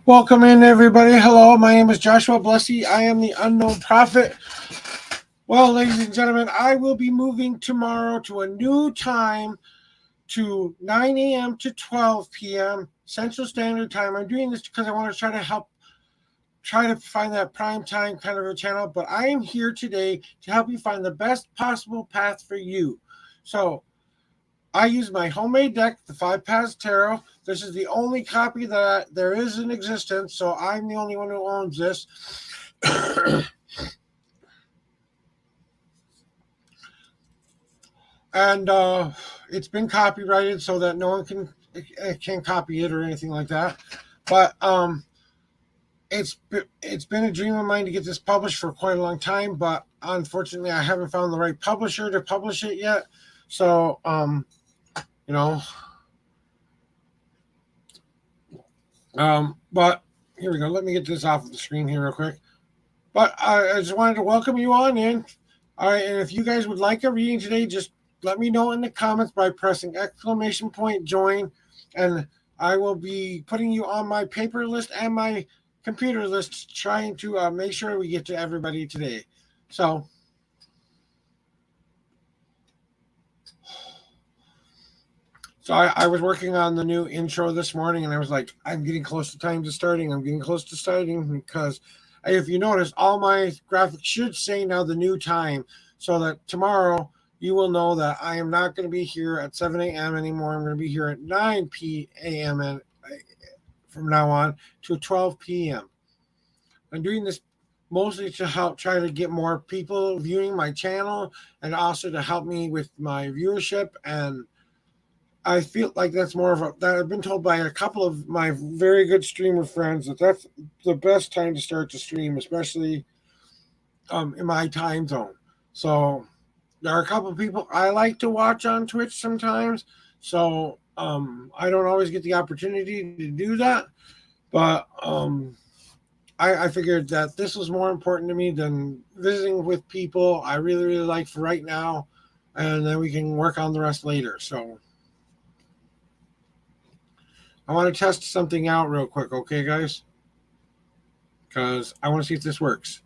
Welcome in, everybody. Hello, my name is Joshua Blessy. I am the Unknown Prophet. Well, ladies and gentlemen, I will be moving tomorrow to a new time to 9 a.m. to 12 p.m. Central Standard Time. I'm doing this because I want to try to find that prime time kind of a channel, but I am here today to help you find the best possible path for you. So I use my homemade deck, the Five Paths Tarot. This is the only copy that there is in existence, so I'm the only one who owns this. And it's been copyrighted so that no one can copy it or anything like that. But it's been a dream of mine to get this published for quite a long time, but unfortunately I haven't found the right publisher to publish it yet. So you know, but here we go. Let me get this off of the screen here real quick. But I just wanted to welcome you on in. All right, and if you guys would like a reading today, just let me know in the comments by pressing ! join, and I will be putting you on my paper list and my computer list, trying to make sure we get to everybody today. So I was working on the new intro this morning, and I was like, I'm getting close to time to starting. I'm getting close to starting because if you notice, all my graphics should say now the new time, so that tomorrow you will know that I am not going to be here at 7 a.m. anymore. I'm going to be here at 9 p.m. and from now on to 12 p.m. I'm doing this mostly to help try to get more people viewing my channel, and also to help me with my viewership. And I feel like that's more of a, that I've been told by a couple of my very good streamer friends that that's the best time to start to stream, especially in my time zone. So there are a couple of people I like to watch on Twitch sometimes. So I don't always get the opportunity to do that, but I figured that this was more important to me than visiting with people I really, really like for right now, and then we can work on the rest later. So I want to test something out real quick, okay, guys? Because I want to see if this works.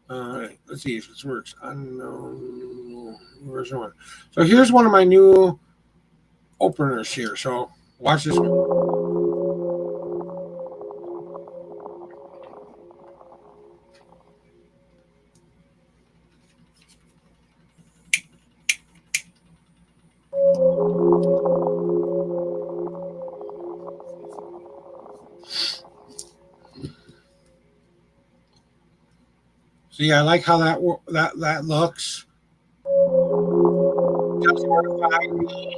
All right, let's see if this works. Unknown version 1. So here's one of my new openers here. So watch this one. See, I like how that looks. Just notified me.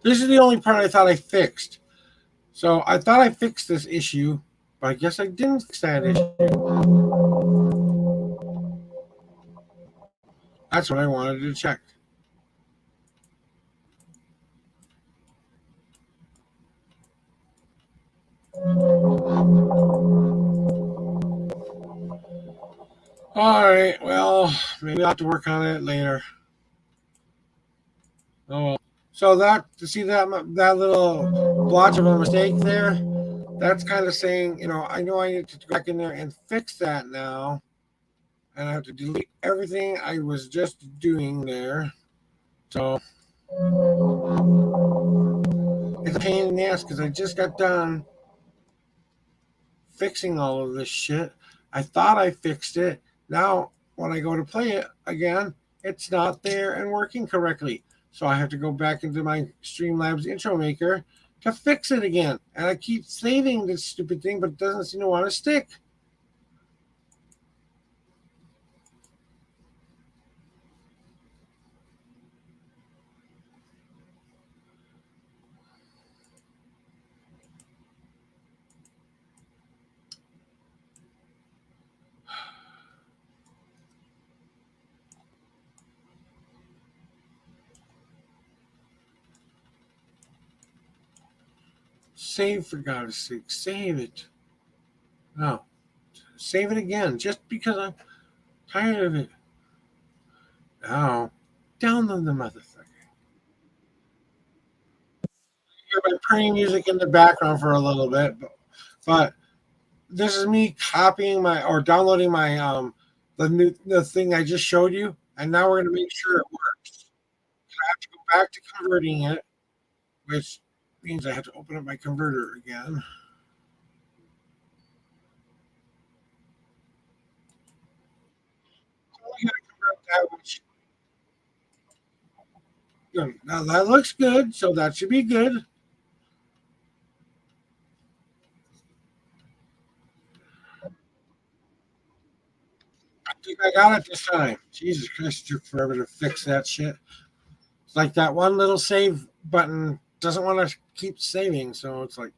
This is the only part I thought I fixed. So I thought I fixed this issue, but I guess I didn't fix that issue. That's what I wanted to check. All right, well, maybe I'll have to work on it later. Oh well. So that, to see that little blotch of a mistake there, that's kind of saying, I know I need to go back in there and fix that now, and I have to delete everything I was just doing there. So it's a pain in the ass because I just got done fixing all of this shit. I thought I fixed it. Now, when I go to play it again, it's not there and working correctly. So I have to go back into my Streamlabs intro maker to fix it again. And I keep saving this stupid thing, but it doesn't seem to want to stick. Save, for God's sake. Save it. No. Save it again, just because I'm tired of it. Now, download the motherfucker. Hear my pretty music in the background for a little bit, but this is me copying or downloading my the thing I just showed you, and now we're gonna make sure it works. I have to go back to converting it, which means I have to open up my converter again. So I gotta convert that, which good. Now that looks good, so that should be good. I think I got it this time. Jesus Christ, it took forever to fix that shit. It's like that one little save button doesn't want to keep saving, so it's like,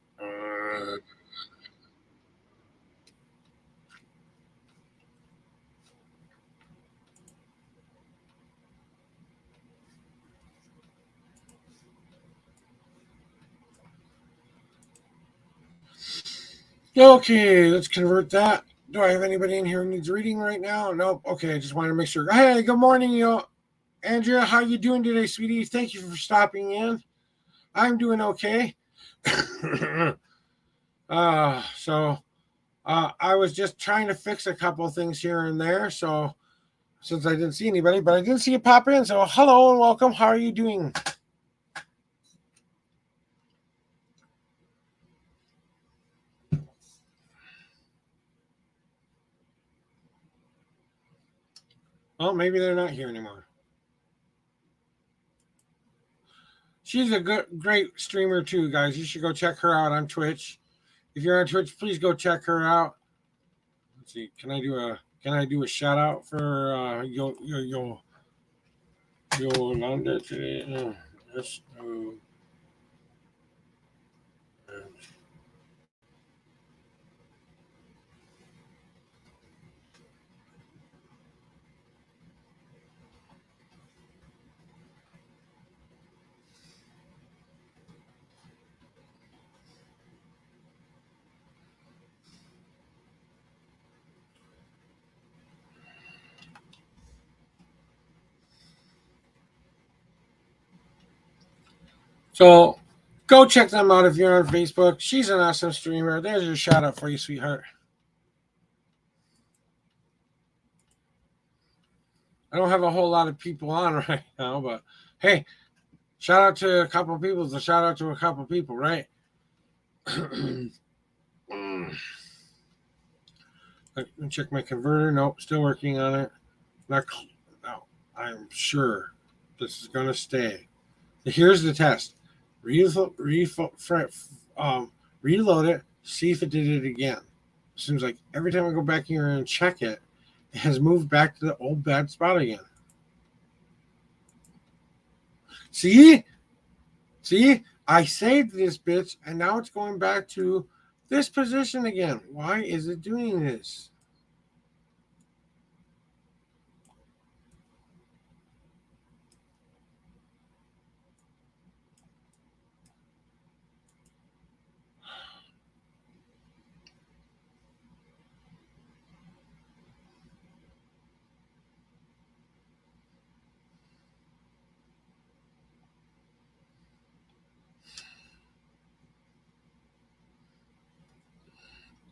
okay, let's convert that. Do I have anybody in here who needs reading right now? Nope. Okay, I just wanted to make sure. Hey, good morning, Andrea. How you doing today, sweetie? Thank you for stopping in. I'm doing okay. So I was just trying to fix a couple of things here and there. So since I didn't see anybody, but I didn't see you pop in. So hello and welcome. How are you doing? Oh, maybe they're not here anymore. She's a great streamer too, guys. You should go check her out on Twitch. If you're on Twitch, please go check her out. Let's see. Can I do a shout out for Yolanda today? Yes. So go check them out if you're on Facebook. She's an awesome streamer. There's your shout out for you, sweetheart. I don't have a whole lot of people on right now, but hey, shout out to a couple people. It's a shout out to a couple people, right? Let me check my converter. Nope, still working on it. Not, no, I'm sure this is going to stay. Here's the test. Reload it. See if it did it again. Seems like every time I go back here and check it, it has moved back to the old bad spot again. See? See? I saved this bitch, and now it's going back to this position again. Why is it doing this?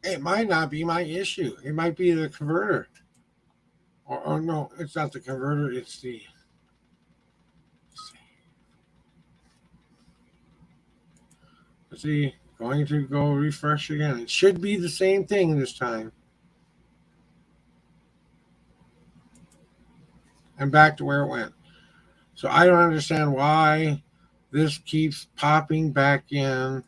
It might not be my issue. It might be the converter. Or no, it's not the converter. It's the. Let's see. Going to go refresh again. It should be the same thing this time. And back to where it went. So I don't understand why this keeps popping back in.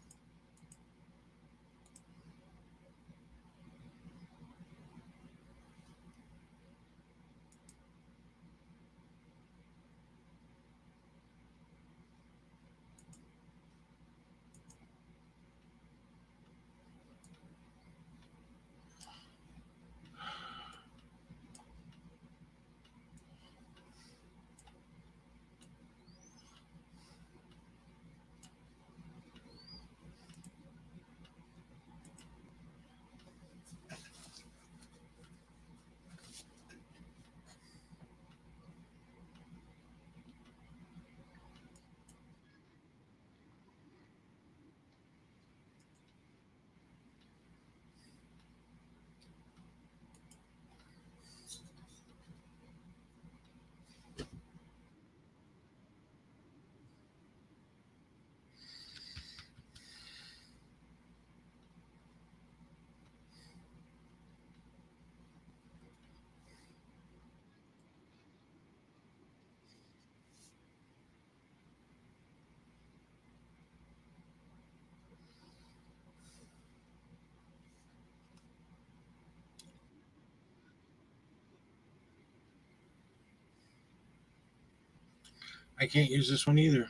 I can't use this one either.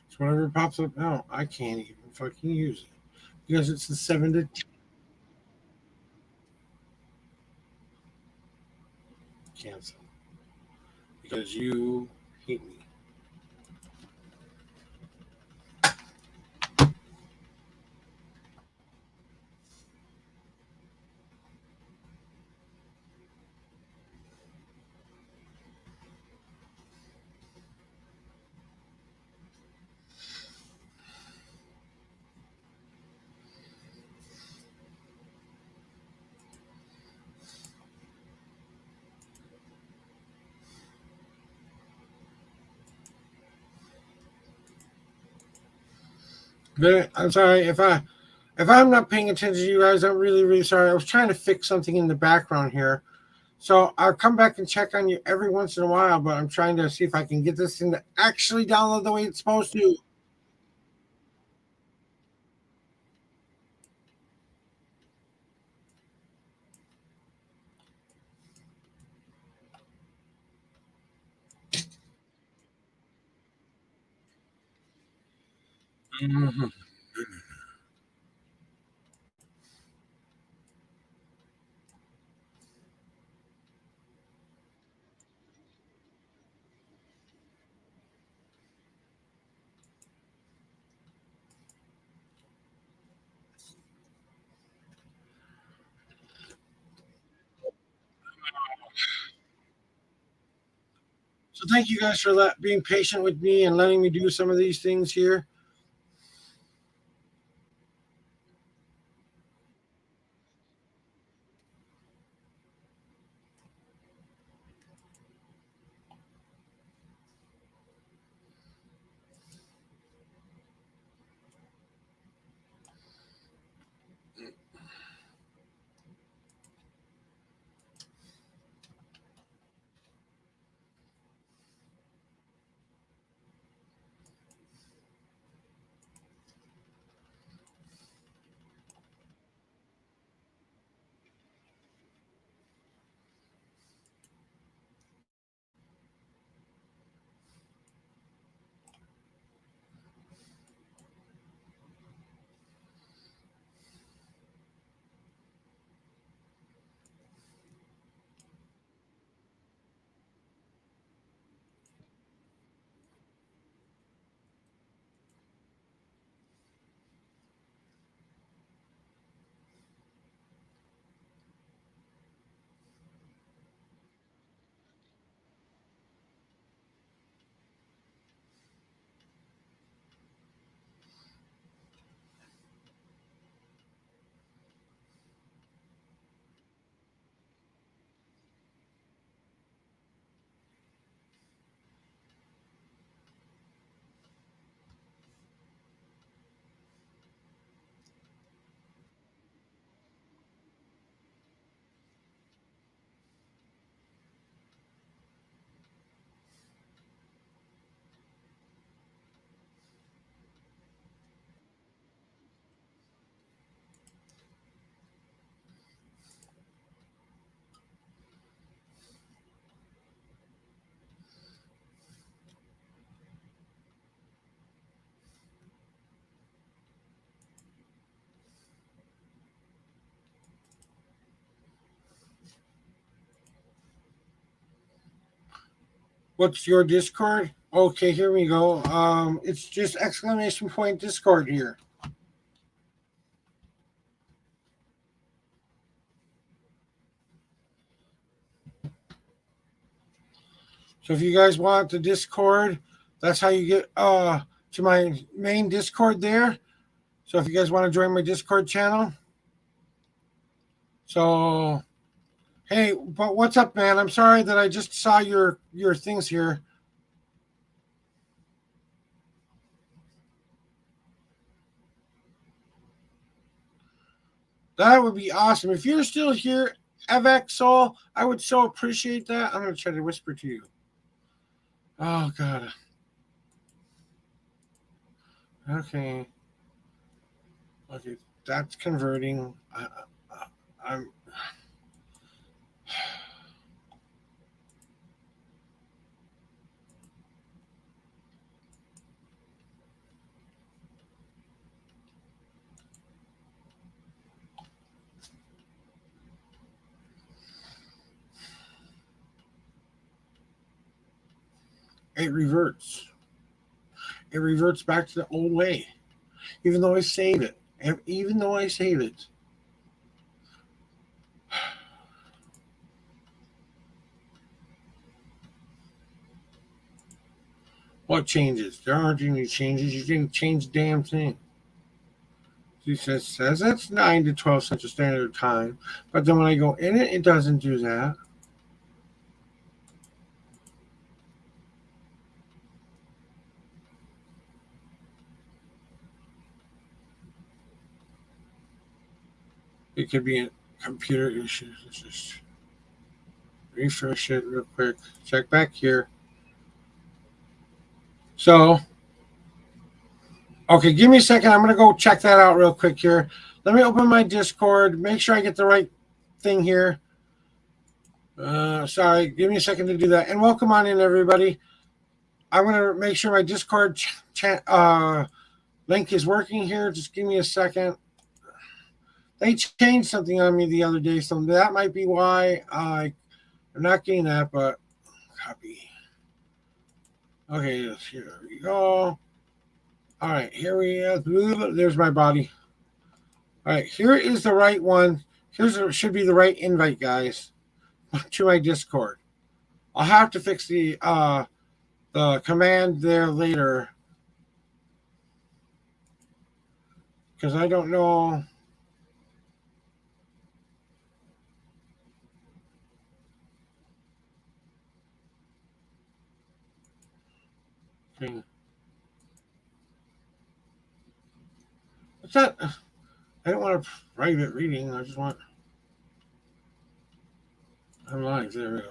So whatever pops up now, I can't even fucking use it because it's the 7 to 10 cancel because you hate me. But I'm sorry if I'm not paying attention to you guys. I'm really really sorry. I was trying to fix something in the background here. So I'll come back and check on you every once in a while, but I'm trying to see if I can get this thing to actually download the way it's supposed to. Mhm. So thank you guys for being patient with me and letting me do some of these things here. What's your Discord? Okay, here we go. It's just exclamation point Discord here. So if you guys want the Discord, that's how you get to my main Discord there. So if you guys want to join my Discord channel, so hey, but what's up, man? I'm sorry that I just saw your things here. That would be awesome. If you're still here, Evac Soul, I would so appreciate that. I'm gonna try to whisper to you. Oh god. Okay. Okay. That's converting. I'm. it reverts. It reverts back to the old way, even though I save it. Even though I save it. What changes? There aren't any changes. You didn't change the damn thing. She says that's 9 to 12 Central Standard Time. But then when I go in it, it doesn't do that. It could be a computer issue. Let's just refresh it real quick. Check back here. So, okay, give me a second. I'm going to go check that out real quick here. Let me open my Discord. Make sure I get the right thing here. Sorry, give me a second to do that. And welcome on in, everybody. I'm going to make sure my Discord link is working here. Just give me a second. They changed something on me the other day, so that might be why I'm not getting that, but copy. Okay, here we go. All right, here we are. There's my body. All right, here is the right one. Should be the right invite, guys, to my Discord. I'll have to fix the command there later because I don't know. Okay. What's that? I don't want a private reading. I just want. I'm live. There we go.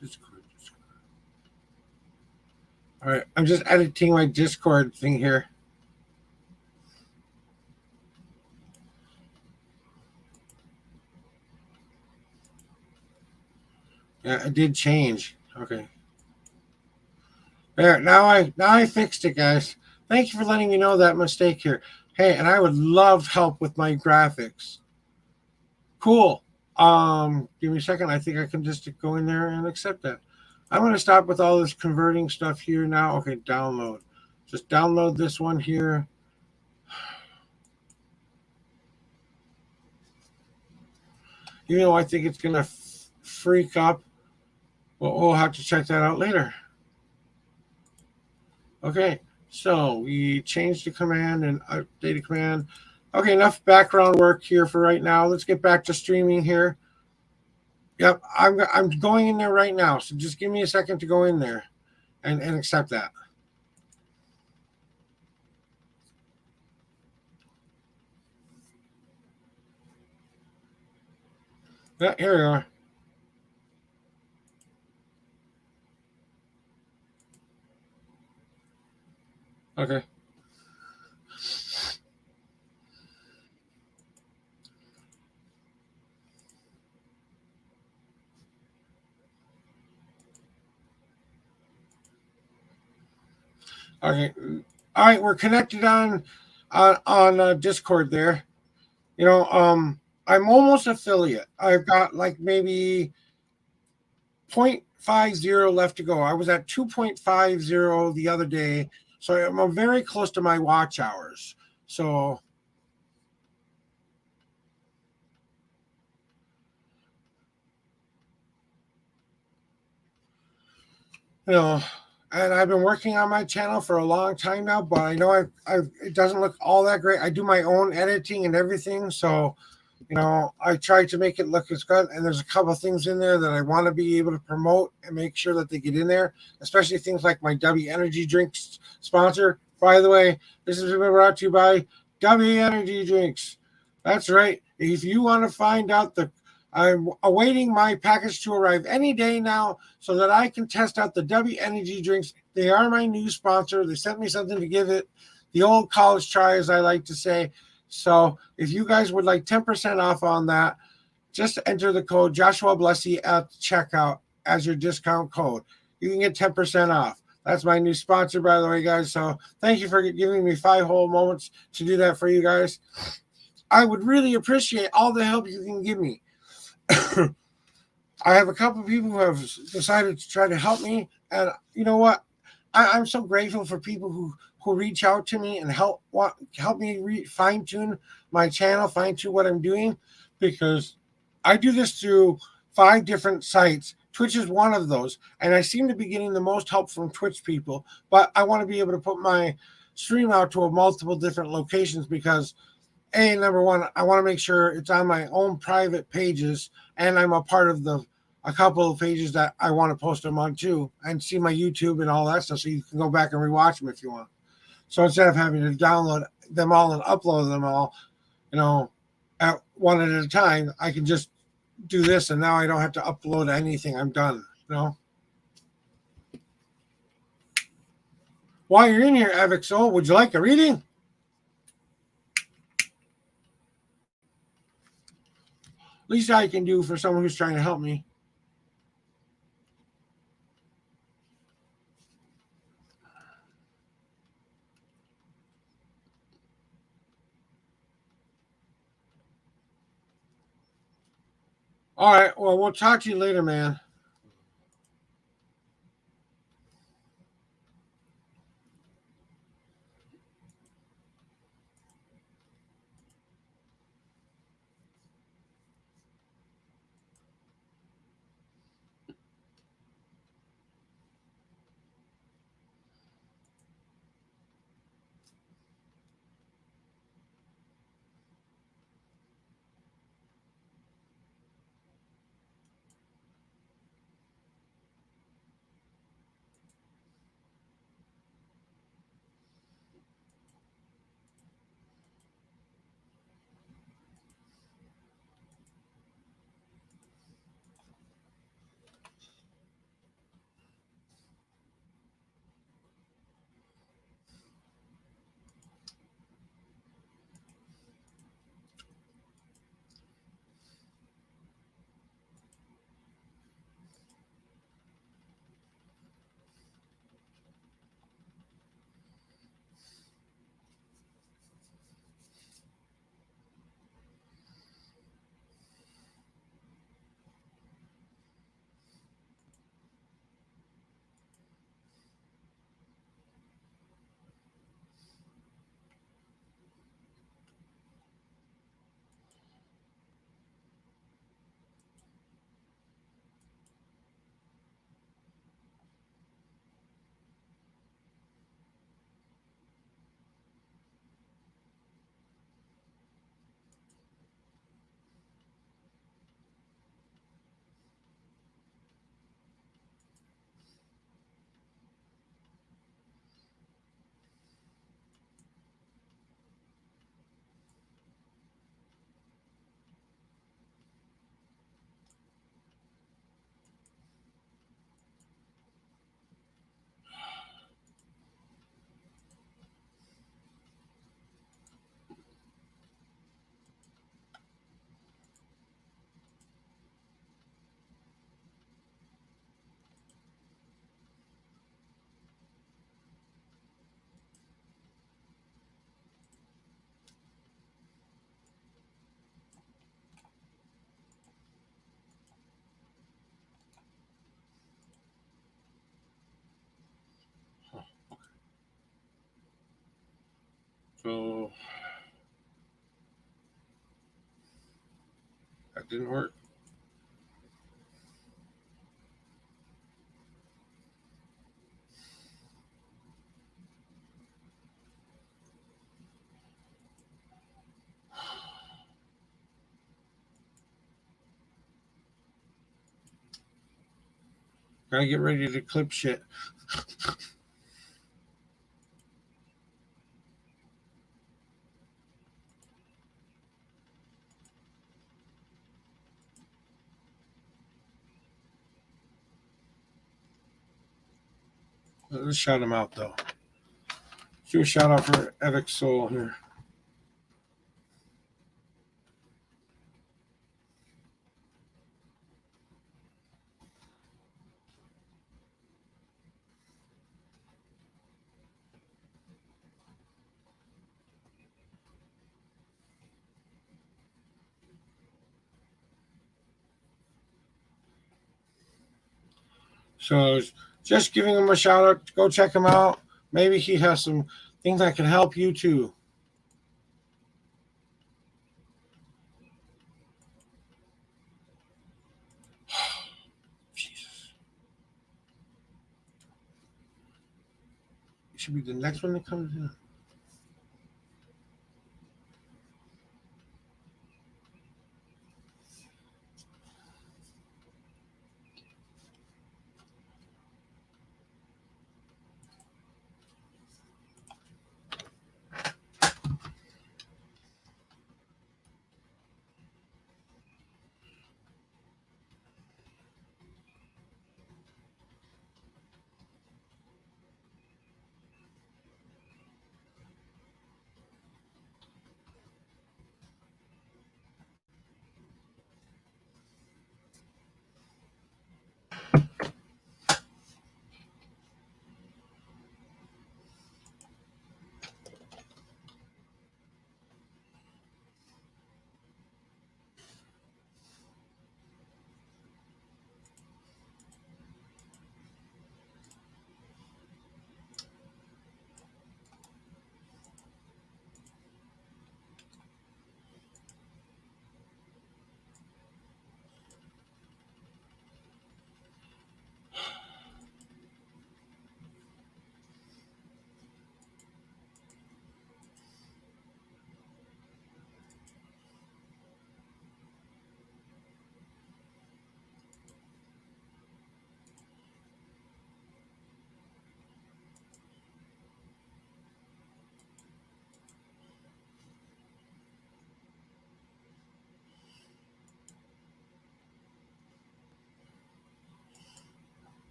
Discord. All right, I'm just editing my Discord thing here. Yeah, it did change. Okay. There, now I fixed it, guys. Thank you for letting me know that mistake here. Hey, and I would love help with my graphics. Cool. Give me a second. I think I can just go in there and accept that. I'm going to stop with all this converting stuff here now. Okay, download. Just download this one here. Even though I think it's going to freak up, well, we'll have to check that out later. Okay, so we changed the command and update the command. Okay, enough background work here for right now. Let's get back to streaming here. Yep, I'm going in there right now. So just give me a second to go in there and accept that. Yeah, here we are. Okay. Okay. All right, we're connected on Discord there. You know, I'm almost affiliate. I've got like maybe 0.50 left to go. I was at 2.50 the other day, so I'm very close to my watch hours. So, you know, and I've been working on my channel for a long time now, but I know it doesn't look all that great. I do my own editing and everything, so you know, I try to make it look as good. And there's a couple of things in there that I want to be able to promote and make sure that they get in there, especially things like my W Energy Drinks sponsor. By the way, this has been brought to you by W Energy Drinks. That's right. If you want to find out I'm awaiting my package to arrive any day now so that I can test out the W Energy Drinks. They are my new sponsor. They sent me something to give it the old college try, as I like to say. So if you guys would like 10% off on that, just enter the code Joshua Blessy at checkout as your discount code. you can get 10% off. That's my new sponsor, by the way, guys. So thank you for giving me 5 whole moments to do that for you guys. I would really appreciate all the help you can give me. I have a couple of people who have decided to try to help me, and you know what? I'm so grateful for people who reach out to me and help me fine tune my channel, fine tune what I'm doing, because I do this through 5 different sites. Twitch is one of those, and I seem to be getting the most help from Twitch people. But I want to be able to put my stream out to multiple different locations because number one, I want to make sure it's on my own private pages, and I'm a part of a couple of pages that I want to post them on too, and see my YouTube and all that stuff, so you can go back and rewatch them if you want. So instead of having to download them all and upload them all, at one at a time, I can just do this, and now I don't have to upload anything. I'm done. While you're in here, Avixol, would you like a reading? Least I can do for someone who's trying to help me. All right. Well, we'll talk to you later, man. So that didn't work. Gotta get ready to clip shit. Let's shout him out though. Do a shout out for Avixol here. So just giving him a shout out. Go check him out. Maybe he has some things that can help you too. Jesus. It should be the next one that comes in.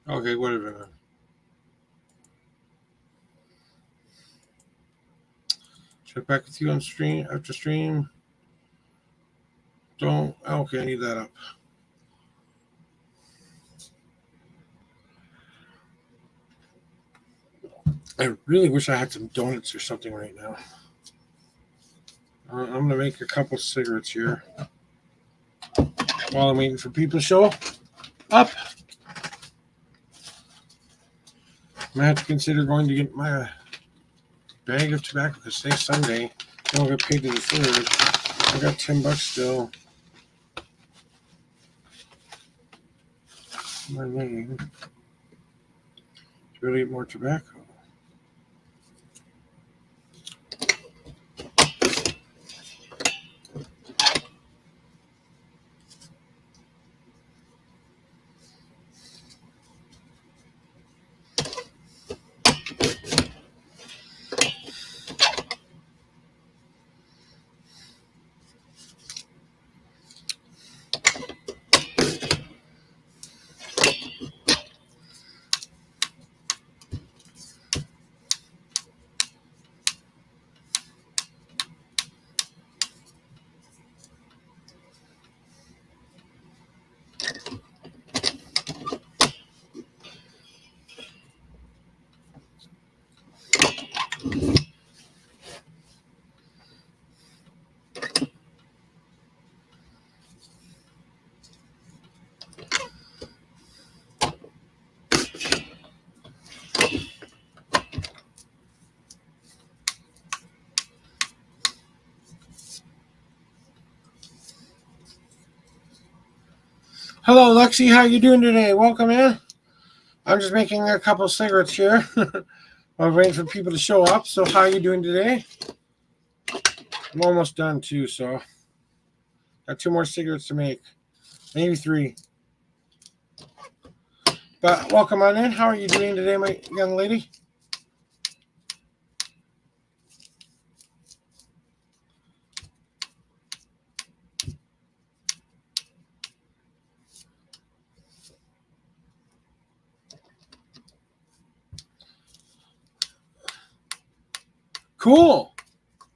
Okay, whatever. Check back with you on stream after stream. Don't. Okay, I need that up. I really wish I had some donuts or something right now. I'm gonna make a couple cigarettes here while I'm waiting for people to show up. I might have to consider going to get my bag of tobacco because today's Sunday. I don't get paid to the third. I got $10 still. My name. To really eat more tobacco. Hello, Lexi. How you doing today? Welcome in. I'm just making a couple cigarettes here I'm waiting for people to show up. So how are you doing today? I'm almost done too, so got 2 more cigarettes to make, maybe 3. But welcome on in. How are you doing today, my young lady? Cool.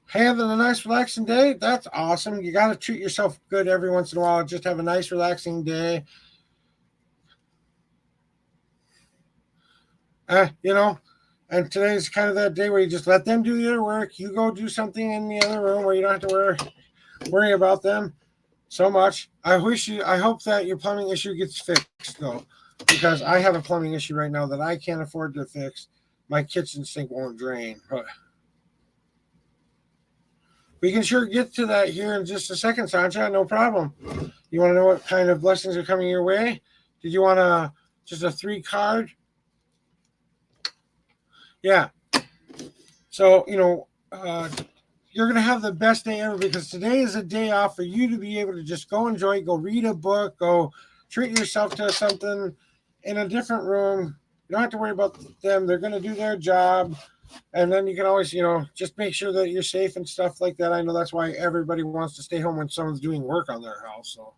Having a nice relaxing day? That's awesome. You got to treat yourself good every once in a while. Just have a nice relaxing day. And today's kind of that day where you just let them do their work. You go do something in the other room where you don't have to worry about them so much. I hope that your plumbing issue gets fixed though, because I have a plumbing issue right now that I can't afford to fix. My kitchen sink won't drain, but we can sure get to that here in just a second, Sancha. No problem. You want to know what kind of blessings are coming your way? Did you want just a 3 card? Yeah. So, you're going to have the best day ever because today is a day off for you to be able to just go enjoy, go read a book, go treat yourself to something in a different room. You don't have to worry about them. They're going to do their job. And then you can always, just make sure that you're safe and stuff like that. I know that's why everybody wants to stay home when someone's doing work on their house. So,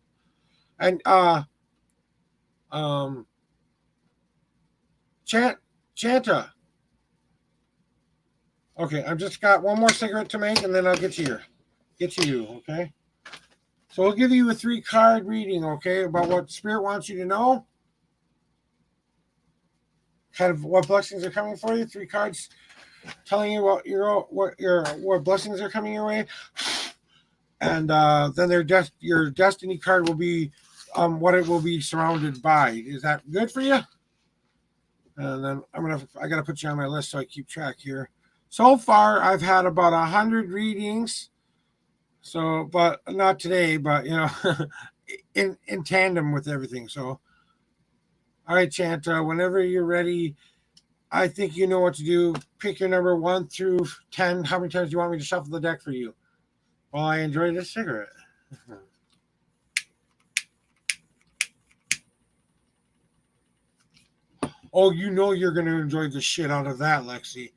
and Chanta. Okay, I've just got 1 more cigarette to make, and then I'll get to you. Okay. So we'll give you a 3 card reading. Okay, about what Spirit wants you to know. Kind of what blessings are coming for you. 3 cards telling you what blessings are coming your way, and then your destiny card will be what it will be surrounded by. Is that good for you? And then I gotta put you on my list so I keep track here. So far, I've had about 100 readings. So, but not today, but in tandem with everything. So, all right, Chanta, whenever you're ready, I think you know what to do. Pick your number 1 through 10. How many times do you want me to shuffle the deck for you? Well, I enjoyed this cigarette. Oh, you're going to enjoy the shit out of that, Lexi.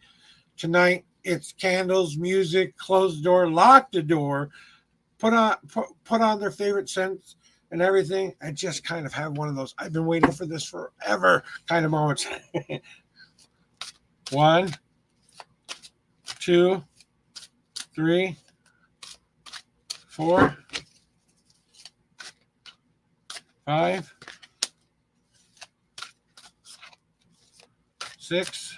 Tonight, it's candles, music, close the door, lock the door, put on their favorite scents and everything, and just kind of have one of those I've been waiting for this forever kind of moments. 1, 2, 3, 4, 5, 6,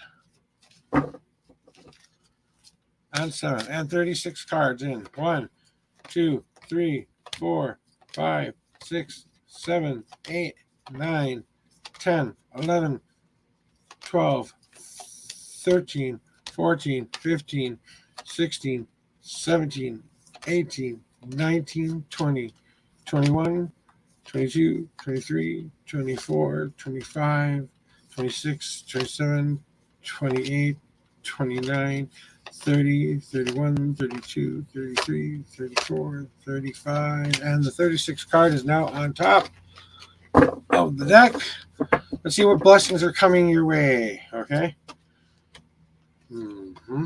and 7, and 36 cards in. 1, 2, 3, 4, 5, 6, 7, 8, 9, 10, 11, 12, 13, 14, 15, 16, 17, 18, 19, 20, 21, 22, 23, 24, 25, 26, 27, 28, 29, 30, 31, 32, 33, 34, 35, and the 36 card is now on top of the deck. Let's see what blessings are coming your way, okay? Mm-hmm.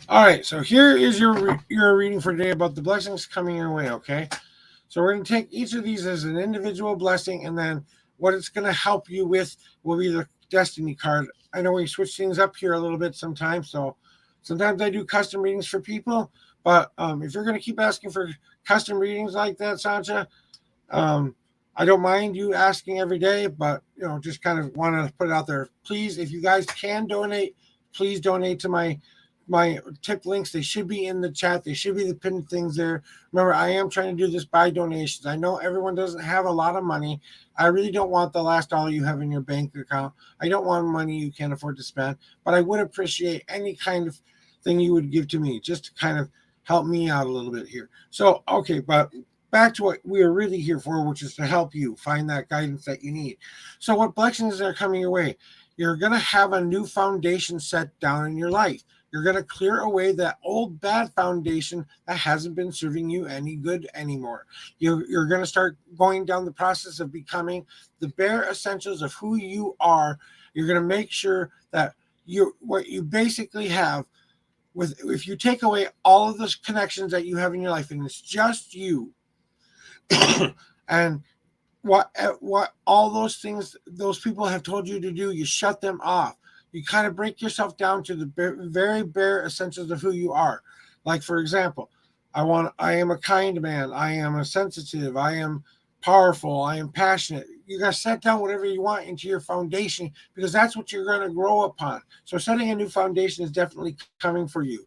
All right, so here is your reading for today about the blessings coming your way, okay? So we're going to take each of these as an individual blessing, and then what it's going to help you with will be the destiny card. I know we switch things up here a little bit sometimes, so sometimes I do custom readings for people, but if you're going to keep asking for custom readings like that, Sancha, I don't mind you asking every day, but just kind of want to put it out there. Please, if you guys can donate, please donate to my tip links. They should be in the chat. They should be the pinned things there. Remember, I am trying to do this by donations. I know everyone doesn't have a lot of money. I really don't want the last dollar you have in your bank account. I don't want money you can't afford to spend, but I would appreciate any kind of thing you would give to me just to kind of help me out a little bit here. So, okay, but back to what we are really here for, which is to help you find that guidance that you need. So, what blessings are coming your way? You're going to have a new foundation set down in your life. You're going to clear away that old bad foundation that hasn't been serving you any good anymore. You're going to start going down the process of becoming the bare essentials of who you are. You're going to make sure that what you basically have with, if you take away all of those connections that you have in your life and it's just you, and what all those things those people have told you to do, you shut them off. You kind of break yourself down to the very bare essentials of who you are. Like, for example, I am a kind man, I am a sensitive, I am powerful, I am passionate. You got to set down whatever you want into your foundation, because that's what you're going to grow upon. So setting a new foundation is definitely coming for you.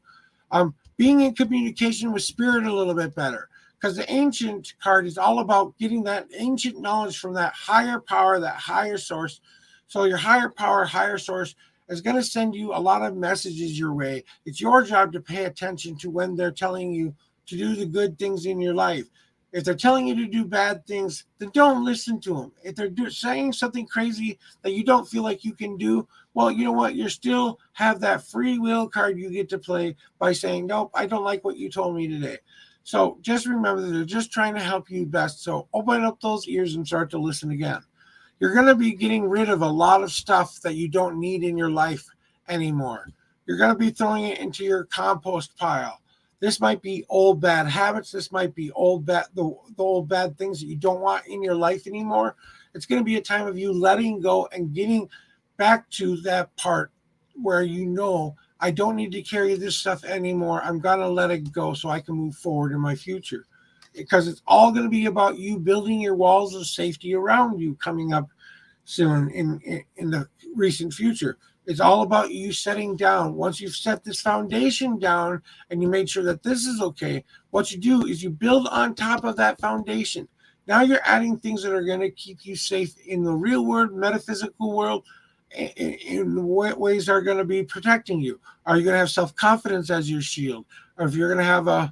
Being in communication with spirit a little bit better, because the ancient card is all about getting that ancient knowledge from that higher power, that higher source. So your higher power, higher source is going to send you a lot of messages your way. It's your job to pay attention to when they're telling you to do the good things in your life. If they're telling you to do bad things, then don't listen to them. If they're saying something crazy that you don't feel like you can do, well, you know what? You still have that free will card you get to play by saying, nope, I don't like what you told me today. So just remember that they're just trying to help you best. So open up those ears and start to listen again. You're going to be getting rid of a lot of stuff that you don't need in your life anymore. You're going to be throwing it into your compost pile. This might be old bad habits. This might be the old bad things that you don't want in your life anymore. It's going to be a time of you letting go and getting back to that part where you know, I don't need to carry this stuff anymore. I'm going to let it go so I can move forward in my future. Because it's all going to be about you building your walls of safety around you coming up soon in the recent future. It's all about you setting down. Once you've set this foundation down and you made sure that this is okay, what you do is you build on top of that foundation. Now you're adding things that are going to keep you safe in the real world, metaphysical world, in ways that are going to be protecting you. Are you going to have self-confidence as your shield? Or if you're going to have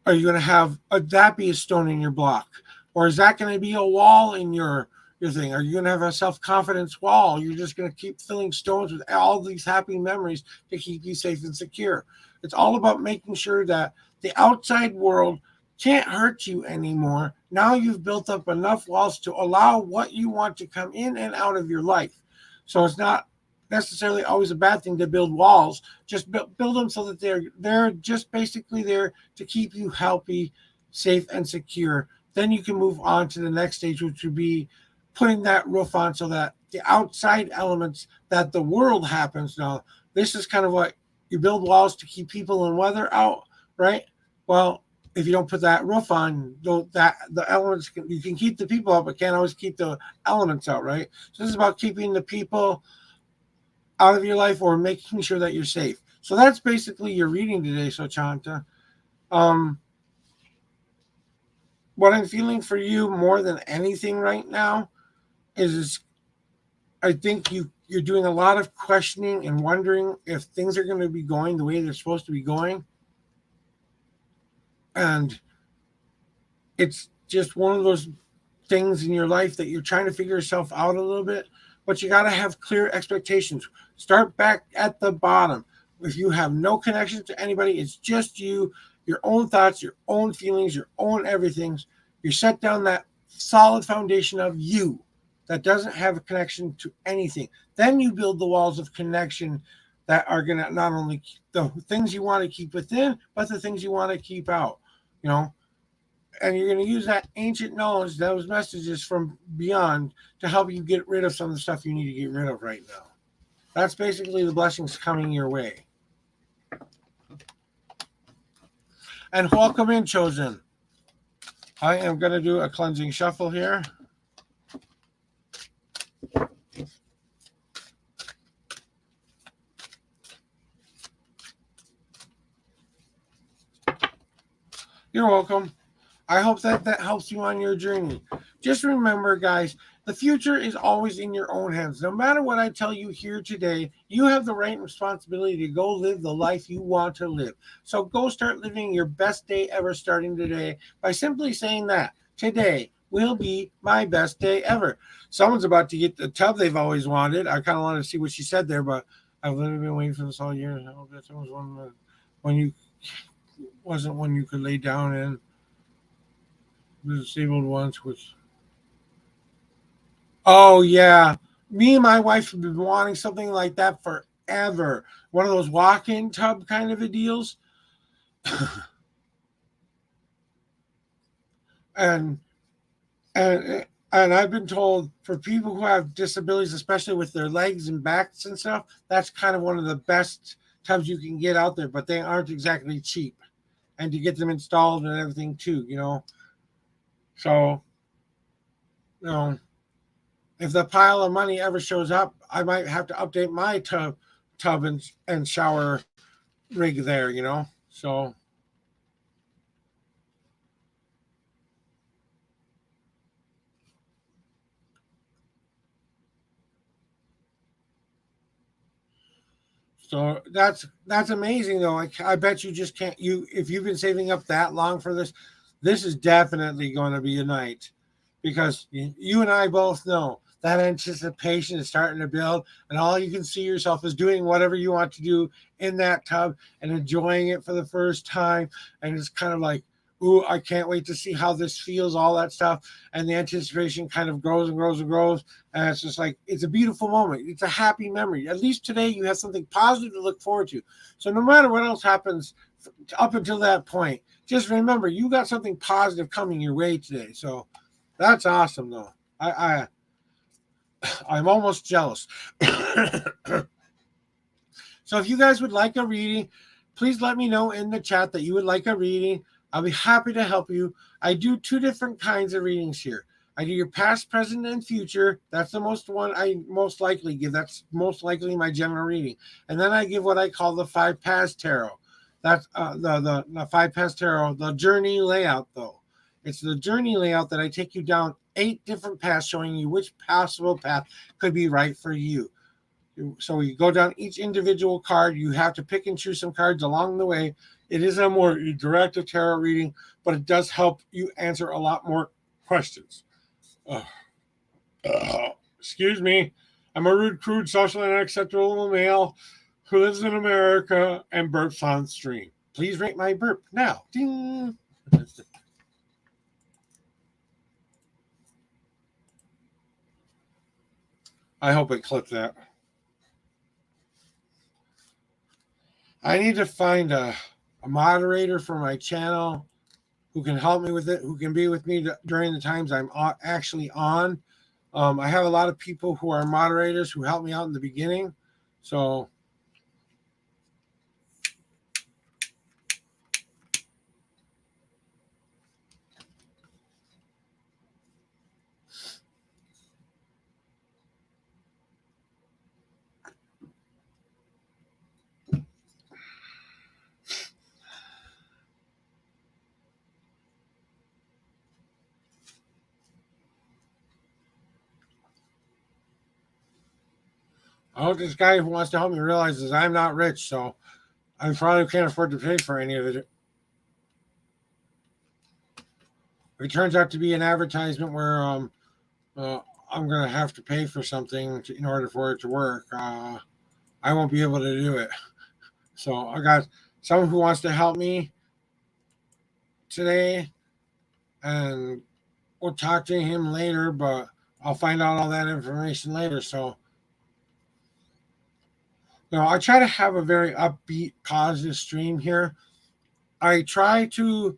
are you going to have that be a stone in your block? Or is that going to be a wall in your thing? Are you going to have a self-confidence wall? You're just going to keep filling stones with all these happy memories to keep you safe and secure. It's all about making sure that the outside world can't hurt you anymore. Now you've built up enough walls to allow what you want to come in and out of your life. So it's not necessarily always a bad thing to build walls. Just build them so that they're just basically there to keep you healthy, safe, and secure. Then you can move on to the next stage, which would be putting that roof on so that the outside elements that the world happens. Now, this is kind of what you build walls to keep people and weather out, right? Well, if you don't put that roof on, the elements you can keep the people out, but can't always keep the elements out, right? So this is about keeping the people out of your life or making sure that you're safe. So that's basically your reading today, Sochanta. What I'm feeling for you more than anything right now is I think you're doing a lot of questioning and wondering if things are going to be going the way they're supposed to be going. And it's just one of those things in your life that you're trying to figure yourself out a little bit, but you got to have clear expectations. Start back at the bottom. If you have no connection to anybody, it's just you, your own thoughts, your own feelings, your own everything. You set down that solid foundation of you that doesn't have a connection to anything. Then you build the walls of connection that are going to not only the things you want to keep within, but the things you want to keep out, you know. And you're going to use that ancient knowledge, those messages from beyond, to help you get rid of some of the stuff you need to get rid of right now. That's basically the blessings coming your way. And welcome in, Chosen. I am going to do a cleansing shuffle here. You're welcome. I hope that helps you on your journey. Just remember, guys, the future is always in your own hands. No matter what I tell you here today, you have the right and responsibility to go live the life you want to live. So go start living your best day ever starting today by simply saying that today will be my best day ever. Someone's about to get the tub they've always wanted. I kind of wanted to see what she said there, but I've literally been waiting for this all year. I hope that was one when you wasn't one you could lay down in. The disabled ones, which oh yeah, me and my wife have been wanting something like that forever. One of those walk-in tub kind of a deals, and and I've been told for people who have disabilities, especially with their legs and backs and stuff, that's kind of one of the best tubs you can get out there. But they aren't exactly cheap, and to get them installed and everything too, you know. So you know, if the pile of money ever shows up, I might have to update my tub and shower rig there, you know. So that's amazing though. I bet you just can't you if you've been saving up that long for this, this is definitely going to be a night because you and I both know that anticipation is starting to build, and all you can see yourself is doing whatever you want to do in that tub and enjoying it for the first time. And it's kind of like, ooh, I can't wait to see how this feels, all that stuff. And the anticipation kind of grows and grows and grows. And it's just like, it's a beautiful moment. It's a happy memory. At least today, you have something positive to look forward to. So no matter what else happens up until that point, just remember you got something positive coming your way today. So that's awesome, though. I'm almost jealous. So if you guys would like a reading, please let me know in the chat that you would like a reading. I'll be happy to help you. I do two different kinds of readings here. I do your past, present, and future. That's the most one I most likely give. That's most likely my general reading. And then I give what I call the 5 Paths Tarot. That's the 5 Paths Tarot, the journey layout, though. It's the journey layout that I take you down 8 different paths, showing you which possible path could be right for you. So you go down each individual card. You have to pick and choose some cards along the way. It is a more direct tarot reading, but it does help you answer a lot more questions. Excuse me. I'm a rude, crude, socially unacceptable male who lives in America and burps on stream. Please rate my burp now. Ding. I hope it clipped that. I need to find a moderator for my channel who can help me with it, who can be with me during the times I'm actually on. I have a lot of people who are moderators who help me out in the beginning. So I hope this guy who wants to help me realizes I'm not rich, so I probably can't afford to pay for any of it. If it turns out to be an advertisement where I'm going to have to pay for something in order for it to work, I won't be able to do it. So I got someone who wants to help me today, and we'll talk to him later, but I'll find out all that information later. So I try to have a very upbeat, positive stream here. I try to,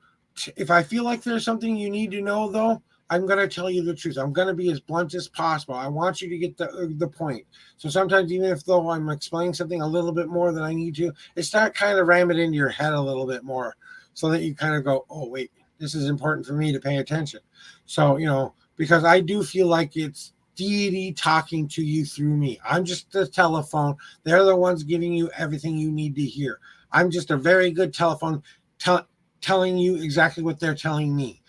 if I feel like there's something you need to know, though, I'm going to tell you the truth. I'm going to be as blunt as possible. I want you to get the point. So sometimes, even if though I'm explaining something a little bit more than I need to, it's that kind of ram it into your head a little bit more so that you kind of go, oh, wait, this is important for me to pay attention. So, because I do feel like it's deity talking to you through me. I'm just the telephone. They're the ones giving you everything you need to hear. I'm just a very good telephone telling you exactly what they're telling me.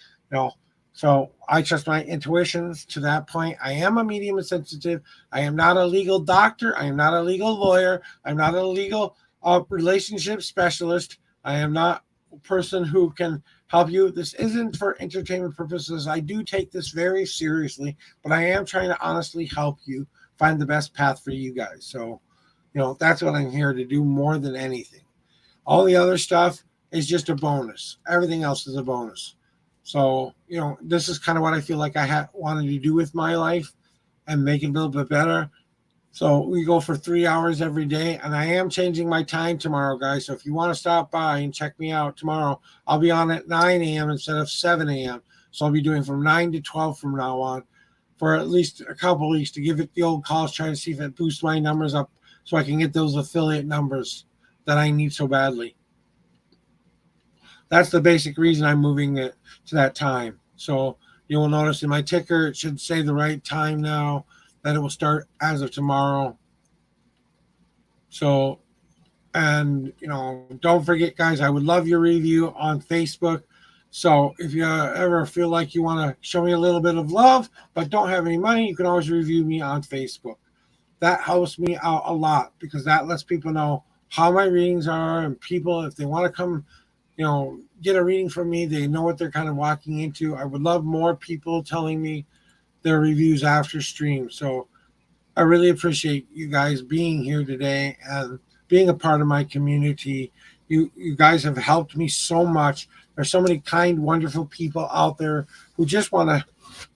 So I trust my intuitions to that point. I am a medium and sensitive. I am not a legal doctor. I am not a legal lawyer. I'm not a legal relationship specialist. I am not a person who can help you. This isn't for entertainment purposes. I do take this very seriously, but I am trying to honestly help you find the best path for you guys. So, that's what I'm here to do more than anything. All the other stuff is just a bonus. Everything else is a bonus. So, this is kind of what I feel like I wanted to do with my life and make it a little bit better. So we go for 3 hours every day, and I am changing my time tomorrow, guys. So if you want to stop by and check me out tomorrow, I'll be on at 9 a.m. instead of 7 a.m. So I'll be doing from 9 to 12 from now on for at least a couple weeks to give it the old calls, try to see if it boosts my numbers up so I can get those affiliate numbers that I need so badly. That's the basic reason I'm moving it to that time. So you will notice in my ticker, it should say the right time now, that it will start as of tomorrow. So, and don't forget, guys, I would love your review on Facebook. So if you ever feel like you want to show me a little bit of love, but don't have any money, you can always review me on Facebook. That helps me out a lot because that lets people know how my readings are, and people, if they want to come, get a reading from me, they know what they're kind of walking into. I would love more people telling me their reviews after stream. So I really appreciate you guys being here today and being a part of my community. You guys have helped me so much. There's so many kind, wonderful people out there who just want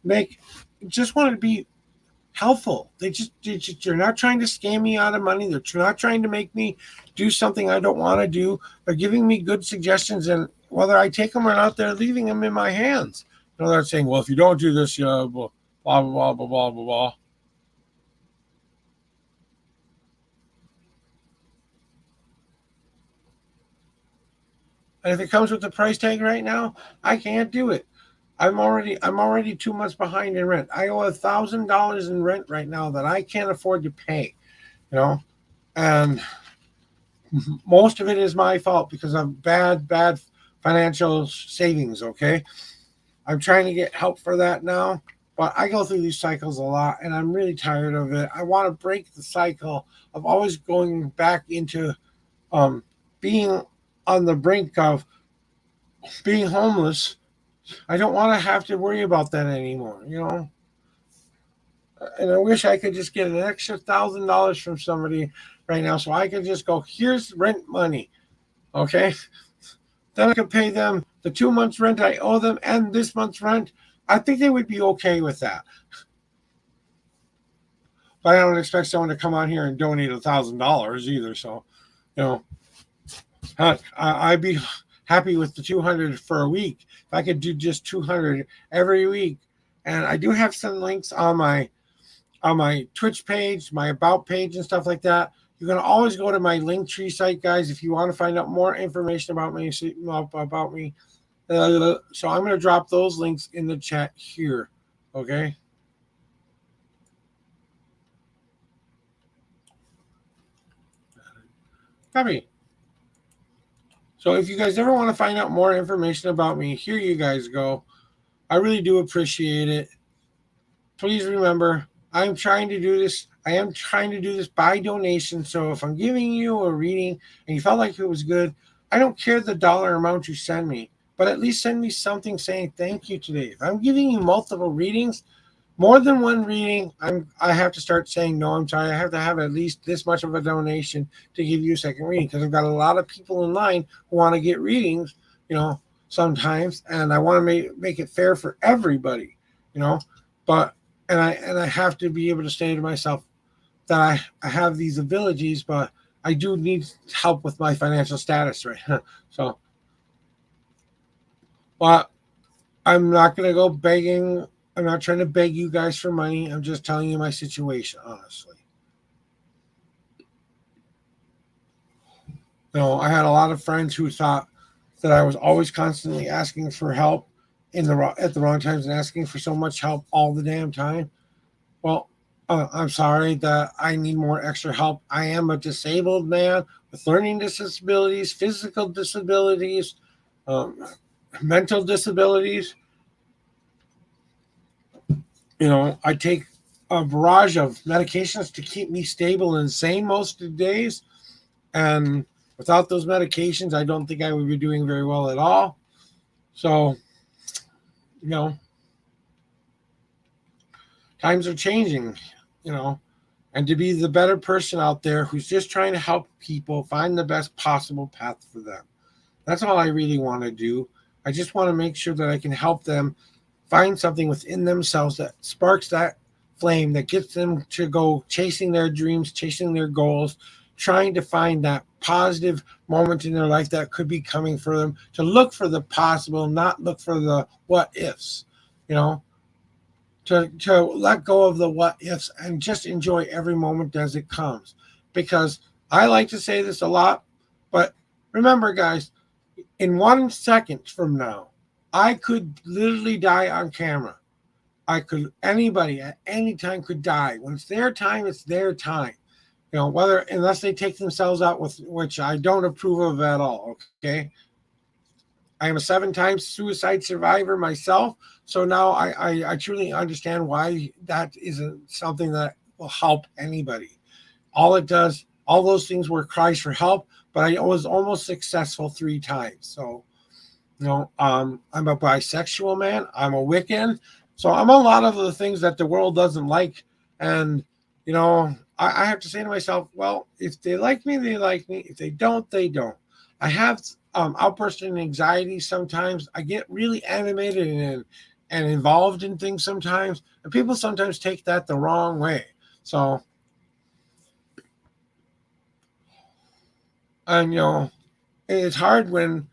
to be helpful. They're not trying to scam me out of money. They're not trying to make me do something I don't want to do. They're giving me good suggestions, and whether I take them or not, they're leaving them in my hands. They're saying, well, if you don't do this, blah, blah, blah, blah, blah, blah, blah. And if it comes with the price tag right now, I can't do it. I'm already 2 months behind in rent. I owe $1,000 in rent right now that I can't afford to pay. And most of it is my fault because of bad financial savings. Okay, I'm trying to get help for that now, but I go through these cycles a lot, and I'm really tired of it. I want to break the cycle of always going back into being on the brink of being homeless. I don't want to have to worry about that anymore, And I wish I could just get an extra $1,000 from somebody right now so I could just go, here's rent money. Okay. Then I could pay them the 2 months rent I owe them and this month's rent. I think they would be okay with that. But I don't expect someone to come on here and donate $1,000 either. So, I'd be happy with the 200 for a week. If I could do just 200 every week. And I do have some links on my Twitch page, my about page and stuff like that. You can always go to my Linktree site, guys, if you want to find out more information about me. So I'm going to drop those links in the chat here. Okay. Copy. So if you guys ever want to find out more information about me, here you guys go. I really do appreciate it. Please remember, I am trying to do this by donation. So if I'm giving you a reading and you felt like it was good, I don't care the dollar amount you send me, but at least send me something saying thank you today. If I'm giving you multiple readings, more than one reading, I have to start saying, no, I'm sorry. I have to have at least this much of a donation to give you a second reading because I've got a lot of people in line who want to get readings, sometimes, and I want to make it fair for everybody, but and I have to be able to say to myself that I have these abilities, but I do need help with my financial status, right? So, but I'm not going to go begging. I'm not trying to beg you guys for money. I'm just telling you my situation, honestly. I had a lot of friends who thought that I was always constantly asking for help at the wrong times and asking for so much help all the damn time. Well, I'm sorry that I need more extra help. I am a disabled man with learning disabilities, physical disabilities, mental disabilities. I take a barrage of medications to keep me stable and sane most of the days. And without those medications, I don't think I would be doing very well at all. So, you know, times are changing, you know, and to be the better person out there who's just trying to help people find the best possible path for them. That's all I really want to do. I just want to make sure that I can help them find something within themselves that sparks that flame that gets them to go chasing their dreams, chasing their goals, trying to find that positive moment in their life that could be coming for them, to look for the possible, not look for the what ifs, you know, to let go of the what ifs and just enjoy every moment as it comes. Because I like to say this a lot, but remember, guys, in 1 second from now, I could literally die on camera. Anybody at any time could die. When it's their time, it's their time. Whether, unless they take themselves out, with which I don't approve of at all. Okay. I am a 7 times suicide survivor myself. So now I truly understand why that isn't something that will help anybody. All it does, all those things were cries for help, but I was almost successful 3 times. So, I'm a bisexual man. I'm a Wiccan. So I'm a lot of the things that the world doesn't like. And, I have to say to myself, well, if they like me, they like me. If they don't, they don't. I have outbursts in anxiety sometimes. I get really animated and involved in things sometimes. And people sometimes take that the wrong way. So, and, it's hard when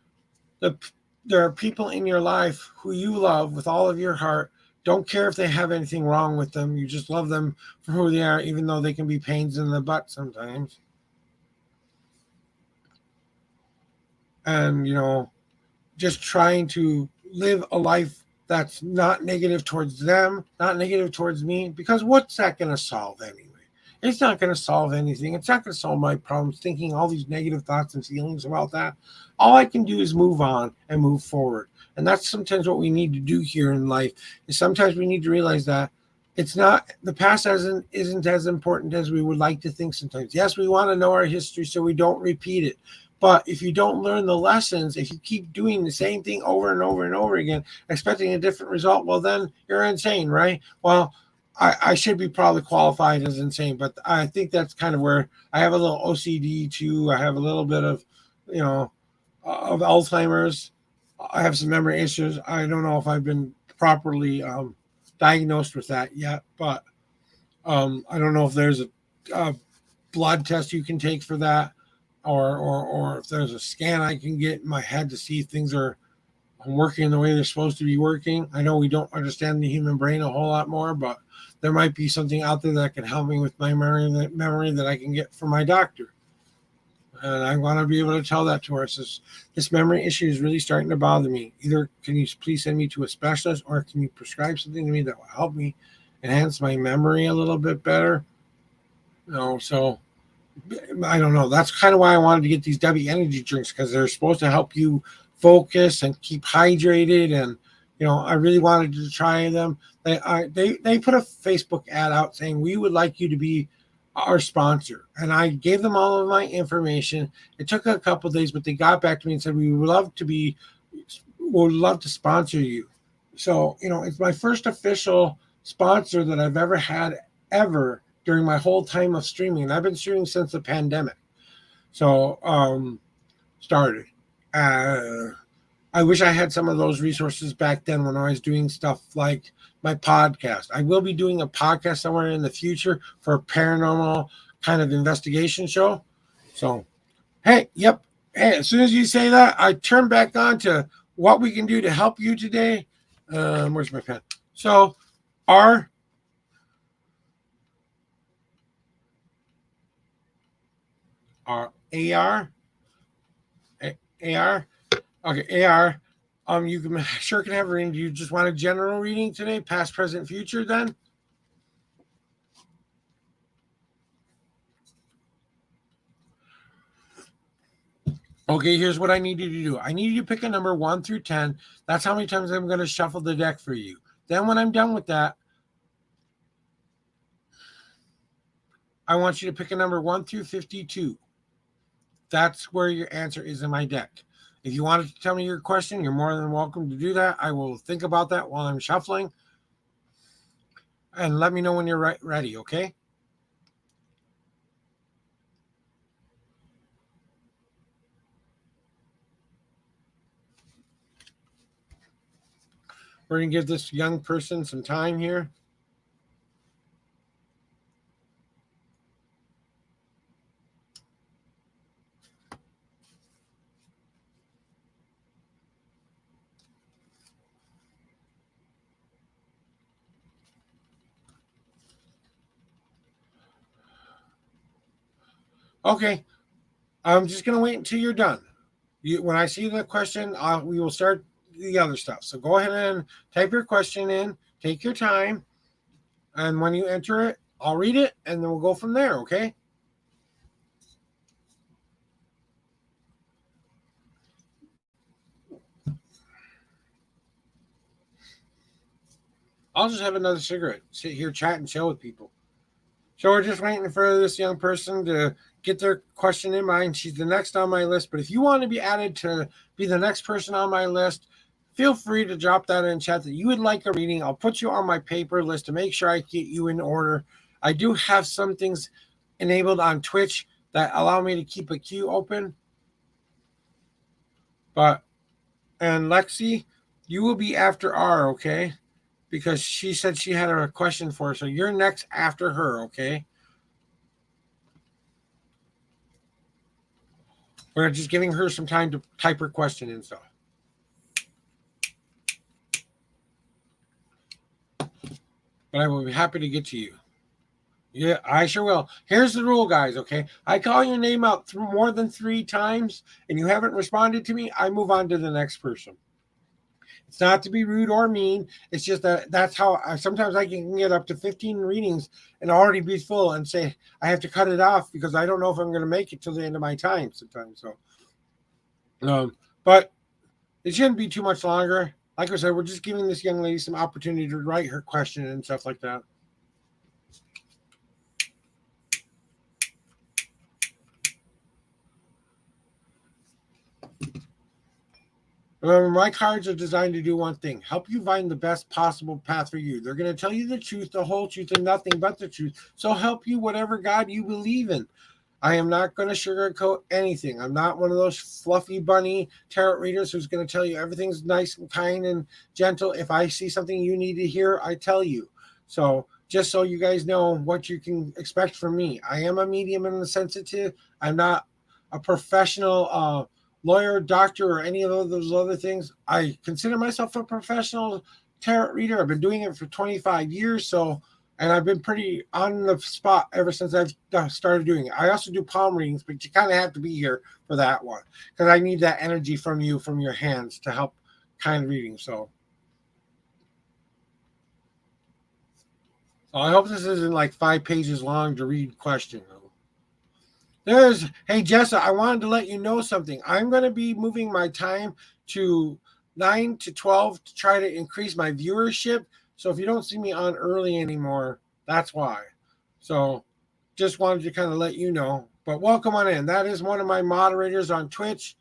the there are people in your life who you love with all of your heart. Don't care if they have anything wrong with them. You just love them for who they are, even though they can be pains in the butt sometimes. And, just trying to live a life that's not negative towards them, not negative towards me, because what's that going to solve anyway? It's not going to solve anything. It's not going to solve my problems thinking all these negative thoughts and feelings about that. All I can do is move on and move forward. And that's sometimes what we need to do here in life. Is sometimes we need to realize that it's not, the past isn't as important as we would like to think sometimes. Yes, we want to know our history so we don't repeat it. But if you don't learn the lessons, if you keep doing the same thing over and over and over again, expecting a different result, well, then you're insane, right? Well, I should be probably qualified as insane, but I think that's kind of where I have a little OCD too. I have a little bit of, of Alzheimer's. I have some memory issues. I don't know if I've been properly diagnosed with that yet, but I don't know if there's a blood test you can take for that, or if there's a scan I can get in my head to see if things are working the way they're supposed to be working. I know we don't understand the human brain a whole lot more, but there might be something out there that can help me with my memory that I can get from my doctor. And I want to be able to tell that to her. It says, this memory issue is really starting to bother me. Either can you please send me to a specialist, or can you prescribe something to me that will help me enhance my memory a little bit better? So I don't know. That's kind of why I wanted to get these W energy drinks, because they're supposed to help you focus and keep hydrated. And I really wanted to try them. They put a Facebook ad out saying we would like you to be our sponsor, and I gave them all of my information. It took a couple of days, but they got back to me and said we would love to sponsor you. So it's my first official sponsor that I've ever had ever during my whole time of streaming, and I've been streaming since the pandemic. So started. I wish I had some of those resources back then when I was doing stuff like my podcast. I will be doing a podcast somewhere in the future for a paranormal kind of investigation show. So, hey, yep. Hey, as soon as you say that, I turn back on to what we can do to help you today. Where's my pen? So, our AR, AR. Okay, AR. You can have a reading. Do you just want a general reading today, past, present, future? Then, okay. Here's what I need you to do. I need you to pick a number 1 through 10. That's how many times I'm going to shuffle the deck for you. Then, when I'm done with that, I want you to pick a number 1 through 52. That's where your answer is in my deck. If you wanted to tell me your question, you're more than welcome to do that. I will think about that while I'm shuffling. And let me know when you're ready, okay? We're going to give this young person some time here. Okay, I'm just going to wait until you're done. When I see the question, we will start the other stuff. So go ahead and type your question in, take your time, and when you enter it, I'll read it, and then we'll go from there, okay? I'll just have another cigarette, sit here, chat, and chill with people. So we're just waiting for this young person to get their question in mind. She's the next on my list. But if you want to be added to be the next person on my list, feel free to drop that in chat that you would like a reading. I'll put you on my paper list to make sure I get you in order. I do have some things enabled on Twitch that allow me to keep a queue open. And Lexi, you will be after R, okay? Because she said she had a question for her. So you're next after her, okay? We're just giving her some time to type her question and stuff. But I will be happy to get to you. Yeah, I sure will. Here's the rule, guys, okay? I call your name out more than 3 times and you haven't responded to me, I move on to the next person. It's not to be rude or mean. It's just that that's how sometimes I can get up to 15 readings and already be full and say I have to cut it off because I don't know if I'm going to make it till the end of my time sometimes. But it shouldn't be too much longer. Like I said, we're just giving this young lady some opportunity to write her question and stuff like that. Remember, my cards are designed to do one thing: help you find the best possible path for you. They're going to tell you the truth, the whole truth, and nothing but the truth. So help you whatever God you believe in. I am not going to sugarcoat anything. I'm not one of those fluffy bunny tarot readers who's going to tell you everything's nice and kind and gentle. If I see something you need to hear, I tell you. So just so you guys know what you can expect from me, I am a medium and a sensitive. I'm not a professional lawyer, doctor, or any of those other things. I consider myself a professional tarot reader. I've been doing it for 25 years. And I've been pretty on the spot ever since I've started doing it. I also do palm readings, but you kind of have to be here for that one because I need that energy from you, from your hands to help kind reading. So I hope this isn't like 5 pages long to read question. Hey, Jessa, I wanted to let you know something. I'm going to be moving my time to 9 to 12 to try to increase my viewership. So if you don't see me on early anymore, that's why. So just wanted to kind of let you know. But welcome on in. That is one of my moderators on Twitch.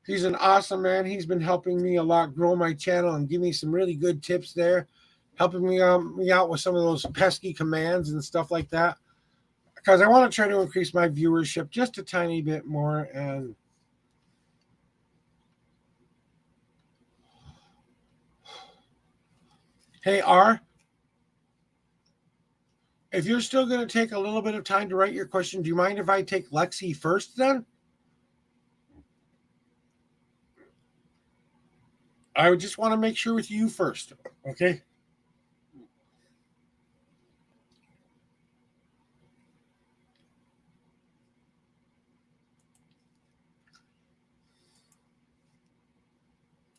He's an awesome man. He's been helping me a lot grow my channel and give me some really good tips there, helping me out with some of those pesky commands and stuff like that. Because I want to try to increase my viewership just a tiny bit more. And hey, R, if you're still going to take a little bit of time to write your question, do you mind if I take Lexi first then? I would just want to make sure with you first, okay?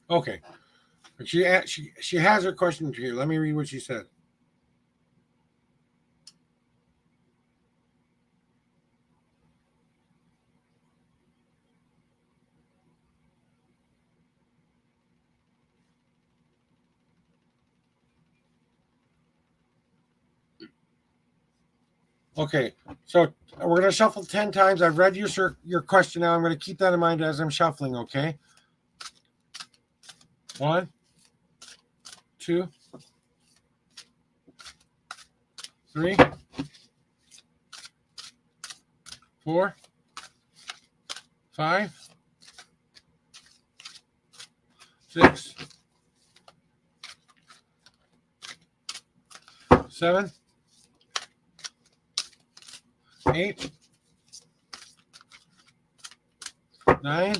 Okay. She has her question here. Let me read what she said. Okay, so we're gonna shuffle 10 times. I've read your question now. I'm gonna keep that in mind as I'm shuffling. Okay. 1, 2, 3, 4, 5, 6, 7, 8, 9,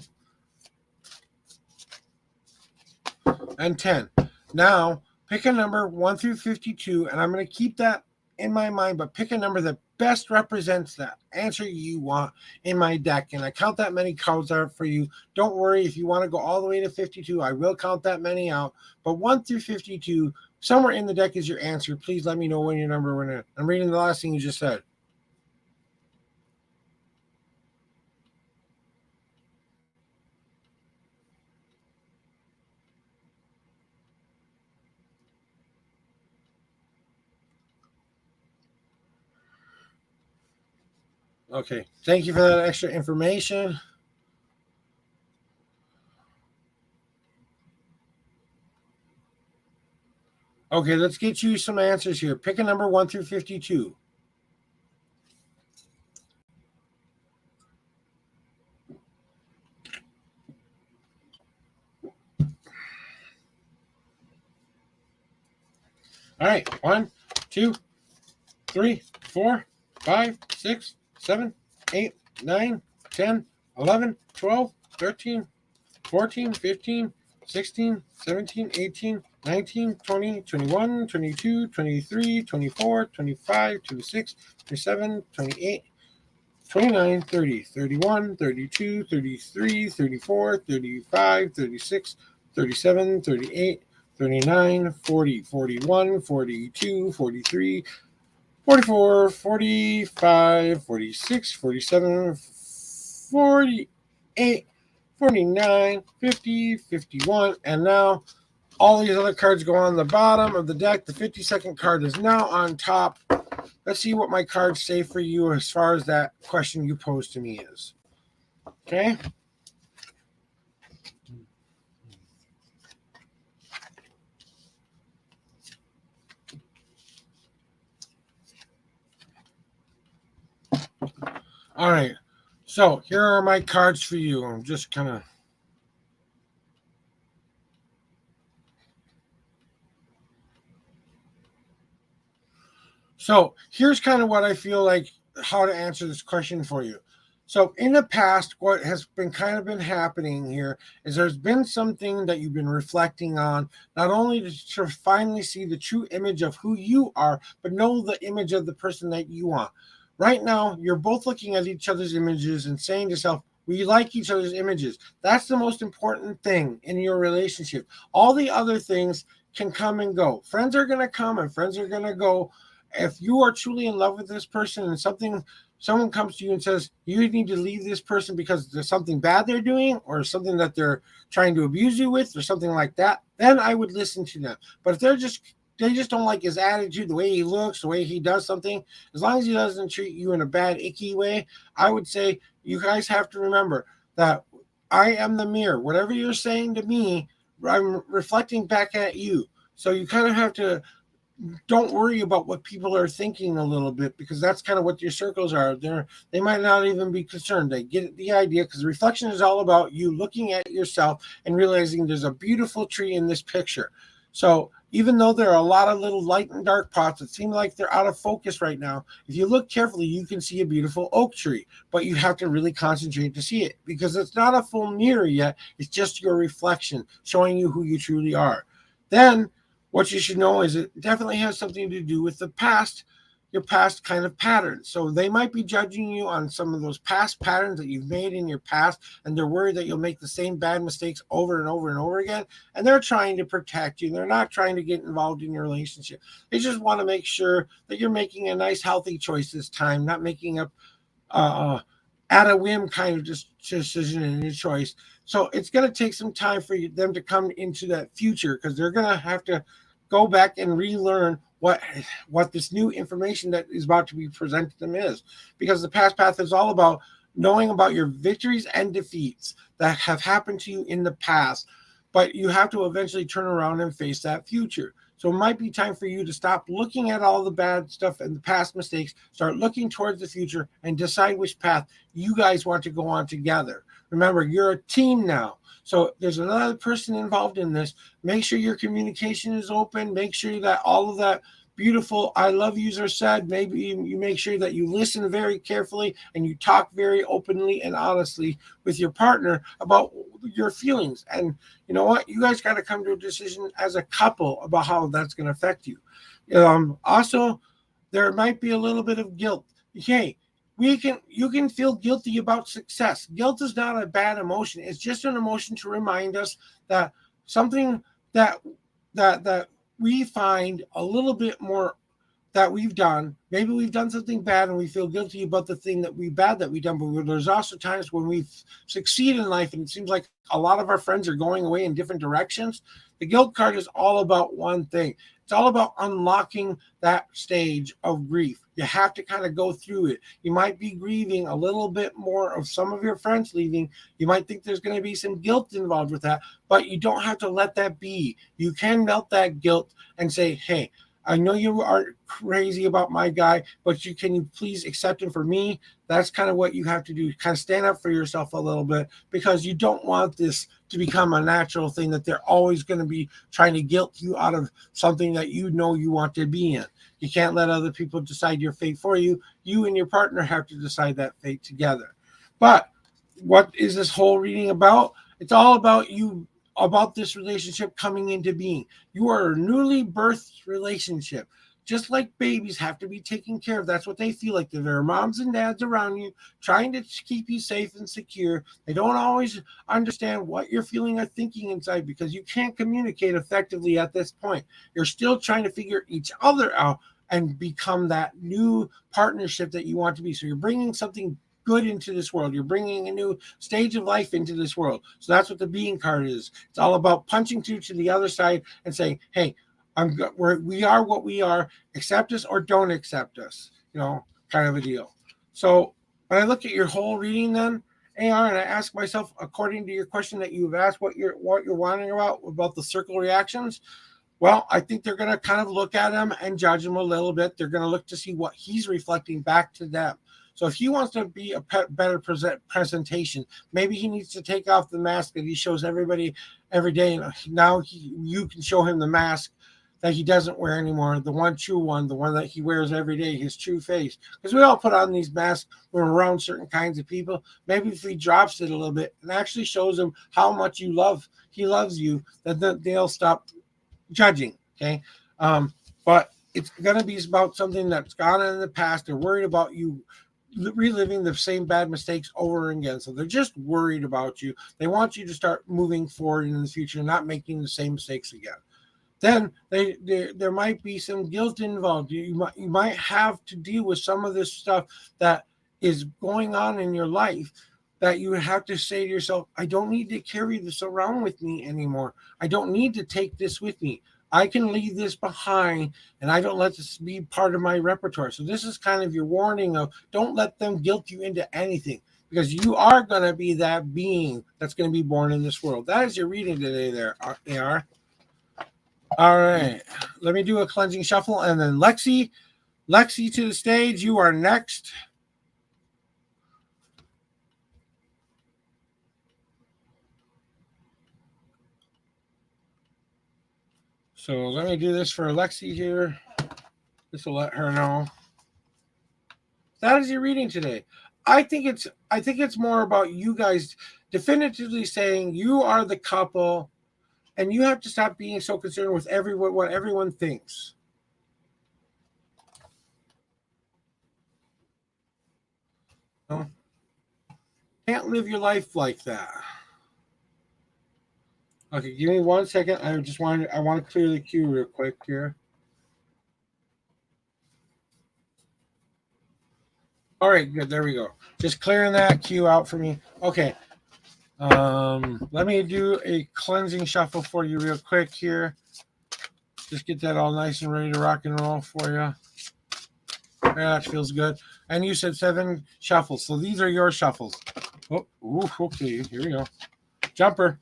and 10. Now, pick a number 1 through 52, and I'm going to keep that in my mind, but pick a number that best represents that answer you want in my deck. And I count that many cards out for you. Don't worry if you want to go all the way to 52, I will count that many out. But 1 through 52, somewhere in the deck is your answer. Please let me know when your number went in. I'm reading the last thing you just said. Okay. Thank you for that extra information. Okay, let's get you some answers here. Pick a number 1 through 52. All right. 1, 2, 3, 4, 5, 6, 7, 8, 9, 10, 11, 12, 13, 14, 15, 16, 17, 18, 19, 20, 21, 22, 23, 24, 25, 26, 27, 28, 29, 30, 31, 32, 33, 34, 35, 36, 37, 38, 39, 40, 41, 42, 43, 44, 45, 46, 47, 48, 49, 50, 51, and now all these other cards go on the bottom of the deck. The 52nd card is now on top. Let's see what my cards say for you as far as that question you posed to me is. Okay. All right. So here are my cards for you. I'm just kind of. So here's kind of what I feel like how to answer this question for you. So in the past, what has been happening here is there's been something that you've been reflecting on, not only to finally see the true image of who you are, but know the image of the person that you want. Right now, you're both looking at each other's images and saying to yourself, we like each other's images. That's the most important thing in your relationship. All the other things can come and go. Friends are going to come and friends are going to go. If you are truly in love with this person and someone comes to you and says you need to leave this person because there's something bad they're doing or something that they're trying to abuse you with or something like that, then I would listen to them. But if they just don't like his attitude, the way he looks, the way he does something, as long as he doesn't treat you in a bad, icky way, I would say you guys have to remember that I am the mirror. Whatever you're saying to me, I'm reflecting back at you. So you kind of have to don't worry about what people are thinking a little bit because that's kind of what your circles are. They might not even be concerned. They get the idea because reflection is all about you looking at yourself and realizing there's a beautiful tree in this picture. So even though there are a lot of little light and dark spots that seem like they're out of focus right now, if you look carefully, you can see a beautiful oak tree, but you have to really concentrate to see it because it's not a full mirror yet. It's just your reflection showing you who you truly are. Then what you should know is it definitely has something to do with the past, your past kind of patterns. So they might be judging you on some of those past patterns that you've made in your past, and they're worried that you'll make the same bad mistakes over and over and over again. And they're trying to protect you. They're not trying to get involved in your relationship. They just want to make sure that you're making a nice, healthy choice this time, not making a at a whim kind of decision in your choice. So it's going to take some time for them to come into that future because they're going to have to go back and relearn what this new information that is about to be presented to them is, because the past path is all about knowing about your victories and defeats that have happened to you in the past, but you have to eventually turn around and face that future. So it might be time for you to stop looking at all the bad stuff and the past mistakes, start looking towards the future and decide which path you guys want to go on together. Remember, you're a team now. So there's another person involved in this. Make sure your communication is open. Make sure that all of that beautiful I love yous are said. Maybe you make sure that you listen very carefully and you talk very openly and honestly with your partner about your feelings. And you know what? You guys got to come to a decision as a couple about how that's going to affect you. Also, there might be a little bit of guilt. Okay, you can feel guilty about success. Guilt is not a bad emotion. It's just an emotion to remind us that something that we find a little bit more that we've done. Maybe we've done something bad and we feel guilty about the thing that we've done. But there's also times when we succeed in life and it seems like a lot of our friends are going away in different directions. The guilt card is all about one thing. It's all about unlocking that stage of grief. You have to kind of go through it. You might be grieving a little bit more of some of your friends leaving. You might think there's going to be some guilt involved with that, but you don't have to let that be. You can melt that guilt and say, hey, I know you are crazy about my guy, but can you please accept him for me? That's kind of what you have to do. Kind of stand up for yourself a little bit, because you don't want this to become a natural thing that they're always going to be trying to guilt you out of something that you know you want to be in. You can't let other people decide your fate for you. You and your partner have to decide that fate together. But what is this whole reading about? It's all about you, about this relationship coming into being. You are a newly birthed relationship. Just like babies have to be taken care of. That's what they feel like. There are moms and dads around you trying to keep you safe and secure. They don't always understand what you're feeling or thinking inside, because you can't communicate effectively at this point. You're still trying to figure each other out and become that new partnership that you want to be. So you're bringing something good into this world. You're bringing a new stage of life into this world. So that's what the being card is. It's all about punching through to the other side and saying, hey, we are what we are. Accept us or don't accept us, kind of a deal. So when I look at your whole reading then, AR, and I ask myself, according to your question that you've asked, what you're wondering about the circle reactions, well, I think they're going to kind of look at him and judge him a little bit. They're going to look to see what he's reflecting back to them. So if he wants to be a better presentation, maybe he needs to take off the mask that he shows everybody every day. And now you can show him the mask that he doesn't wear anymore, the one true one, the one that he wears every day, his true face. Because we all put on these masks when we're around certain kinds of people. Maybe if he drops it a little bit and actually shows him how much he loves you, then they'll stop judging. Okay. But it's going to be about something that's gone in the past. They're worried about you reliving the same bad mistakes over again. So they're just worried about you. They want you to start moving forward in the future, not making the same mistakes again. Then there might be some guilt involved. You might have to deal with some of this stuff that is going on in your life, that you have to say to yourself, I don't need to carry this around with me anymore. I don't need to take this with me. I can leave this behind, and I don't let this be part of my repertoire. So this is kind of your warning of, don't let them guilt you into anything, because you are going to be that being that's going to be born in this world. That is your reading today there, AR. All right. Let me do a cleansing shuffle, and then Lexi to the stage. You are next. So let me do this for Lexi here. This will let her know. That is your reading today. I think it's more about you guys definitively saying you are the couple, and you have to stop being so concerned with what everyone thinks. You can't live your life like that. Okay, give me 1 second. I want to clear the queue real quick here. All right, good. There we go. Just clearing that queue out for me. Okay. Let me do a cleansing shuffle for you real quick here. Just get that all nice and ready to rock and roll for you. Yeah, that feels good. And you said 7 shuffles. So these are your shuffles. Oh, ooh, okay. Here we go. Jumper.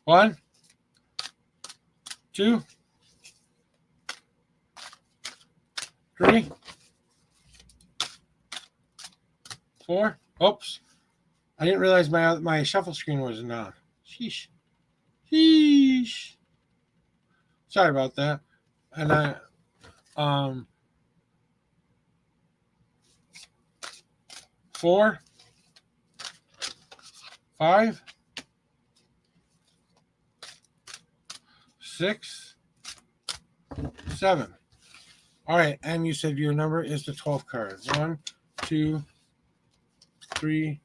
1, 2, 3, 4. Oops. I didn't realize my shuffle screen wasn't on. Sheesh. Sheesh. Sorry about that. And I 4, 5, 6, 7. All right, and you said your number is the 12 card. 1, 2, 3,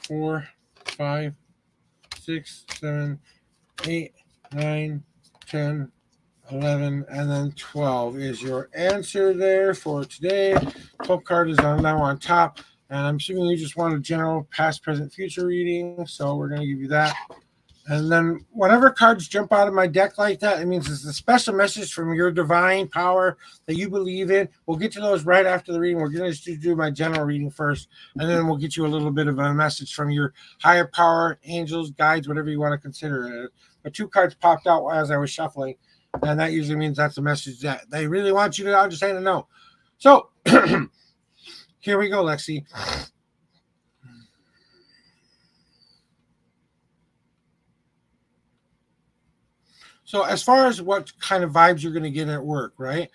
4, 5, 6, 7, 8, 9, 10, 11, and then 12 is your answer there for today. 12 card is now on top, and I'm assuming you just want a general past, present, future reading, so we're going to give you that. And then whatever cards jump out of my deck like that, it means it's a special message from your divine power that you believe in. We'll get to those right after the reading. We're going to do my general reading first, and then we'll get you a little bit of a message from your higher power, angels, guides, whatever you want to consider it. But 2 cards popped out as I was shuffling, and that usually means that's a message that they really want you to understand and know. So here we go, Lexi. So as far as what kind of vibes you're going to get at work, right?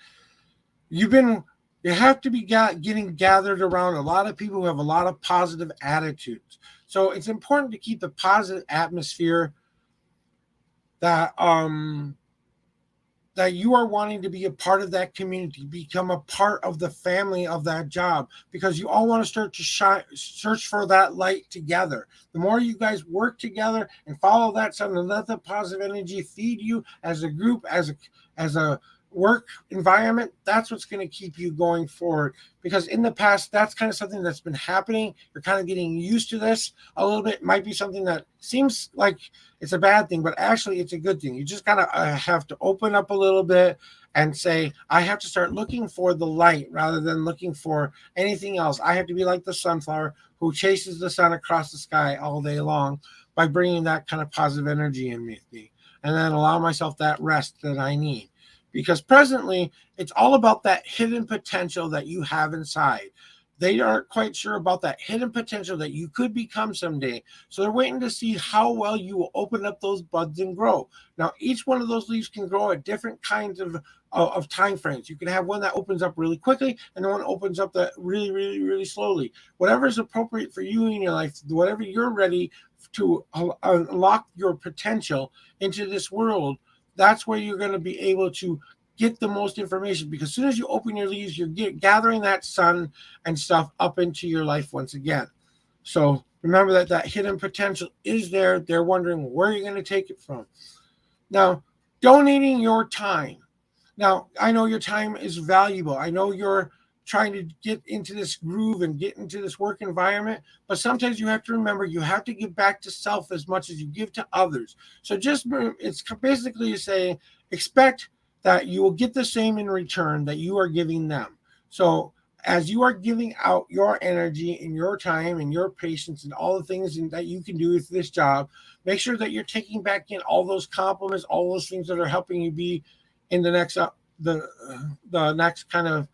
You have to be getting gathered around a lot of people who have a lot of positive attitudes. So it's important to keep the positive atmosphere that that you are wanting to be a part of that community, become a part of the family of that job, because you all want to start to search for that light together. The more you guys work together and follow that sun and let the positive energy feed you as a group, as a work environment, that's what's going to keep you going forward. Because in the past, that's kind of something that's been happening. You're kind of getting used to this a little bit. It might be something that seems like it's a bad thing, but actually it's a good thing. You just kind of have to open up a little bit and say, I have to start looking for the light rather than looking for anything else. I have to be like the sunflower who chases the sun across the sky all day long by bringing that kind of positive energy in me, and then allow myself that rest that I need. Because presently, it's all about that hidden potential that you have inside. They aren't quite sure about that hidden potential that you could become someday. So they're waiting to see how well you will open up those buds and grow. Now, each one of those leaves can grow at different kinds of time frames. You can have one that opens up really quickly and one opens up that really, really, really slowly. Whatever is appropriate for you in your life, whatever you're ready to unlock your potential into this world, that's where you're going to be able to get the most information. Because as soon as you open your leaves, you're gathering that sun and stuff up into your life once again. So remember that hidden potential is there. They're wondering where you're going to take it from. Now, donating your time. Now, I know your time is valuable. I know you're trying to get into this groove and get into this work environment, but sometimes you have to remember you have to give back to self as much as you give to others. So it's basically saying expect that you will get the same in return that you are giving them. So as you are giving out your energy and your time and your patience and all the things that you can do with this job, make sure that you're taking back in all those compliments, all those things that are helping you be in the next the next kind of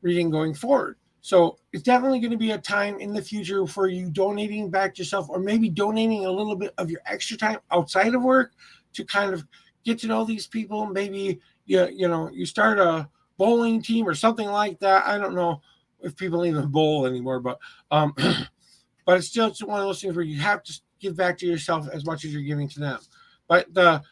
reading going forward. So it's definitely going to be a time in the future for you donating back to yourself, or maybe donating a little bit of your extra time outside of work to kind of get to know these people. Maybe you start a bowling team or something like that. I don't know if people even bowl anymore, but but it's still one of those things where you have to give back to yourself as much as you're giving to them. But the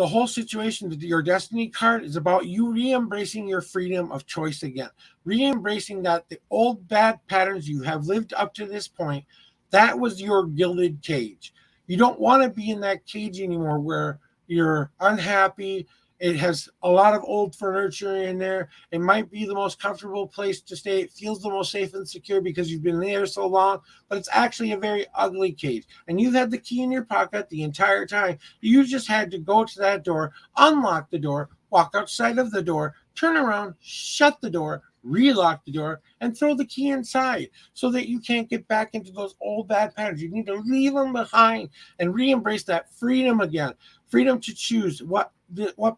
whole situation, your destiny card, is about you re-embracing your freedom of choice again, re-embracing that the old bad patterns you have lived up to this point, that was your gilded cage. You don't want to be in that cage anymore where you're unhappy It has a lot of old furniture in there. It might be the most comfortable place to stay. It feels the most safe and secure because you've been there so long, but it's actually a very ugly cage. And you've had the key in your pocket the entire time. You just had to go to that door, unlock the door, walk outside of the door, turn around, shut the door, relock the door, and throw the key inside so that you can't get back into those old bad patterns. You need to leave them behind and re-embrace that freedom again. Freedom to choose what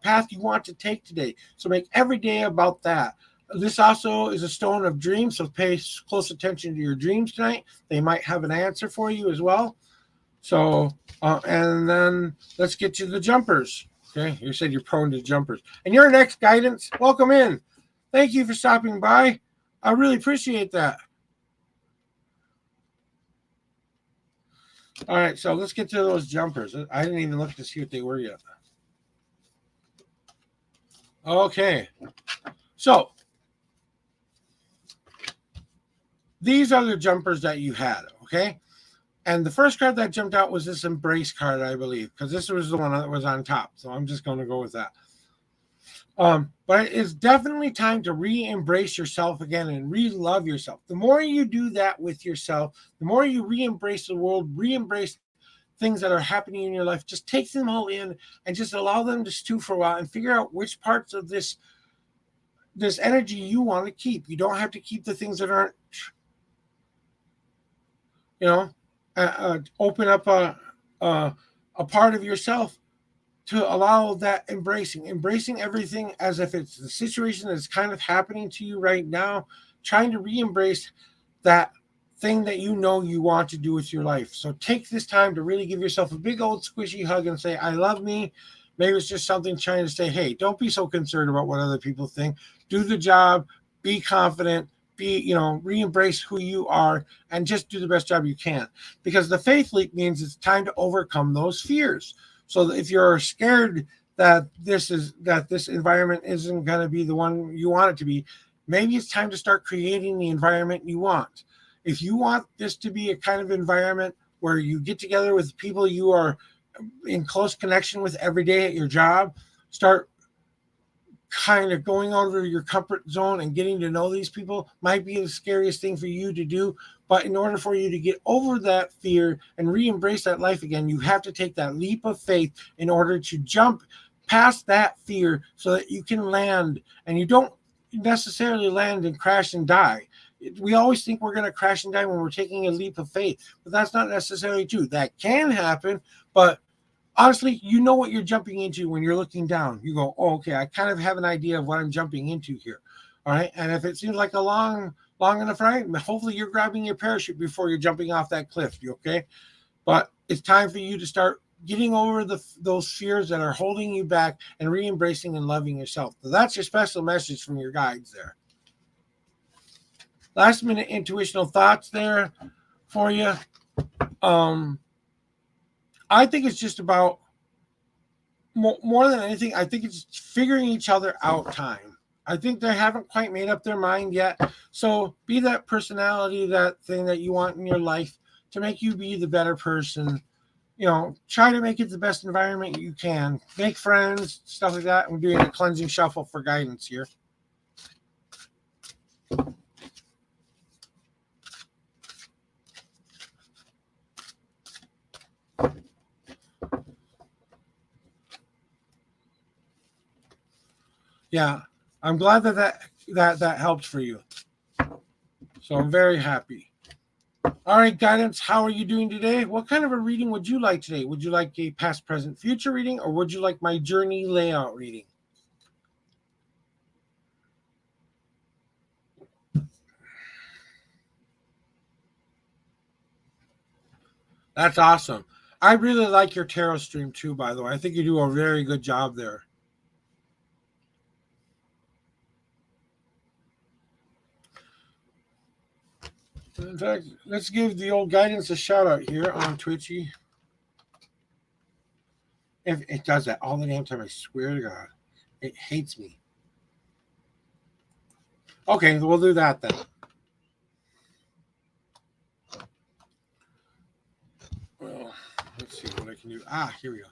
path you want to take today. So make every day about that. This also is a stone of dreams, so pay close attention to your dreams tonight. They might have an answer for you as well. So, and then let's get to the jumpers. Okay, you said you're prone to jumpers. And your next guidance, welcome in. Thank you for stopping by. I really appreciate that. All right, so let's get to those jumpers. I didn't even look to see what they were yet. Okay, so these are the jumpers that you had, okay? And the first card that jumped out was this embrace card, I believe, because this was the one that was on top. So I'm just going to go with that. But it's definitely time to re-embrace yourself again and re-love yourself. The more you do that with yourself, the more you re-embrace the world, re-embrace things that are happening in your life, just take them all in and just allow them to stew for a while and figure out which parts of this energy you want to keep. You don't have to keep the things that aren't, open up a part of yourself to allow that embracing everything as if it's the situation that's kind of happening to you right now, trying to re-embrace that thing that you know you want to do with your life. So take this time to really give yourself a big old squishy hug and say, I love me. Maybe it's just something trying to say, hey, don't be so concerned about what other people think. Do the job, be confident, re-embrace who you are and just do the best job you can. Because the faith leap means it's time to overcome those fears. So if you're scared that this environment isn't going to be the one you want it to be, maybe it's time to start creating the environment you want. If you want this to be a kind of environment where you get together with people you are in close connection with every day at your job, start kind of going over your comfort zone and getting to know these people might be the scariest thing for you to do. But in order for you to get over that fear and re-embrace that life again, you have to take that leap of faith in order to jump past that fear so that you can land. And you don't necessarily land and crash and die. We always think we're going to crash and die when we're taking a leap of faith, but that's not necessarily true. That can happen, but honestly, you know what you're jumping into when you're looking down. You go, oh, okay, I kind of have an idea of what I'm jumping into here. All right. And if it seems like a long enough ride, hopefully you're grabbing your parachute before you're jumping off that cliff. You okay? But it's time for you to start getting over those fears that are holding you back and re-embracing and loving yourself. So that's your special message from your guides there. Last minute intuitional thoughts there for you. I think it's just about more than anything. I think it's figuring each other out time. I think they haven't quite made up their mind yet. So be that personality, that thing that you want in your life to make you be the better person. Try to make it the best environment you can. Make friends, stuff like that. We're doing a cleansing shuffle for guidance here. Yeah, I'm glad that helped for you. So I'm very happy. All right, guidance, how are you doing today? What kind of a reading would you like today? Would you like a past, present, future reading, or would you like my journey layout reading? That's awesome. I really like your tarot stream too, by the way. I think you do a very good job there. In fact, let's give the old guidance a shout out here on Twitchy. If it does that all the damn time, I swear to God, it hates me. Okay, we'll do that then. Well, let's see what I can do. Here we go.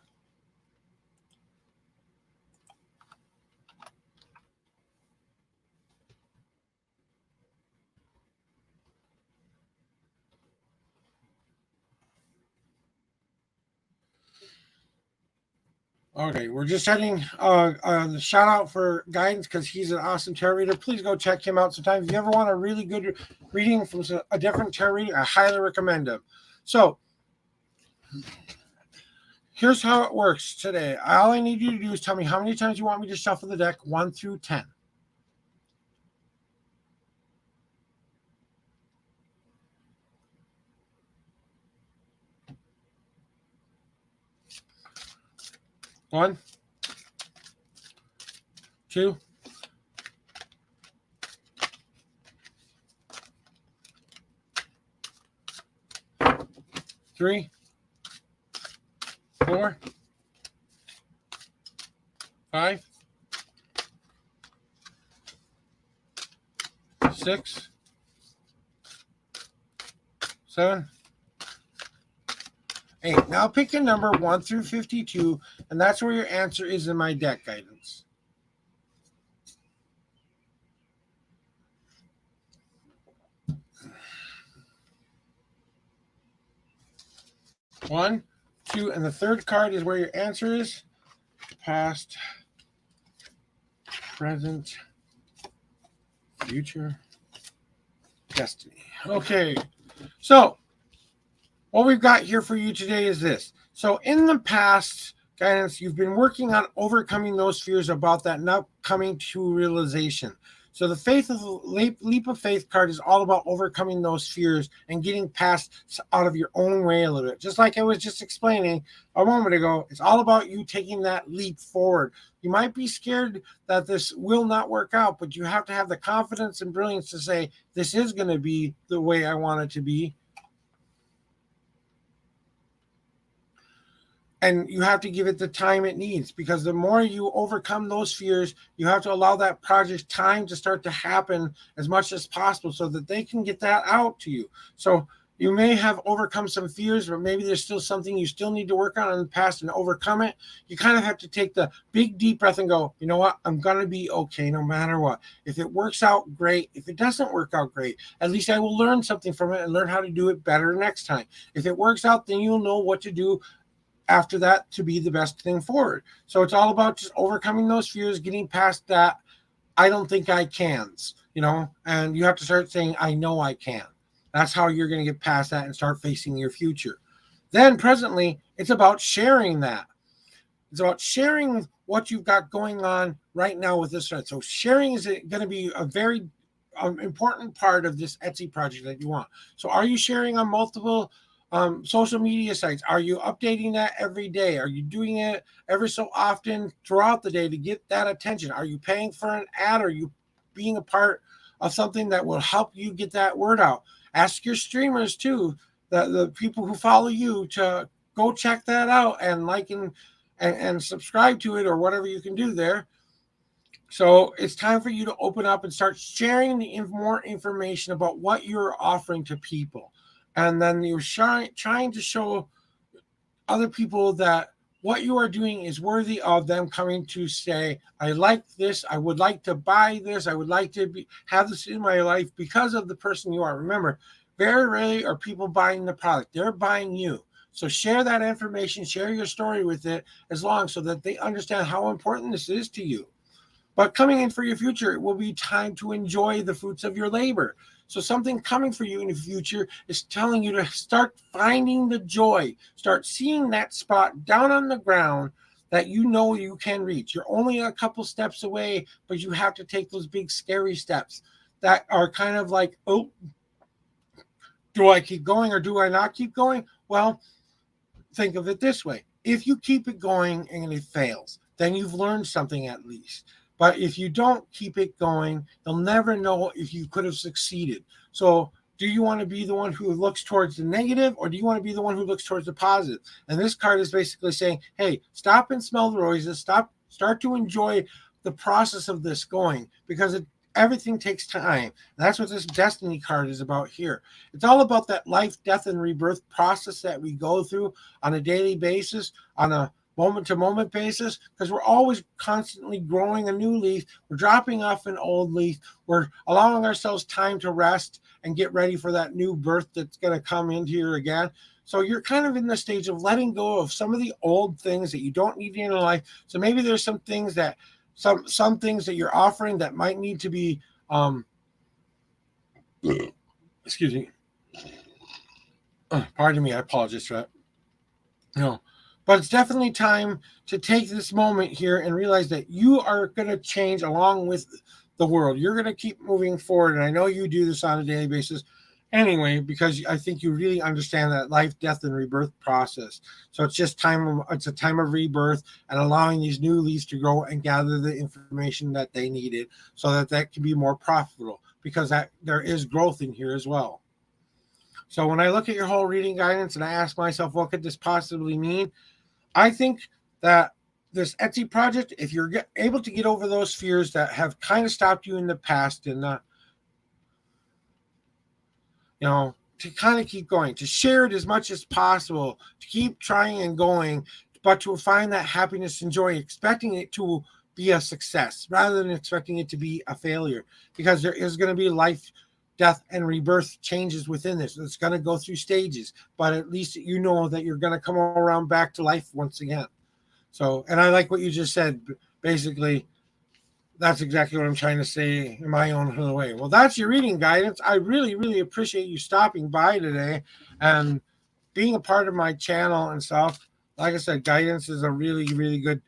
Okay, we're just sending a shout out for Guidance because he's an awesome tarot reader. Please go check him out sometime. If you ever want a really good reading from a different tarot reader, I highly recommend him. So here's how it works today. All I need you to do is tell me how many times you want me to shuffle the deck, 1 through 10. One, two, three, four, five, 6, 7, 8. Now pick a number 1 through 52, and that's where your answer is in my deck Guidance. One, two, and the third card is where your answer is. Past, present, future, destiny. Okay, so what we've got here for you today is this. So in the past, Guidance, you've been working on overcoming those fears about that not coming to realization. So the leap of faith card is all about overcoming those fears and getting past out of your own way a little bit. Just like I was just explaining a moment ago, it's all about you taking that leap forward. You might be scared that this will not work out, but you have to have the confidence and brilliance to say, this is going to be the way I want it to be. And you have to give it the time it needs, because the more you overcome those fears, you have to allow that project time to start to happen as much as possible so that they can get that out to you. So you may have overcome some fears, but maybe there's still something you still need to work on in the past and overcome it. You kind of have to take the big deep breath and go, you know what, I'm going to be okay no matter what. If it works out, great. If it doesn't work out, great. At least I will learn something from it and learn how to do it better next time. If it works out, then you'll know what to do after that to be the best thing forward. So it's all about just overcoming those fears, getting past that I don't think I can's, and you have to start saying, I know I can. That's how you're going to get past that and start facing your future. Then presently, it's about sharing that. It's about sharing what you've got going on right now with this friend. So sharing is going to be a very important part of this Etsy project that you want. So are you sharing on multiple social media sites? Are you updating that every day? Are you doing it every so often throughout the day to get that attention? Are you paying for an ad? Are you being a part of something that will help you get that word out? Ask your streamers too, the people who follow you, to go check that out and like and subscribe to it or whatever you can do there. So it's time for you to open up and start sharing more information about what you're offering to people. And then you're trying to show other people that what you are doing is worthy of them coming to say, I like this, I would like to buy this, I would like to have this in my life because of the person you are. Remember, very rarely are people buying the product, they're buying you. So share that information, share your story with it as long so that they understand how important this is to you. But coming in for your future, it will be time to enjoy the fruits of your labor. So something coming for you in the future is telling you to start finding the joy, start seeing that spot down on the ground that you know you can reach. You're only a couple steps away, but you have to take those big scary steps that are kind of like, oh, do I keep going or do I not keep going? Well, think of it this way. If you keep it going and it fails, then you've learned something at least. But if you don't keep it going, you'll never know if you could have succeeded. So do you want to be the one who looks towards the negative, or do you want to be the one who looks towards the positive? And this card is basically saying, hey, stop and smell the roses. Start to enjoy the process of this going, because everything takes time. And that's what this destiny card is about here. It's all about that life, death, and rebirth process that we go through on a daily basis, on a moment-to-moment basis, because we're always constantly growing a new leaf. We're dropping off an old leaf. We're allowing ourselves time to rest and get ready for that new birth that's going to come in here again. So you're kind of in the stage of letting go of some of the old things that you don't need in your life. So maybe there's some things that some things that you're offering that might need to be excuse me. Pardon me, I apologize for that. No. But it's definitely time to take this moment here and realize that you are going to change along with the world. You're going to keep moving forward. And I know you do this on a daily basis anyway, because I think you really understand that life, death, and rebirth process. So it's just time, it's a time of rebirth and allowing these new leaves to grow and gather the information that they needed so that that can be more profitable because that there is growth in here as well. So when I look at your whole reading guidance and I ask myself, what could this possibly mean? I think that this Etsy project, if you're able to get over those fears that have kind of stopped you in the past and to kind of keep going, to share it as much as possible, to keep trying and going, but to find that happiness and joy, expecting it to be a success rather than expecting it to be a failure, because there is going to be life, death, and rebirth changes within this. It's going to go through stages, but at least you know that you're going to come around back to life once again. So, and I like what you just said. Basically, that's exactly what I'm trying to say in my own way. Well, that's your reading guidance. I really, really appreciate you stopping by today and being a part of my channel and stuff. Like I said, guidance is a really, really good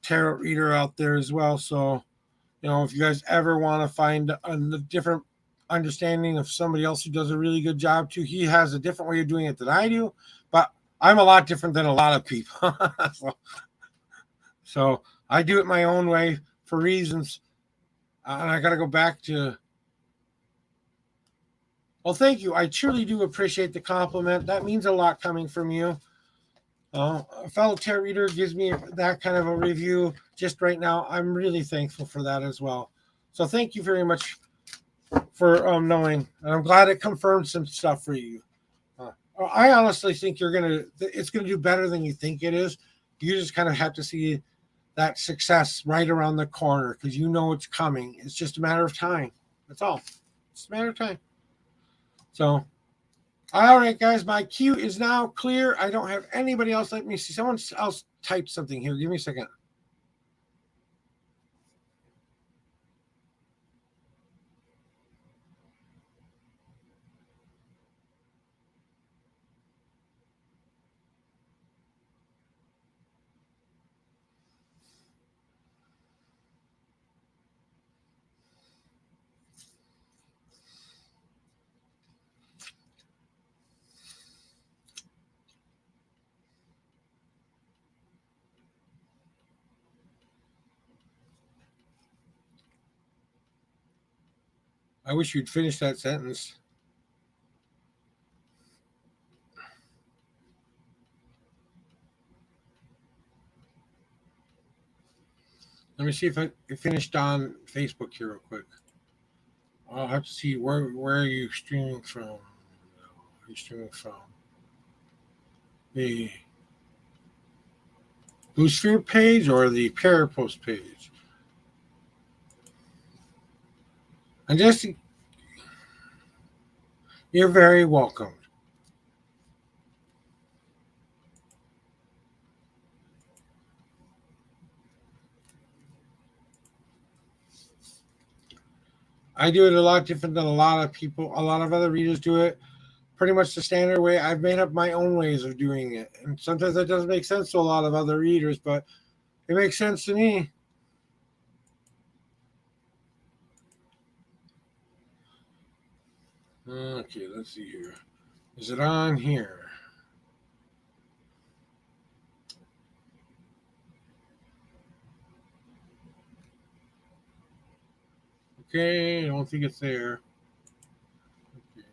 tarot reader out there as well. So, if you guys ever want to find a different understanding of somebody else who does a really good job too, he has a different way of doing it than I do, but I'm a lot different than a lot of people. So I do it my own way for reasons. And I got to go back to, well, thank you. I truly do appreciate the compliment. That means a lot coming from you. A fellow tarot reader gives me that kind of a review just right now. I'm really thankful for that as well. So thank you very much for knowing. And I'm glad it confirmed some stuff for you. I honestly think it's gonna do better than you think it is. You just kind of have to see that success right around the corner because you know it's coming. It's just a matter of time. That's all. It's a matter of time. So, all right, guys, my queue is now clear. I don't have anybody else. Let me see. Someone else type something here. Give me a second. I wish you'd finish that sentence. Let me see if I finished on Facebook here real quick. I'll have to see where are you streaming from. Are you streaming from the Blue Sphere page or the Parapost page? And just you're very welcome. I do it a lot different than a lot of people. A lot of other readers do it pretty much the standard way. I've made up my own ways of doing it. And sometimes that doesn't make sense to a lot of other readers, but it makes sense to me. Okay, let's see here. Is it on here? Okay, I don't think it's there. Okay.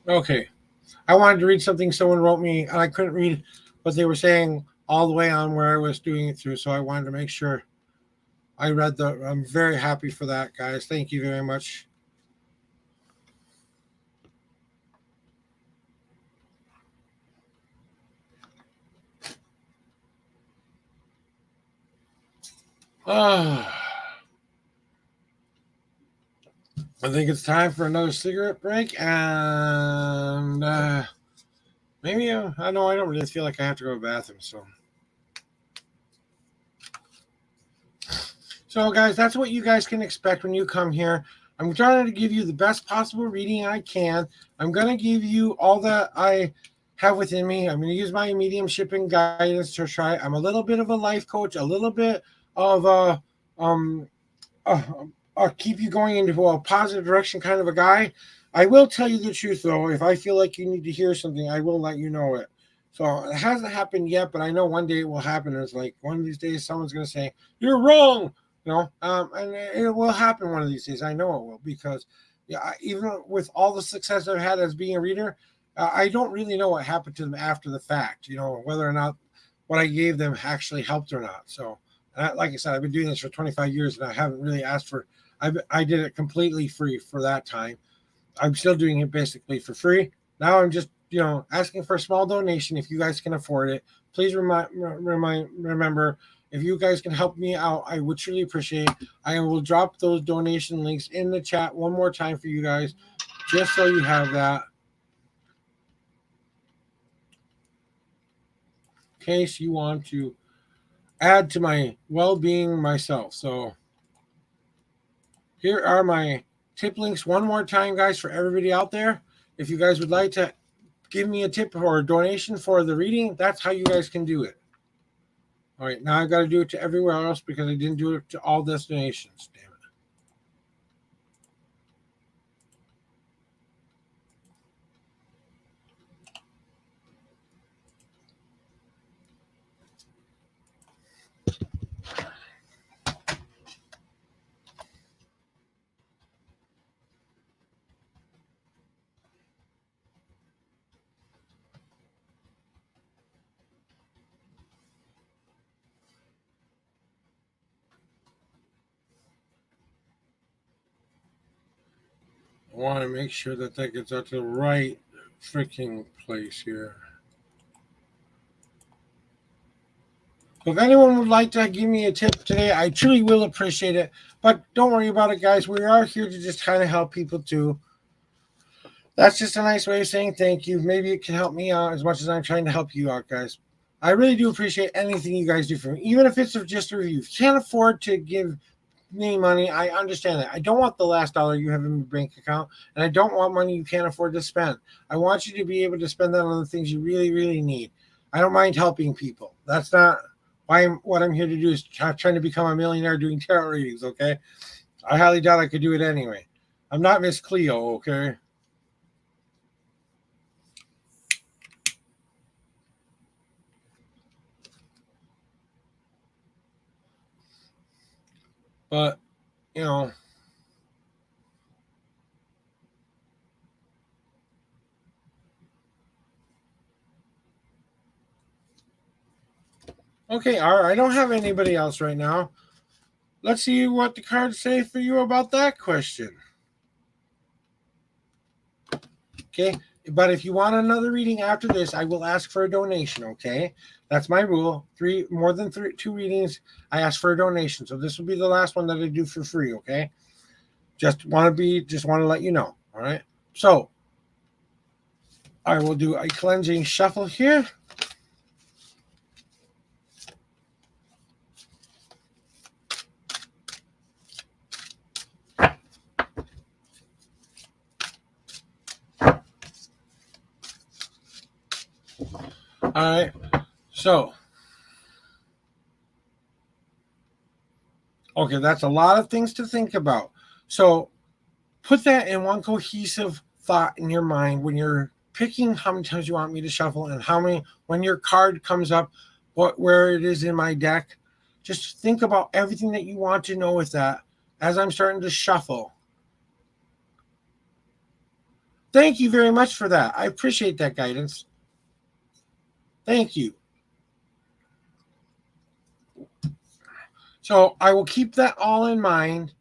Okay. I wanted to read something someone wrote me, and I couldn't read what they were saying all the way on where I was doing it through, so I wanted to make sure I read the. I'm very happy for that, guys. Thank you very much. I think it's time for another cigarette break, and maybe I know I don't really feel like I have to go to the bathroom, so. So, guys, that's what you guys can expect when you come here. I'm trying to give you the best possible reading I can. I'm going to give you all that I have within me. I'm going to use my mediumship and guidance to try. I'm a little bit of a life coach, a little bit of um, a, keep you going into a positive direction kind of a guy. I will tell you the truth, though. If I feel like you need to hear something, I will let you know it. So it hasn't happened yet, but I know one day it will happen. It's like one of these days someone's going to say, "You're wrong." And it will happen one of these days. I know it will because, yeah, even with all the success I've had as being a reader, I don't really know what happened to them after the fact. Whether or not what I gave them actually helped or not. So, like I said, I've been doing this for 25 years, and I haven't really asked for. I did it completely free for that time. I'm still doing it basically for free. Now I'm just asking for a small donation if you guys can afford it. Please remember, if you guys can help me out, I would truly appreciate it. I will drop those donation links in the chat one more time for you guys, just so you have that. In case you want to add to my well-being myself. So here are my tip links one more time, guys, for everybody out there. If you guys would like to give me a tip or a donation for the reading, that's how you guys can do it. All right, now I've got to do it to everywhere else because I didn't do it to all destinations. Damn it. I want to make sure that gets out to the right freaking place here. So if anyone would like to give me a tip today, I truly will appreciate it. But don't worry about it, guys. We are here to just kind of help people too. That's just a nice way of saying thank you. Maybe it can help me out as much as I'm trying to help you out, guys. I really do appreciate anything you guys do for me, even if it's just a review. If you can't afford to give me money, I understand that. I don't want the last dollar you have in your bank account, and I don't want money you can't afford to spend. I want you to be able to spend that on the things you really, really need. I don't mind helping people. That's not what I'm here to do is trying to become a millionaire doing tarot readings, okay? I highly doubt I could do it anyway. I'm not Miss Cleo, okay? But, you know, okay, all right. I don't have anybody else right now. Let's see what the cards say for you about that question. Okay, but if you want another reading after this, I will ask for a donation. Okay, that's my rule. More than two readings, I ask for a donation. So this will be the last one that I do for free. Okay, just want to let you know. All right, so I will do a cleansing shuffle here. All right, so okay, that's a lot of things to think about. So put that in one cohesive thought in your mind when you're picking how many times you want me to shuffle and how many when your card comes up, where it is in my deck. Just think about everything that you want to know with that as I'm starting to shuffle. Thank you very much for that. I appreciate that guidance. Thank you. So I will keep that all in mind,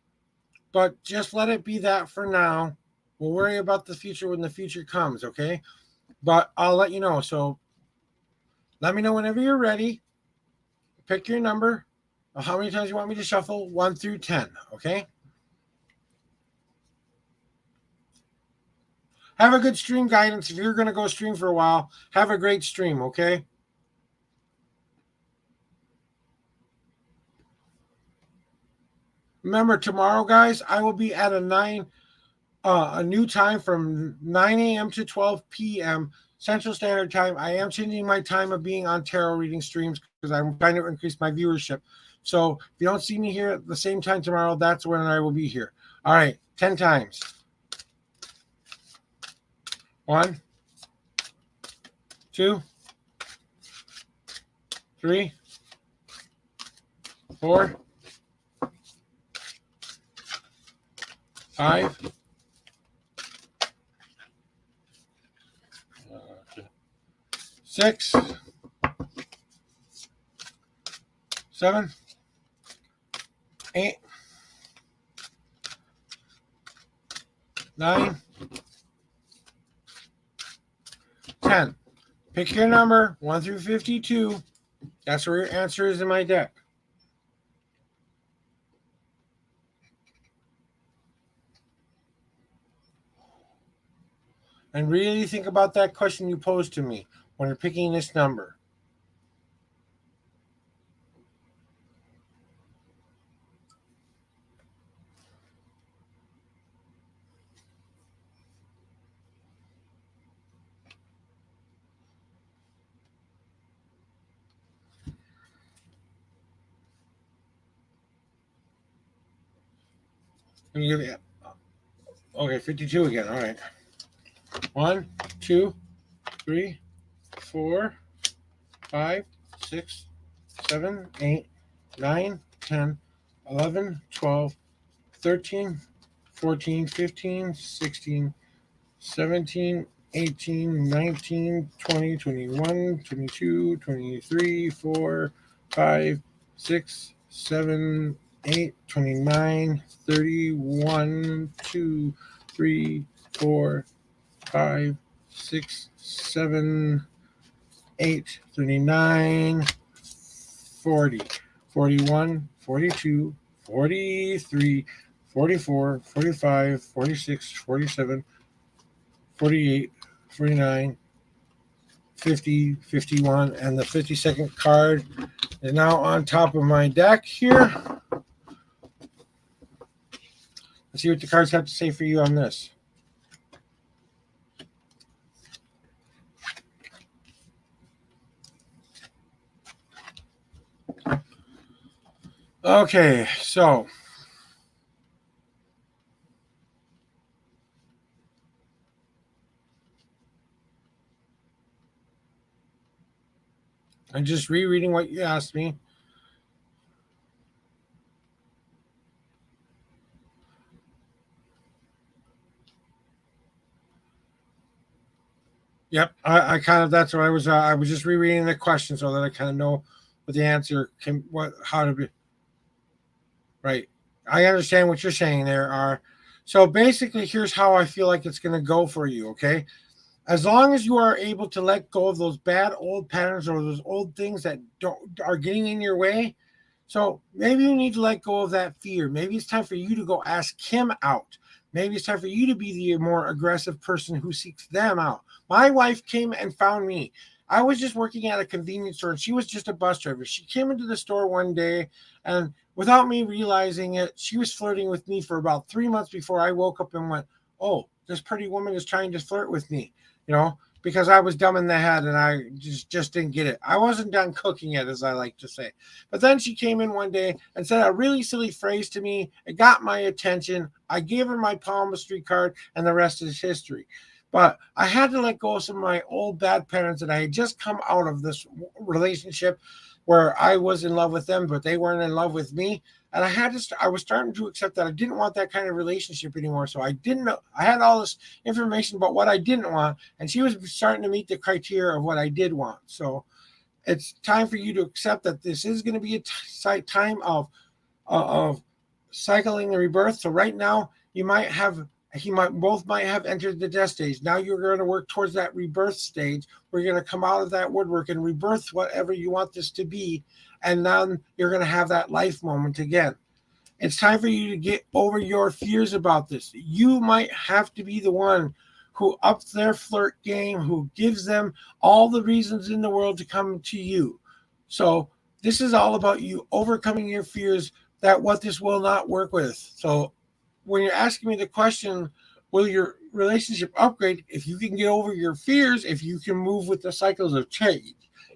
but just let it be that for now. We'll worry about the future when the future comes, okay? But I'll let you know. So let me know whenever you're ready. Pick your number. How many times you want me to shuffle? 1 through 10, okay? Have a good stream guidance. If you're going to go stream for a while, have a great stream, okay? Remember, tomorrow, guys, I will be at a new time from 9 a.m. to 12 p.m. Central Standard Time. I am changing my time of being on tarot reading streams because I'm trying to increase my viewership. So if you don't see me here at the same time tomorrow, that's when I will be here. All right, 10 times. 1, 2, 3, 4, 5, 6, 7, 8, 9, 10. Pick your number, 1 through 52. That's where your answer is in my deck. And really think about that question you posed to me when you're picking this number. Okay, 52 again. All right. 1, 2, 3, 4, 5, 6, 7, 8, 9, 10, 11, 12, 13, 14, 15, 16, 17, 18, 19, 20, 21, 22, 23, 4, 5, 6, 7, 8, 29, 31, 2, 3, 4, 5, 6, 7, 8, 39, 40, 41, 42, 43, 44, 45, 46, 47, 48, 49, 50, 51, and the 52nd card is now on top of my deck here. Let's see what the cards have to say for you on this. Okay, so I'm just rereading what you asked me. Yep, I kind of that's what I was just rereading the question so that I kind of know what the answer can how to be. Right, I understand what you're saying there. Are so basically here's how I feel like it's going to go for you. Okay, as long as you are able to let go of those bad old patterns or those old things that don't are getting in your way. So maybe you need to let go of that fear. Maybe it's time for you to go ask him out. Maybe it's time for you to be the more aggressive person who seeks them out. My wife came and found me. I was just working at a convenience store and she was just a bus driver. She came into the store one day and without me realizing it, she was flirting with me for about 3 months before I woke up and went, "Oh, this pretty woman is trying to flirt with me," because I was dumb in the head and I just didn't get it. I wasn't done cooking it, as I like to say. But then she came in one day and said a really silly phrase to me. It got my attention. I gave her my palmistry card, and the rest is history. But I had to let go of some of my old bad parents that I had just come out of this relationship where I was in love with them, but they weren't in love with me. And I was starting to accept that I didn't want that kind of relationship anymore. So I didn't know, I had all this information about what I didn't want, and she was starting to meet the criteria of what I did want. So it's time for you to accept that this is going to be a time of cycling the rebirth. So right now, both might have entered the death stage. Now you're going to work towards that rebirth stage where you're going to come out of that woodwork and rebirth whatever you want this to be. And then you're going to have that life moment again. It's time for you to get over your fears about this. You might have to be the one who ups their flirt game, who gives them all the reasons in the world to come to you. So this is all about you overcoming your fears that what this will not work with. So when you're asking me the question, will your relationship upgrade if you can get over your fears, if you can move with the cycles of change?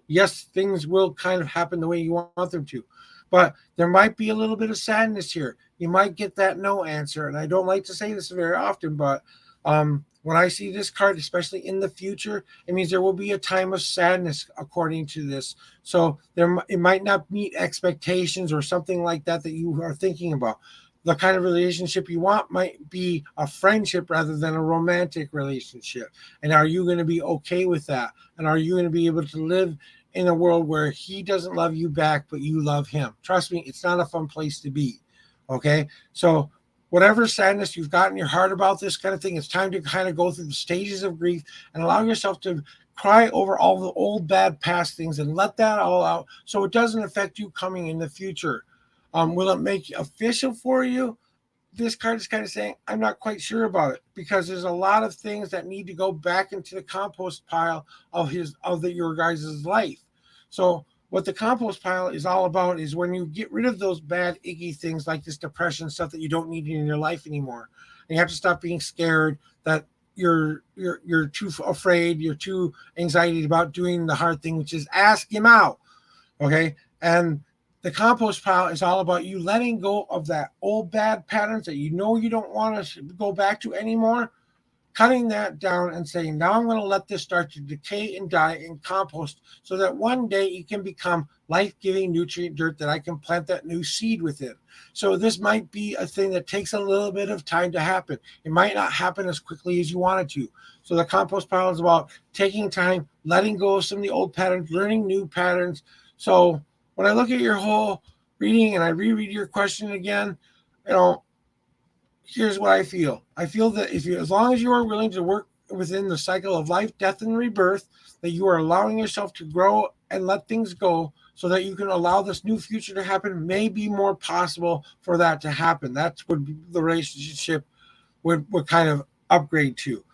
Yes, things will kind of happen the way you want them to. But there might be a little bit of sadness here. You might get that no answer. And I don't like to say this very often, but when I see this card, especially in the future, it means there will be a time of sadness according to this. So it might not meet expectations or something like that that you are thinking about. The kind of relationship you want might be a friendship rather than a romantic relationship. And are you going to be okay with that? And are you going to be able to live in a world where he doesn't love you back, but you love him? Trust me, it's not a fun place to be. Okay. So whatever sadness you've got in your heart about this kind of thing, it's time to kind of go through the stages of grief and allow yourself to cry over all the old bad past things and let that all out so it doesn't affect you coming in the future. Will it make it official for you? This card is kind of saying, I'm not quite sure about it because there's a lot of things that need to go back into the compost pile of your guys' life. So what the compost pile is all about is when you get rid of those bad, icky things like this depression, stuff that you don't need in your life anymore. And you have to stop being scared that you're too afraid, you're too anxiety about doing the hard thing, which is ask him out. Okay. And the compost pile is all about you letting go of that old bad patterns that you know you don't want to go back to anymore, cutting that down and saying, now I'm going to let this start to decay and die and compost so that one day it can become life-giving nutrient dirt that I can plant that new seed within. So this might be a thing that takes a little bit of time to happen. It might not happen as quickly as you want it to. So the compost pile is about taking time, letting go of some of the old patterns, learning new patterns. So when I look at your whole reading and I reread your question again, here's what I feel. I feel that as long as you are willing to work within the cycle of life, death, and rebirth, that you are allowing yourself to grow and let things go so that you can allow this new future to happen, may be more possible for that to happen. That's what the relationship would kind of upgrade to.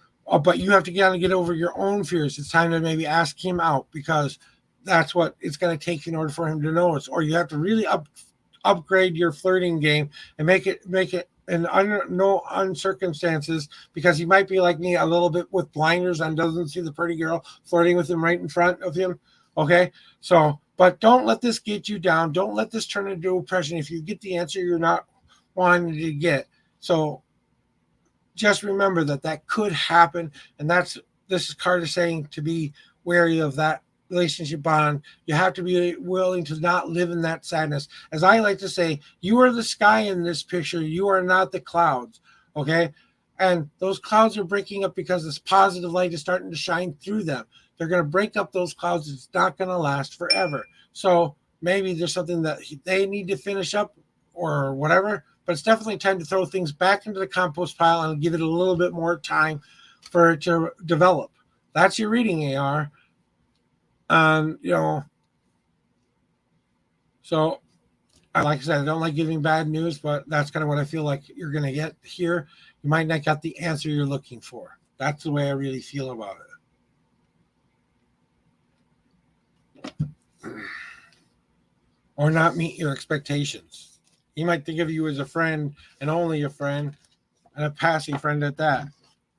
But you have to get over your own fears. It's time to maybe ask him out because that's what it's going to take in order for him to notice. Or you have to really upgrade your flirting game and make it in no uncircumstances, because he might be like me, a little bit with blinders and doesn't see the pretty girl flirting with him right in front of him. Okay, so but don't let this get you down. Don't let this turn into oppression if you get the answer you're not wanting to get. So just remember that could happen, and this card is saying to be wary of that relationship bond. You have to be willing to not live in that sadness. As I like to say, you are the sky in this picture. You are not the clouds. Okay. And those clouds are breaking up because this positive light is starting to shine through them. They're going to break up those clouds. It's not going to last forever. So maybe there's something that they need to finish up or whatever, but it's definitely time to throw things back into the compost pile and give it a little bit more time for it to develop. That's your reading, AR. So like I said, I don't like giving bad news, but that's kind of what I feel like you're going to get here. You might not get the answer you're looking for. That's the way I really feel about it. Or not meet your expectations. He might think of you as a friend and only a friend and a passing friend at that.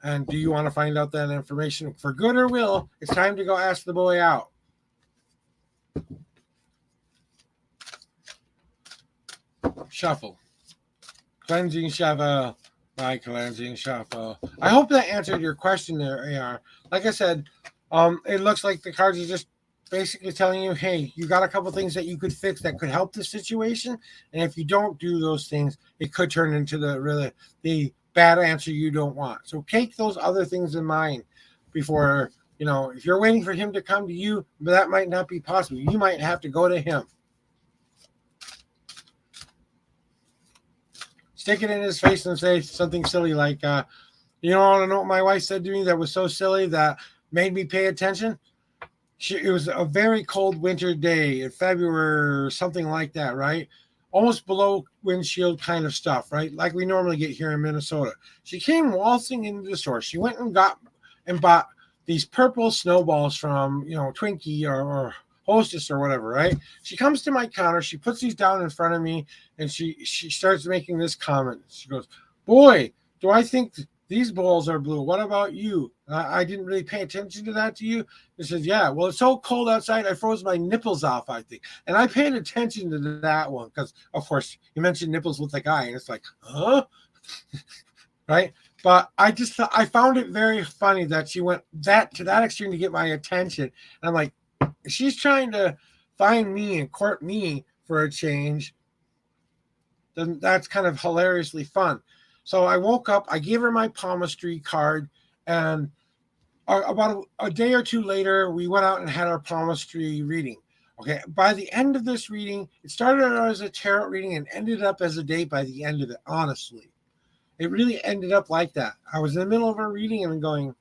And do you want to find out that information for good or will? It's time to go ask the boy out. Shuffle. Cleansing shuffle. My cleansing shuffle. I hope that answered your question there, AR. Like I said, it looks like the cards are just basically telling you, hey, you got a couple things that you could fix that could help the situation, and if you don't do those things, it could turn into the bad answer you don't want. So take those other things in mind before, if you're waiting for him to come to you, that might not be possible. You might have to go to him. Stick it in his face and say something silly like, you don't want to know what my wife said to me that was so silly that made me pay attention? It was a very cold winter day in February or something like that, right? Almost below windshield kind of stuff, right? Like we normally get here in Minnesota. She came waltzing into the store. She went and bought these purple snowballs from, Twinkie or Hostess or whatever, right? She comes to my counter. She puts these down in front of me, and she starts making this comment. She goes, "Boy, do I think these balls are blue. What about you? I didn't really pay attention to that to you." He says, "Yeah, well, it's so cold outside, I froze my nipples off, I think." And I paid attention to that one because, of course, you mentioned nipples with a guy, and it's like, huh? Right? But I found it very funny that she went to that extreme to get my attention. And I'm like, she's trying to find me and court me for a change. Then that's kind of hilariously fun. So I woke up, I gave her my palmistry card, and about a day or two later, we went out and had our palmistry reading. Okay, by the end of this reading, it started out as a tarot reading and ended up as a date by the end of it, honestly. It really ended up like that. I was in the middle of a reading and going,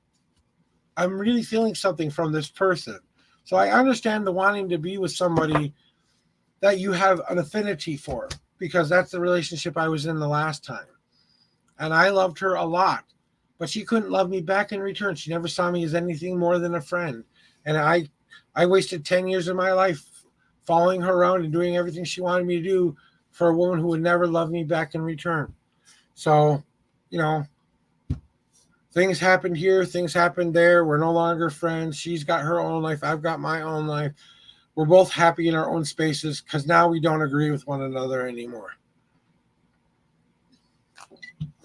I'm really feeling something from this person. So I understand the wanting to be with somebody that you have an affinity for, because that's the relationship I was in the last time. And I loved her a lot, but she couldn't love me back in return. She never saw me as anything more than a friend. And I wasted 10 years of my life following her around and doing everything she wanted me to do for a woman who would never love me back in return. So, things happened here, things happened there. We're no longer friends. She's got her own life. I've got my own life. We're both happy in our own spaces because now we don't agree with one another anymore.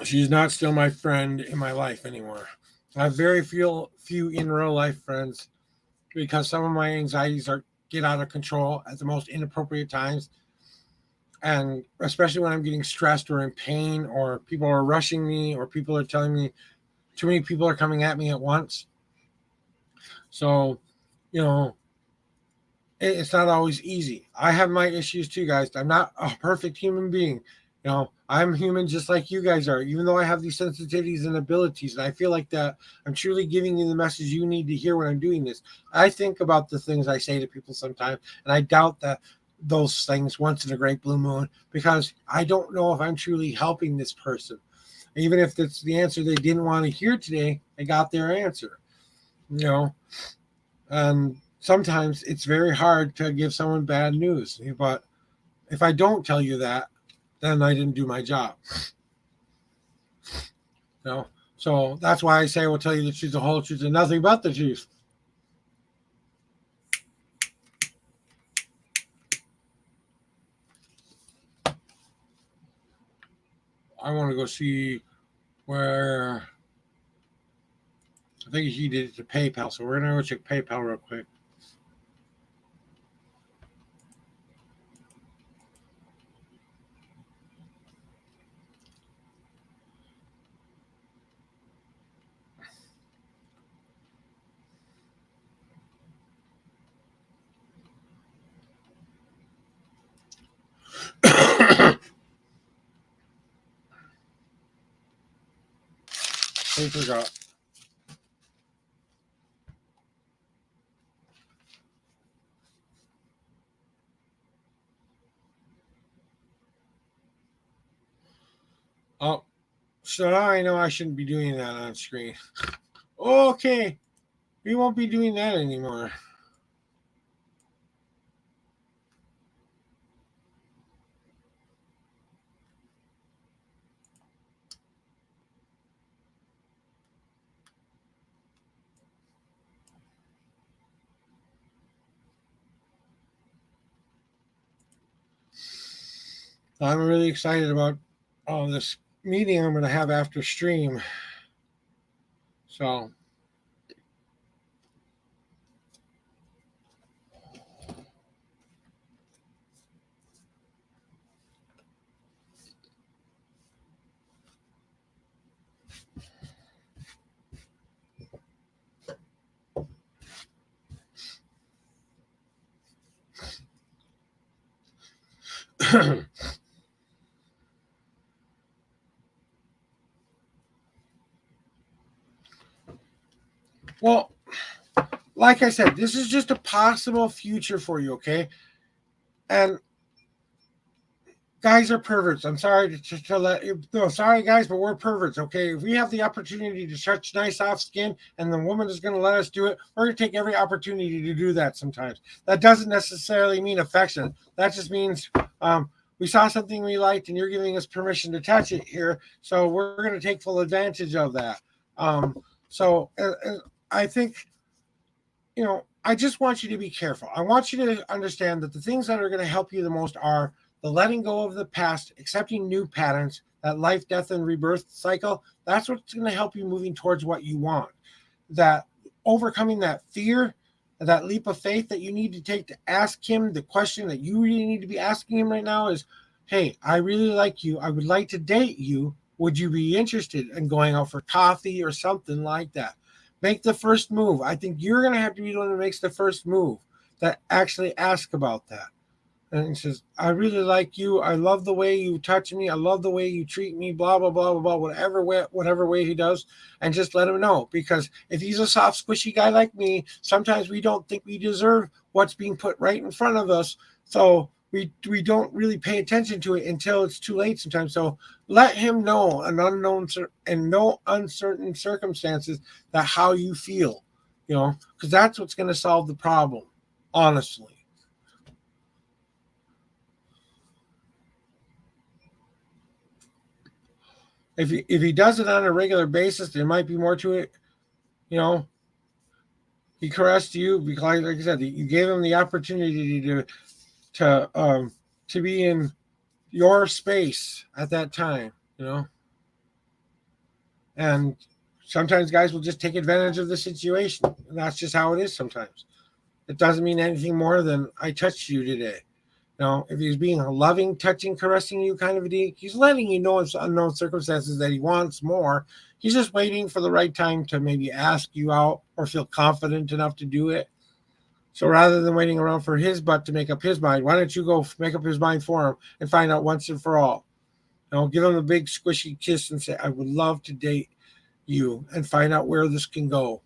She's not still my friend in my life anymore. I have very few in real life friends because some of my anxieties get out of control at the most inappropriate times. And especially when I'm getting stressed or in pain, or people are rushing me, or people are telling me too many people are coming at me at once. So, it's not always easy. I have my issues too, guys. I'm not a perfect human being. I'm human just like you guys are, even though I have these sensitivities and abilities. And I feel like that I'm truly giving you the message you need to hear when I'm doing this. I think about the things I say to people sometimes, and I doubt that those things once in a great blue moon, because I don't know if I'm truly helping this person. Even if it's the answer they didn't want to hear today, I got their answer. And sometimes it's very hard to give someone bad news. But if I don't tell you that, then I didn't do my job. So that's why I say I will tell you the truth, the whole truth, and nothing but the truth. I want to go see where I think he did it to PayPal. So we're gonna go check PayPal real quick. I forgot. Oh, so now I know I shouldn't be doing that on screen. Okay, we won't be doing that anymore. I'm really excited about this meeting I'm going to have after stream. So Well, like I said, this is just a possible future for you, okay? And guys are perverts. I'm sorry to let you. No, sorry, guys, but we're perverts, okay? If we have the opportunity to touch nice soft skin and the woman is going to let us do it, we're going to take every opportunity to do that sometimes. That doesn't necessarily mean affection. That just means we saw something we liked and you're giving us permission to touch it here. So we're going to take full advantage of that. So I think, I just want you to be careful. I want you to understand that the things that are going to help you the most are the letting go of the past, accepting new patterns, that life, death, and rebirth cycle. That's what's going to help you moving towards what you want. That overcoming that fear, that leap of faith that you need to take to ask him the question that you really need to be asking him right now is, hey, I really like you. I would like to date you. Would you be interested in going out for coffee or something like that? Make the first move. I think you're going to have to be the one that makes the first move, that actually ask about that. And he says, I really like you. I love the way you touch me. I love the way you treat me, blah, blah, blah, blah, blah, whatever way he does. And just let him know. Because if he's a soft, squishy guy like me, sometimes we don't think we deserve what's being put right in front of us. So we don't really pay attention to it until it's too late sometimes. So let him know in no uncertain circumstances that how you feel, because that's what's going to solve the problem, honestly. If he does it on a regular basis, there might be more to it. You know, he caressed you because, like I said, you gave him the opportunity to be in your space at that time. And sometimes guys will just take advantage of the situation. And that's just how it is sometimes. It doesn't mean anything more than I touched you today. If he's being a loving, touching, caressing you kind of a D, he's letting you know in unknown circumstances that he wants more. He's just waiting for the right time to maybe ask you out or feel confident enough to do it. So rather than waiting around for his butt to make up his mind, why don't you go make up his mind for him and find out once and for all? Give him a big squishy kiss and say, I would love to date you and find out where this can go.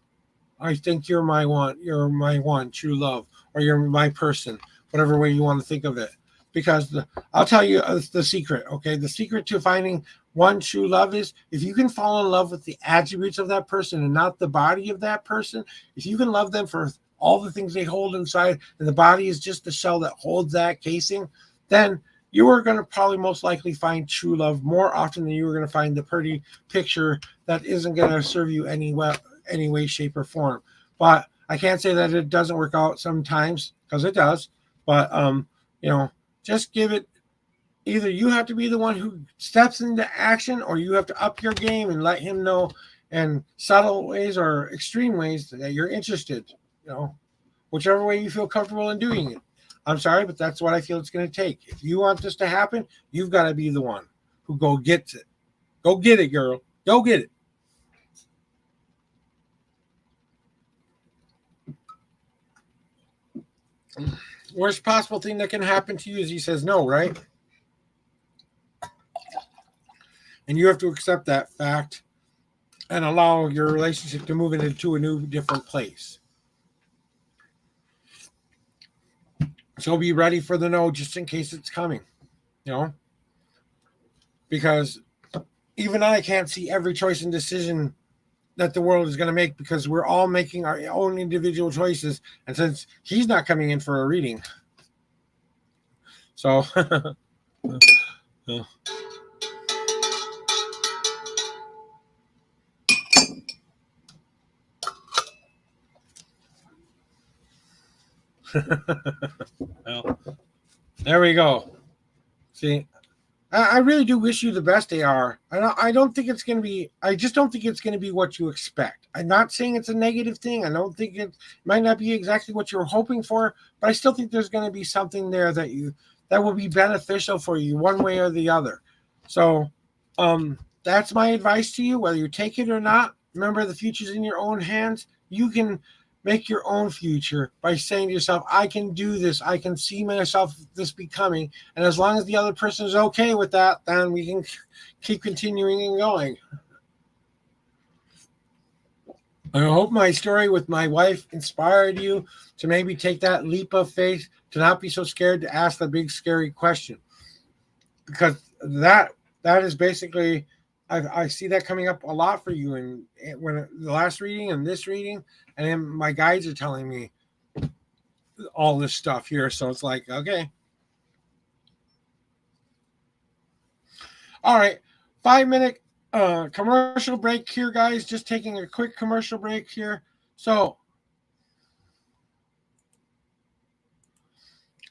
I think you're my one true love, or you're my person, whatever way you want to think of it. Because I'll tell you the secret, okay? The secret to finding one true love is if you can fall in love with the attributes of that person and not the body of that person, if you can love them for all the things they hold inside and the body is just the shell that holds that casing, then you are going to probably most likely find true love more often than you are going to find the pretty picture that isn't going to serve you any way, shape, or form. But I can't say that it doesn't work out sometimes, because it does. But just give it. Either you have to be the one who steps into action, or you have to up your game and let him know in subtle ways or extreme ways that you're interested. Whichever way you feel comfortable in doing it. I'm sorry, but that's what I feel it's going to take. If you want this to happen, you've got to be the one who go gets it. Go get it, girl. Go get it. Worst possible thing that can happen to you is he says no, right? And you have to accept that fact and allow your relationship to move into a new, different place. So be ready for the no just in case it's coming, because even I can't see every choice and decision that the world is going to make, because we're all making our own individual choices. And since he's not coming in for a reading, so well, there we go. See, I really do wish you the best, AR. I don't think it's going to be. I just don't think it's going to be what you expect. I'm not saying it's a negative thing. I don't think it might not be exactly what you're hoping for, but I still think there's going to be something there that will be beneficial for you one way or the other. So, that's my advice to you. Whether you take it or not, remember the future's in your own hands. You can make your own future by saying to yourself, I can do this. I can see myself this becoming. And as long as the other person is okay with that, then we can keep continuing and going. I hope my story with my wife inspired you to maybe take that leap of faith, to not be so scared to ask the big scary question, because that is basically, I see that coming up a lot for you in when the last reading and this reading, and then my guides are telling me all this stuff here. So it's like, okay, all right, 5 minute commercial break here, guys. Just taking a quick commercial break here. So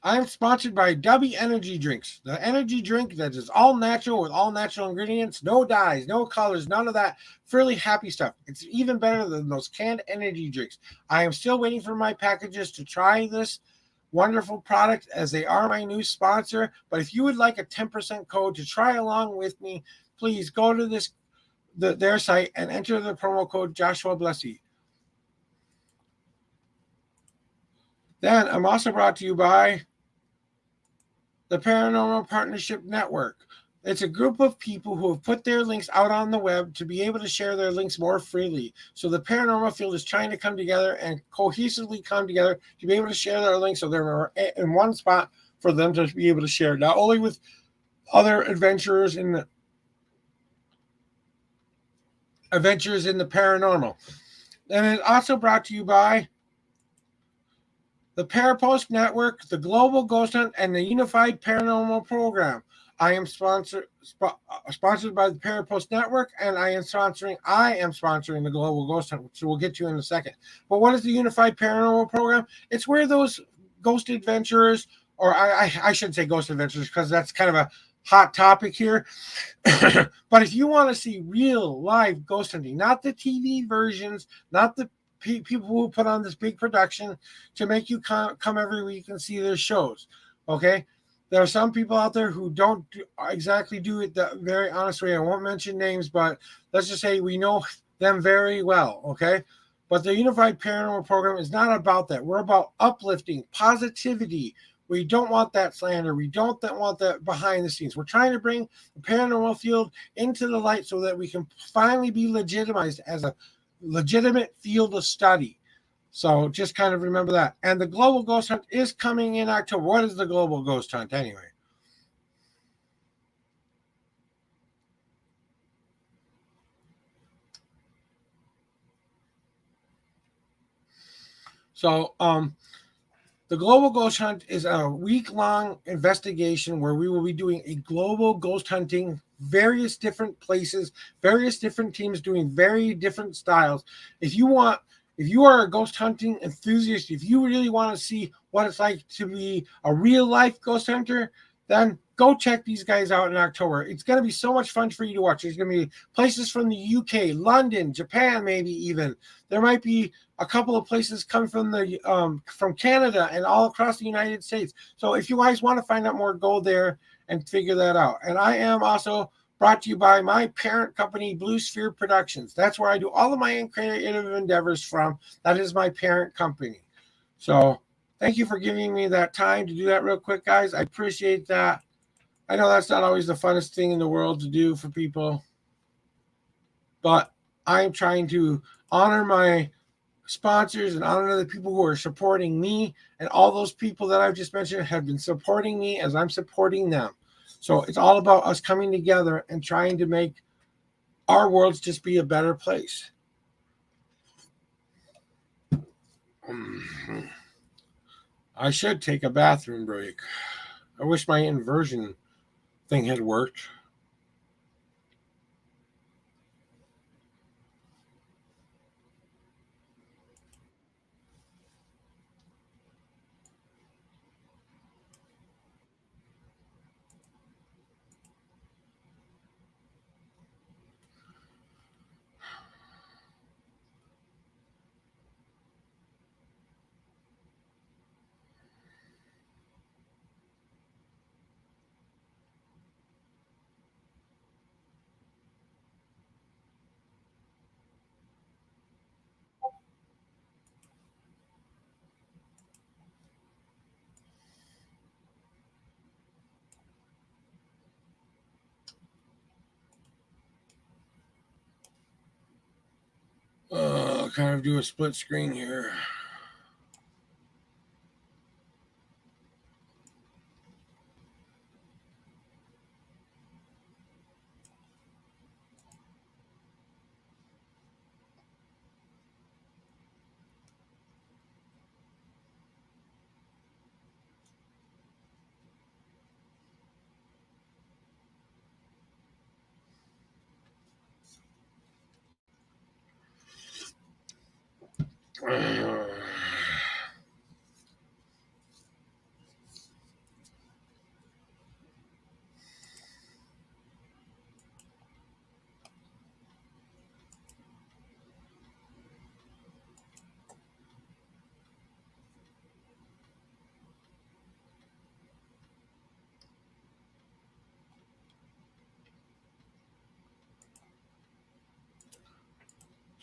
I'm sponsored by W Energy Drinks, the energy drink that is all natural with all natural ingredients, no dyes, no colors, none of that fairly happy stuff. It's even better than those canned energy drinks. I am still waiting for my packages to try this wonderful product, as they are my new sponsor. But if you would like a 10% code to try along with me, please go to their site and enter the promo code Joshua Blessy. Then I'm also brought to you by the Paranormal Partnership Network. It's a group of people who have put their links out on the web to be able to share their links more freely. So the paranormal field is trying to come together and cohesively come together to be able to share their links, so they're in one spot for them to be able to share, not only with other adventurers in the paranormal. And it's also brought to you by the Parapost Network, the Global Ghost Hunt, and the Unified Paranormal Program. I am sponsored by the Parapost Network, and I am sponsoring the Global Ghost Hunt, which we'll get to in a second. But what is the Unified Paranormal Program? It's where those ghost adventurers, or I shouldn't say ghost adventurers, because that's kind of a hot topic here. But if you want to see real live ghost hunting, not the TV versions, not the people who put on this big production to make you come every week and see their shows, okay? There are some people out there who don't exactly do it the very honest way. I won't mention names, but let's just say we know them very well, okay? But the Unified Paranormal Program is not about that. We're about uplifting, positivity. We don't want that slander. We don't want that behind the scenes. We're trying to bring the paranormal field into the light so that we can finally be legitimized as a legitimate field of study. So just kind of remember that. And the Global Ghost Hunt is coming in October. What is the Global Ghost Hunt anyway? So the Global Ghost Hunt is a week-long investigation where we will be doing a global ghost hunting, various different places, various different teams doing very different styles. If you are a ghost hunting enthusiast, if you really want to see what it's like to be a real life ghost hunter, then go check these guys out in October. It's going to be so much fun for you to watch. There's going to be places from the UK, London, Japan, maybe even. There might be a couple of places come from Canada and all across the United States. So if you guys want to find out more, go there and figure that out. And I am also brought to you by my parent company, Blue Sphere Productions. That's where I do all of my creative endeavors from. That is my parent company. So thank you for giving me that time to do that real quick, guys. I appreciate that. I know that's not always the funnest thing in the world to do for people, but I'm trying to honor my sponsors and honor the people who are supporting me, and all those people that I've just mentioned have been supporting me as I'm supporting them. So it's all about us coming together and trying to make our worlds just be a better place. I should take a bathroom break. I wish my inversion thing had worked. kind of do a split screen here.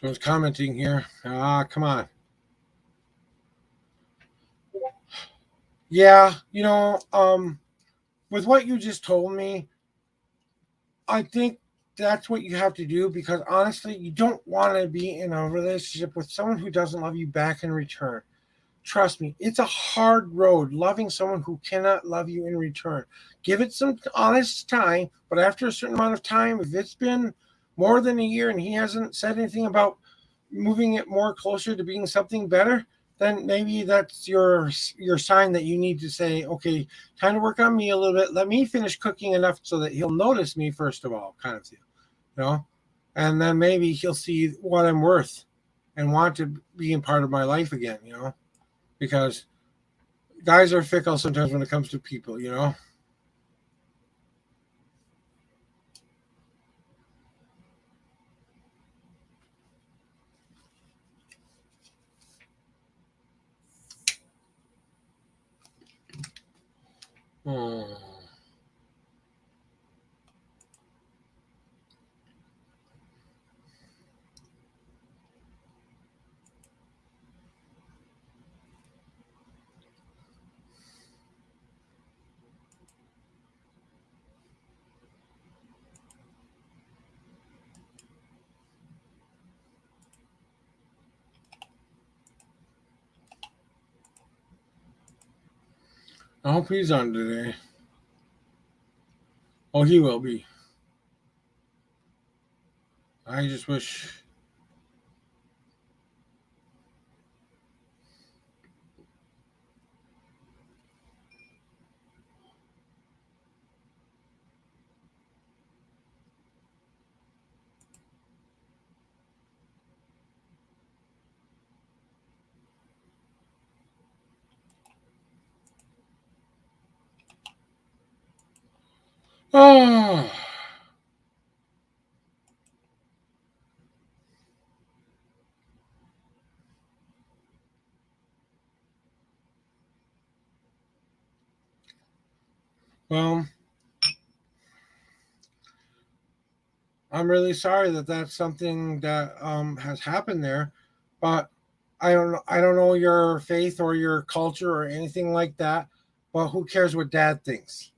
Someone's commenting here. Come on. Yeah, with what you just told me, I think that's what you have to do because honestly, you don't want to be in a relationship with someone who doesn't love you back in return. Trust me, it's a hard road loving someone who cannot love you in return. Give it some honest time, but after a certain amount of time, if it's been more than a year and he hasn't said anything about moving it more closer to being something better, then maybe that's your sign that you need to say, okay, time to work on me a little bit. Let me finish cooking enough so that he'll notice me first of all, kind of thing, and then maybe he'll see what I'm worth and want to be in part of my life again, because guys are fickle sometimes when it comes to people. Hmm. I hope he's on today. Oh, he will be. I just wish. Oh, well, I'm really sorry that that's something that has happened there, but I don't know your faith or your culture or anything like that. But who cares what Dad thinks?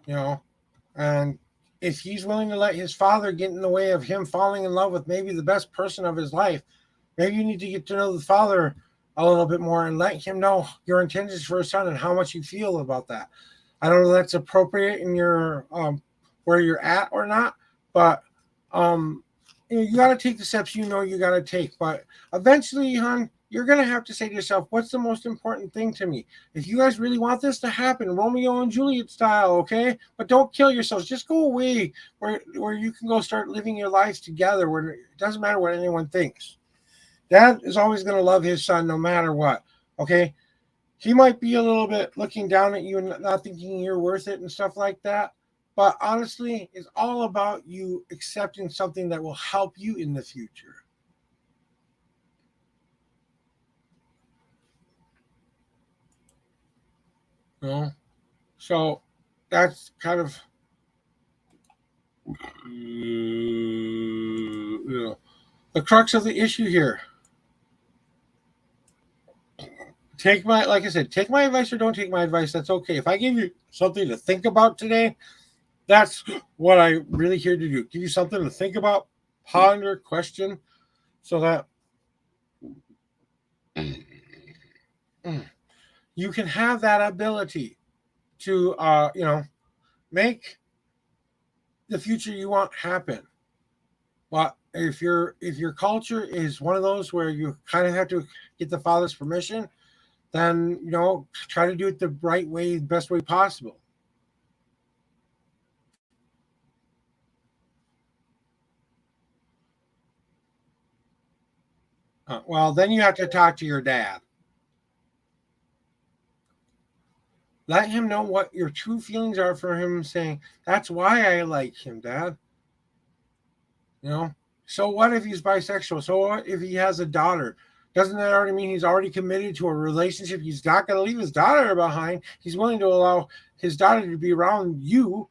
You know, and if he's willing to let his father get in the way of him falling in love with maybe the best person of his life, maybe you need to get to know the father a little bit more and let him know your intentions for his son and how much you feel about that. I don't know if that's appropriate in your where you're at or not, but um, you got to take the steps you got to take. But eventually, hon, you're gonna have to say to yourself, "What's the most important thing to me?" If you guys really want this to happen, Romeo and Juliet style, okay? But don't kill yourselves. Just go away where you can go start living your lives together, where it doesn't matter what anyone thinks. Dad is always going to love his son no matter what. Okay. He might be a little bit looking down at you and not thinking you're worth it and stuff like that. But honestly, it's all about you accepting something that will help you in the future. You know? So that's kind of the crux of the issue here. Like I said, take my advice or don't take my advice. That's okay. If I give you something to think about today, That's what I really here to do. Give you something to think about, ponder, question, so that you can have that ability to, make the future you want happen. But if your culture is one of those where you kind of have to get the father's permission, then try to do it the right way, best way possible. Well, then you have to talk to your dad. Let him know what your true feelings are for him, saying, "That's why I like him, Dad." You know? So what if he's bisexual? So what if he has a daughter? Doesn't that already mean he's already committed to a relationship? He's not going to leave his daughter behind. He's willing to allow his daughter to be around you.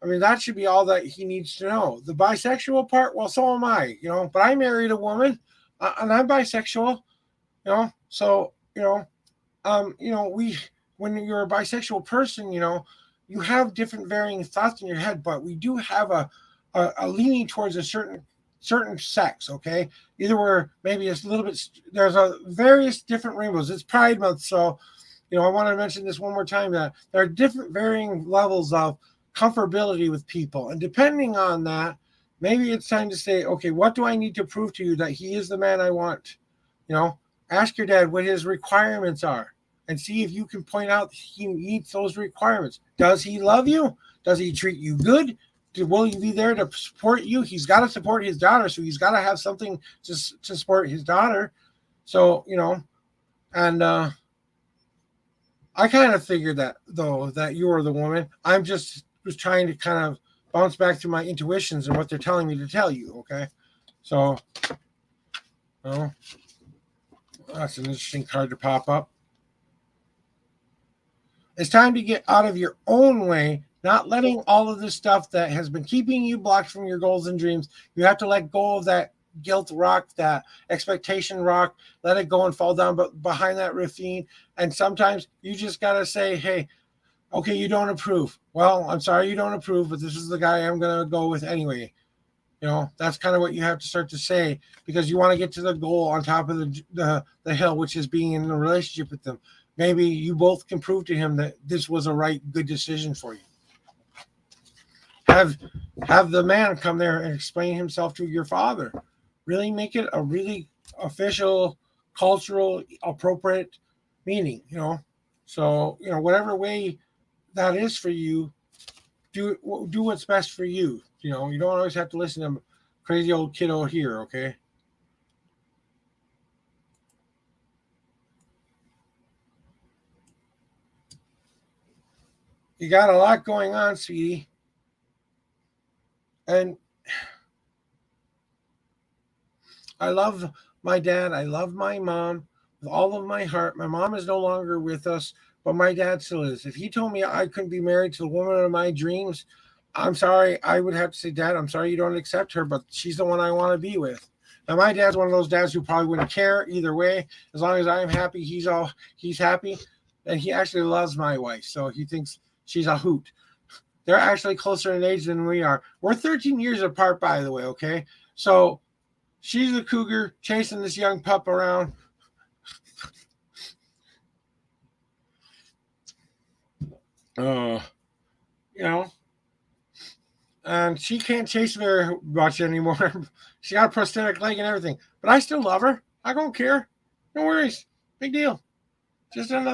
I mean, that should be all that he needs to know. The bisexual part, well, so am I. But I married a woman, and I'm bisexual. So we when you're a bisexual person, you have different varying thoughts in your head, but we do have a leaning towards a certain sex. Okay, either we're maybe it's a little bit. There's a various different rainbows. It's Pride Month, so I want to mention this one more time that there are different varying levels of comfortability with people, and depending on that, maybe it's time to say, okay, what do I need to prove to you that he is the man I want? You know, ask your dad what his requirements are and see if you can point out he meets those requirements. Does he love you? Does he treat you good? Will you be there to support you? He's got to support his daughter, so he's got to have something to support his daughter. So, and I kind of figured that, though, that you were the woman. I'm just was trying to kind of bounce back to my intuitions and what they're telling me to tell you, okay? So, well, that's an interesting card to pop up. It's time to get out of your own way, not letting all of this stuff that has been keeping you blocked from your goals and dreams. You have to let go of that guilt rock, that expectation rock, let it go and fall down behind that ravine. And sometimes you just got to say, hey, okay, you don't approve. Well, I'm sorry you don't approve, but this is the guy I'm going to go with anyway. That's kind of what you have to start to say, because you want to get to the goal on top of the hill, which is being in a relationship with them. Maybe you both can prove to him that this was a right, good decision for you. Have the man come there and explain himself to your father. Really make it a really official, cultural, appropriate meaning. So whatever way that is for you, do what's best for you. You don't always have to listen to crazy old kiddo here. Okay. You got a lot going on, sweetie. And I love my dad. I love my mom with all of my heart. My mom is no longer with us, but my dad still is. If he told me I couldn't be married to the woman of my dreams, I'm sorry. I would have to say, Dad, I'm sorry you don't accept her, but she's the one I want to be with. Now, my dad's one of those dads who probably wouldn't care either way. As long as I'm happy, he's happy. And he actually loves my wife, so he thinks she's a hoot. They're actually closer in age than we are. We're 13 years apart, by the way, okay? So she's a cougar chasing this young pup around. Uh, you know, and she can't chase very much anymore. She got a prosthetic leg and everything, but I still love her. I don't care. No worries. Big deal. Just one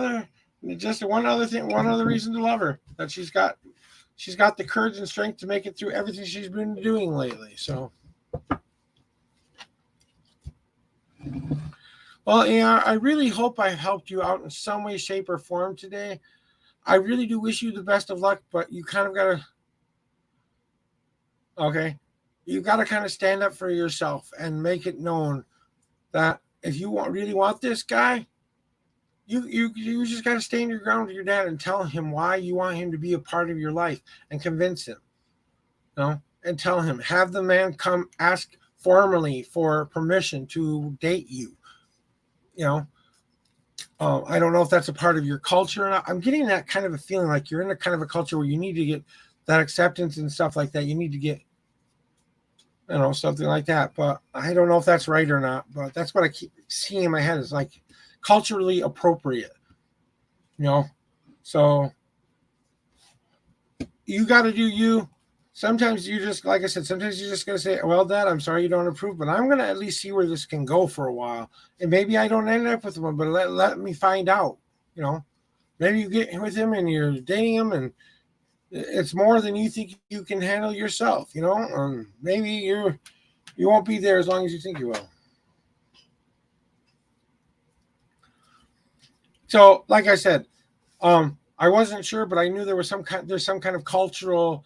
other thing, one other reason to love her, that she's got the courage and strength to make it through everything she's been doing lately. So, well, yeah, I really hope I helped you out in some way, shape, or form today. I really do wish you the best of luck, but you kind of gotta, okay, you gotta kind of stand up for yourself and make it known that if you really want this guy, you just got to stand your ground with your dad and tell him why you want him to be a part of your life and convince him, and tell him, have the man come ask formally for permission to date you. You know, I don't know if that's a part of your culture or not. I'm getting that kind of a feeling like you're in a kind of a culture where you need to get that acceptance and stuff like that. You need to get, something like that. But I don't know if that's right or not. But that's what I keep seeing in my head is like culturally appropriate, you know. So you got to do you. Sometimes you just, like I said, sometimes you're just going to say, well, Dad, I'm sorry you don't approve, but I'm going to at least see where this can go for a while. And maybe I don't end up with one, but let me find out, you know. Maybe you get with him and you're dating him and it's more than you think you can handle yourself, you know. Maybe you won't be there as long as you think you will. So, like I said, I wasn't sure, but I knew there's some kind of cultural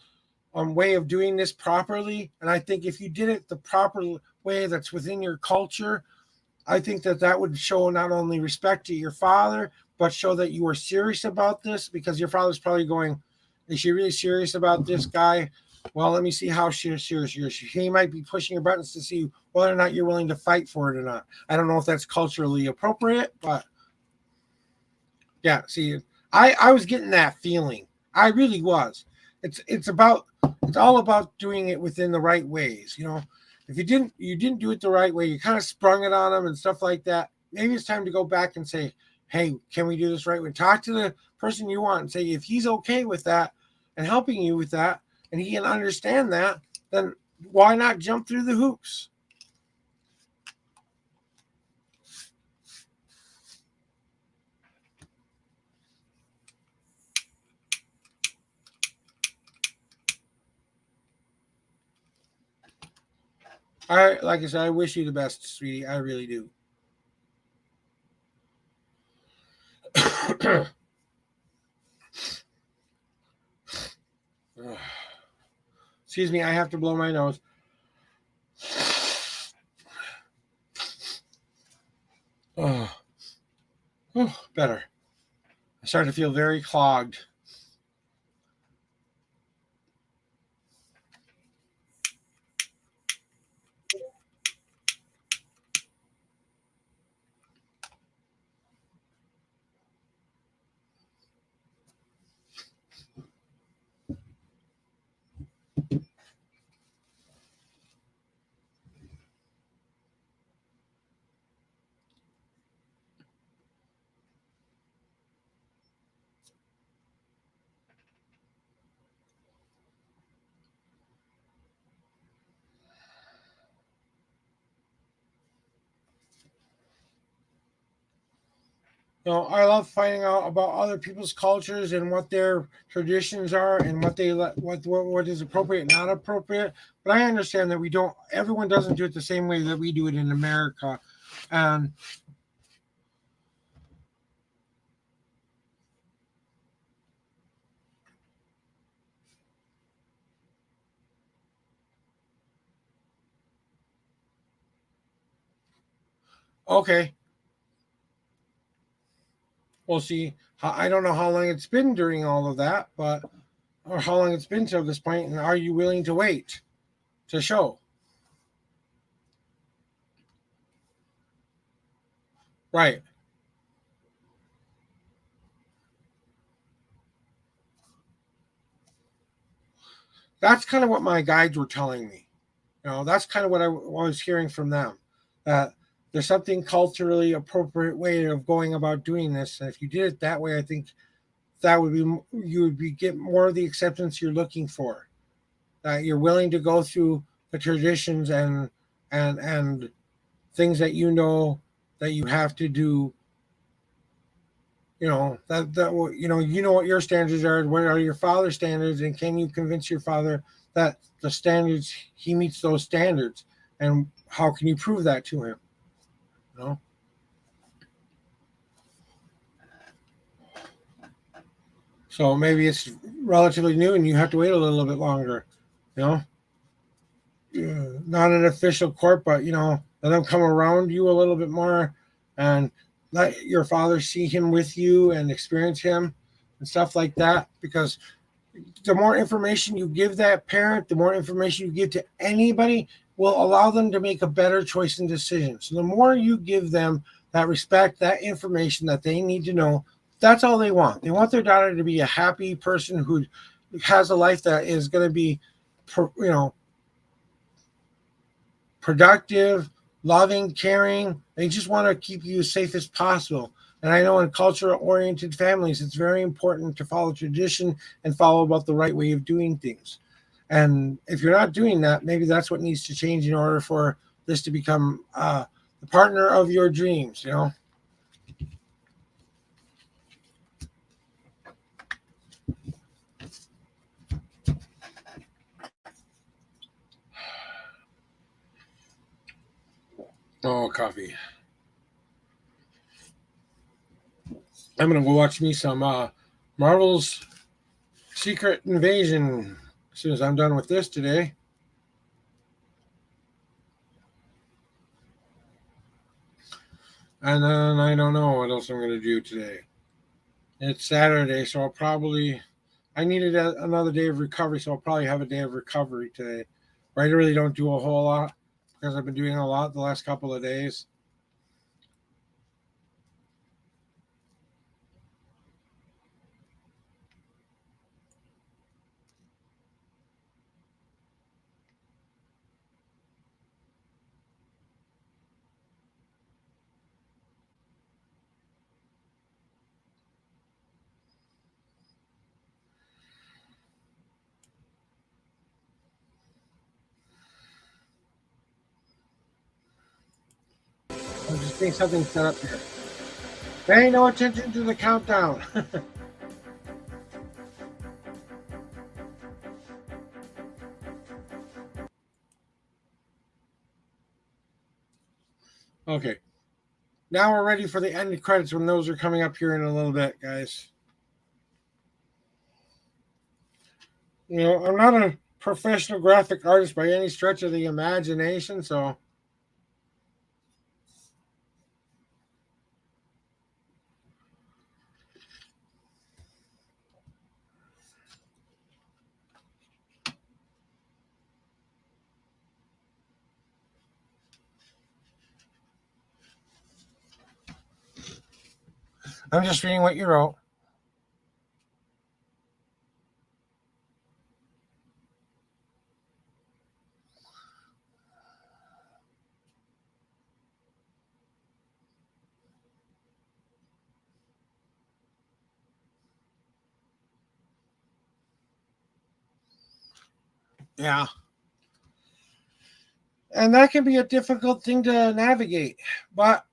way of doing this properly. And I think if you did it the proper way that's within your culture, I think that would show not only respect to your father, but show that you are serious about this because your father's probably going, is she really serious about this guy? Well, let me see how serious she is. He might be pushing your buttons to see whether or not you're willing to fight for it or not. I don't know if that's culturally appropriate, but yeah, see, I was getting that feeling. I really was. It's all about doing it within the right ways, you know. If you didn't do it the right way, you kind of sprung it on them and stuff like that. Maybe it's time to go back and say, hey, can we do this right way? Talk to the person you want and say if he's okay with that and helping you with that and he can understand that, then why not jump through the hoops? Like I said, I wish you the best, sweetie. I really do. Excuse me, I have to blow my nose. Oh, better. I started to feel very clogged. I love finding out about other people's cultures and what their traditions are and what is appropriate and not appropriate. But I understand that we don't. Everyone doesn't do it the same way that we do it in America. And okay, we'll see. I don't know how long it's been during all of that, but or how long it's been till this point, and are you willing to wait to show? Right. That's kind of what my guides were telling me. That's kind of what I was hearing from them. That there's something culturally appropriate way of going about doing this, and if you did it that way, I think that would be you would be get more of the acceptance you're looking for. That you're willing to go through the traditions and things that that you have to do. You know what your standards are. What are your father's standards, and can you convince your father that the standards he meets those standards, and how can you prove that to him? You know. So maybe it's relatively new, and you have to wait a little bit longer. You know, not an official court, but let them come around you a little bit more, and let your father see him with you and experience him and stuff like that. Because the more information you give that parent, the more information you give to anybody will allow them to make a better choice and decision. So the more you give them that respect, that information that they need to know, that's all they want. They want their daughter to be a happy person who has a life that is going to be, productive, loving, caring. They just want to keep you as safe as possible. And I know in cultural oriented families, it's very important to follow tradition and follow about the right way of doing things. And if you're not doing that, maybe that's what needs to change in order for this to become the partner of your dreams. Oh, coffee. I'm going to go watch me some Marvel's Secret Invasion as soon as I'm done with this today. And then I don't know what else I'm going to do today. It's Saturday, so I needed another day of recovery, so I'll probably have a day of recovery today. Where I really don't do a whole lot because I've been doing a lot the last couple of days. I'm just getting something set up here. Pay no attention to the countdown. Okay. Now we're ready for the end credits when those are coming up here in a little bit, guys. I'm not a professional graphic artist by any stretch of the imagination, so I'm just reading what you wrote. Yeah. And that can be a difficult thing to navigate, but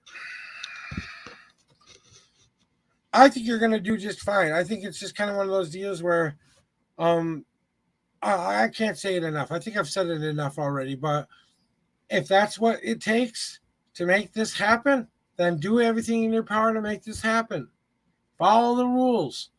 I think you're going to do just fine. I think it's just kind of one of those deals where um I can't say it enough. I think I've said it enough already, but if that's what it takes to make this happen, then do everything in your power to make this happen. Follow the rules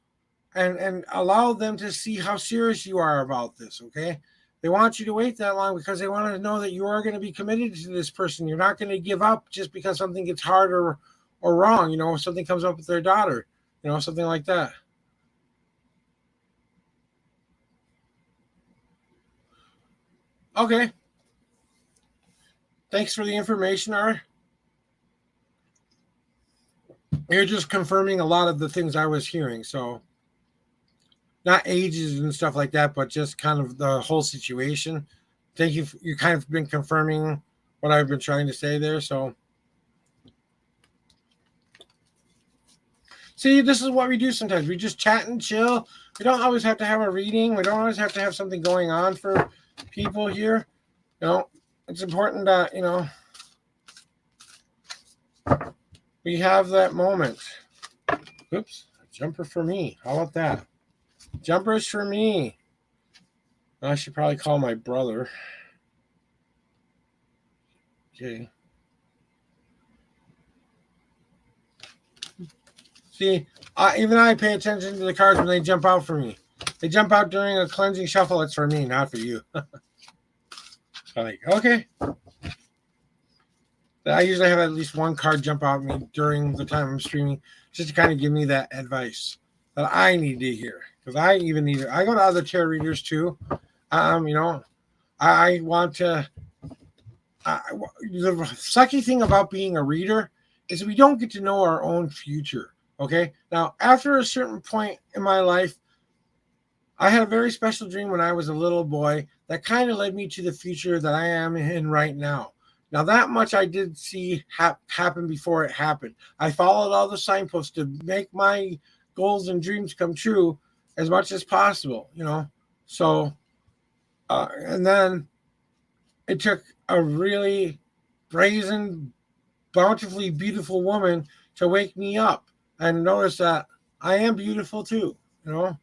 and allow them to see how serious you are about this, okay? They want you to wait that long because they want to know that you are going to be committed to this person. You're not going to give up just because something gets hard or wrong, if something comes up with their daughter, something like that. Okay. Thanks for the information, Art. You're just confirming a lot of the things I was hearing. So, not ages and stuff like that, but just kind of the whole situation. Thank you. You kind of been confirming what I've been trying to say there. So, see, this is what we do sometimes. We just chat and chill. We don't always have to have a reading. We don't always have to have something going on for people here. It's important that, we have that moment. Oops, a jumper for me. How about that? Jumpers for me. I should probably call my brother. Okay. See, even I pay attention to the cards when they jump out for me. They jump out during a cleansing shuffle. It's for me, not for you. Like, okay. I usually have at least one card jump out at me during the time I'm streaming, just to kind of give me that advice that I need to hear. Because I even need it. I go to other tarot readers too. I want to. The sucky thing about being a reader is we don't get to know our own future. Okay. Now, after a certain point in my life, I had a very special dream when I was a little boy that kind of led me to the future that I am in right now. Now, that much I did see happen before it happened. I followed all the signposts to make my goals and dreams come true as much as possible, you know. So, and then it took a really brazen, bountifully beautiful woman to wake me up and notice that I am beautiful too, you know.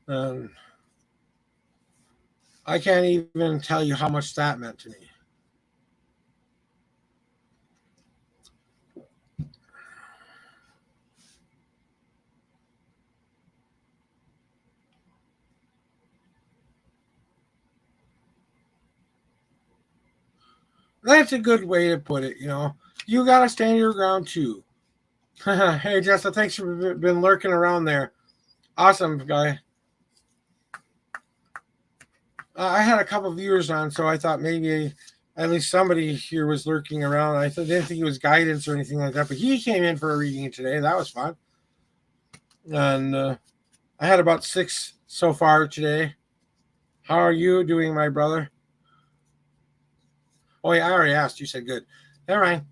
And I can't even tell you how much that meant to me. That's a good way to put it, you know. You got to stand your ground too. Hey, Jessa, thanks for been lurking around there. Awesome, guy. I had a couple viewers on, so I thought maybe at least somebody here was lurking around. Didn't think it was guidance or anything like that, but he came in for a reading today. That was fun. And I had about 6 so far today. How are you doing, my brother? Oh, yeah, I already asked. You said good. Never mind.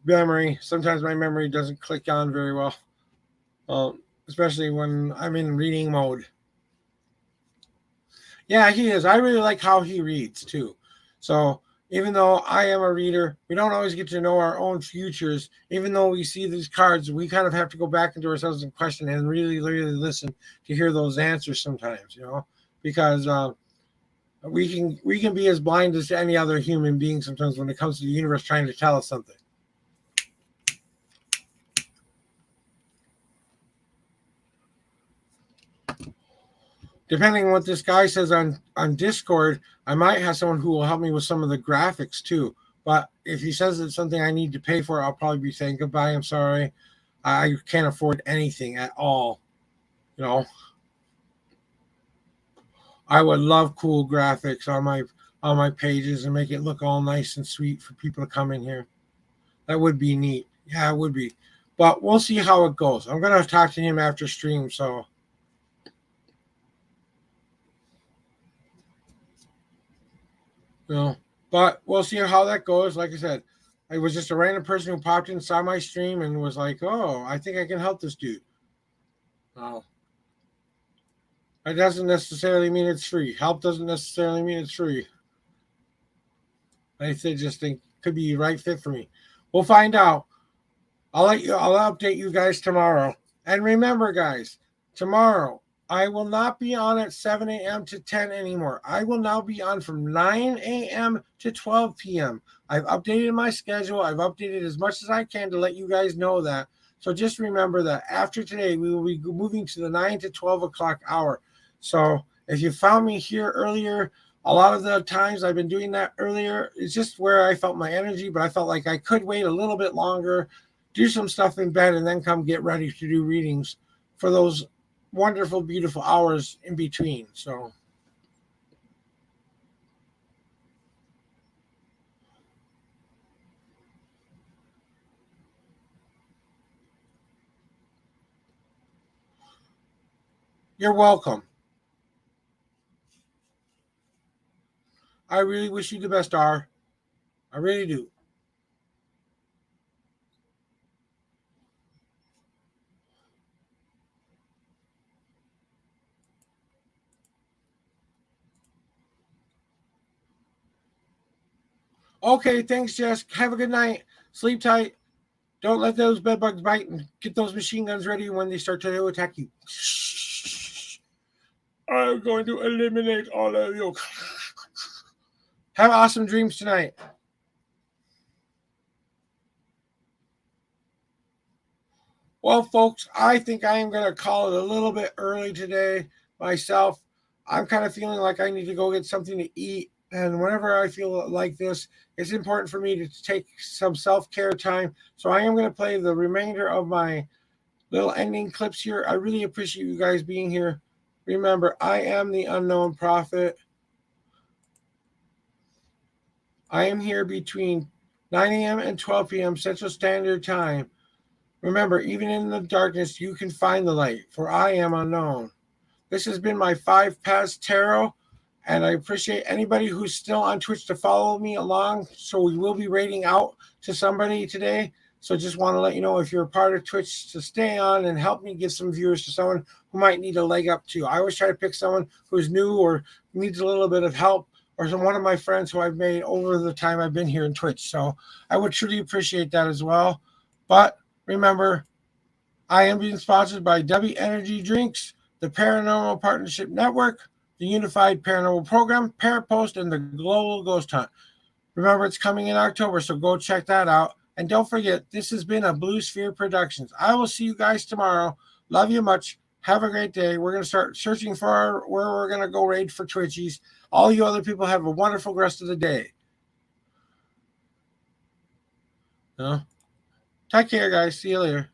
Memory. Sometimes my memory doesn't click on very well, especially when I'm in reading mode. Yeah, he is. I really like how he reads too. So even though I am a reader, we don't always get to know our own futures. Even though we see these cards, we kind of have to go back into ourselves and question and really, really listen to hear those answers sometimes, you know, because we can be as blind as any other human being sometimes when it comes to the universe trying to tell us something. Depending on what this guy says on Discord, I might have someone who will help me with some of the graphics too. But if he says it's something I need to pay for, I'll probably be saying goodbye. I'm sorry, I can't afford anything at all. You know, I would love cool graphics on my pages and make it look all nice and sweet for people to come in here. That would be neat. Yeah, it would be. But we'll see how it goes. I'm gonna talk to him after stream, so you know. But we'll see how that goes. Like I said, I was just a random person who popped in, saw my stream, and was like, "Oh, I think I can help this dude." Oh, it doesn't necessarily mean it's free. Help doesn't necessarily mean it's free. I said, just think could be the right fit for me. We'll find out. I'll update you guys tomorrow. And remember, guys, tomorrow I will not be on at 7 a.m. to 10 anymore. I will now be on from 9 a.m. to 12 p.m. I've updated my schedule. I've updated as much as I can to let you guys know that. So just remember that after today, we will be moving to the 9 to 12 o'clock hour. So if you found me here earlier, a lot of the times I've been doing that earlier. It's just where I felt my energy, but I felt like I could wait a little bit longer, do some stuff in bed, and then come get ready to do readings for those wonderful, beautiful hours in between. So you're welcome. I really wish you the best, R. I really do. Okay, thanks, Jess. Have a good night. Sleep tight. Don't let those bed bugs bite and get those machine guns ready when they start to attack you. I'm going to eliminate all of you. Have awesome dreams tonight. Well, folks, I think I am going to call it a little bit early today myself. I'm kind of feeling like I need to go get something to eat. And whenever I feel like this, it's important for me to take some self care time. So I am going to play the remainder of my little ending clips here. I really appreciate you guys being here. Remember, I am the unknown prophet. I am here between 9 a.m. and 12 p.m. Central Standard Time. Remember, even in the darkness, you can find the light, for I am unknown. This has been my 5 Paths Tarot, and I appreciate anybody who's still on Twitch to follow me along. So we will be rating out to somebody today. So just want to let you know, if you're a part of Twitch, to stay on and help me give some viewers to someone who might need a leg up too. I always try to pick someone who's new or needs a little bit of help, or one of my friends who I've made over the time I've been here in Twitch. So I would truly appreciate that as well. But remember, I am being sponsored by W Energy Drinks, the Paranormal Partnership Network, the Unified Paranormal Program, Parapost, and the Global Ghost Hunt. Remember, it's coming in October, so go check that out. And don't forget, this has been a Blue Sphere Productions. I will see you guys tomorrow. Love you much. Have a great day. We're going to start searching for where we're going to go raid for Twitchies. All you other people have a wonderful rest of the day. Take care, guys. See you later.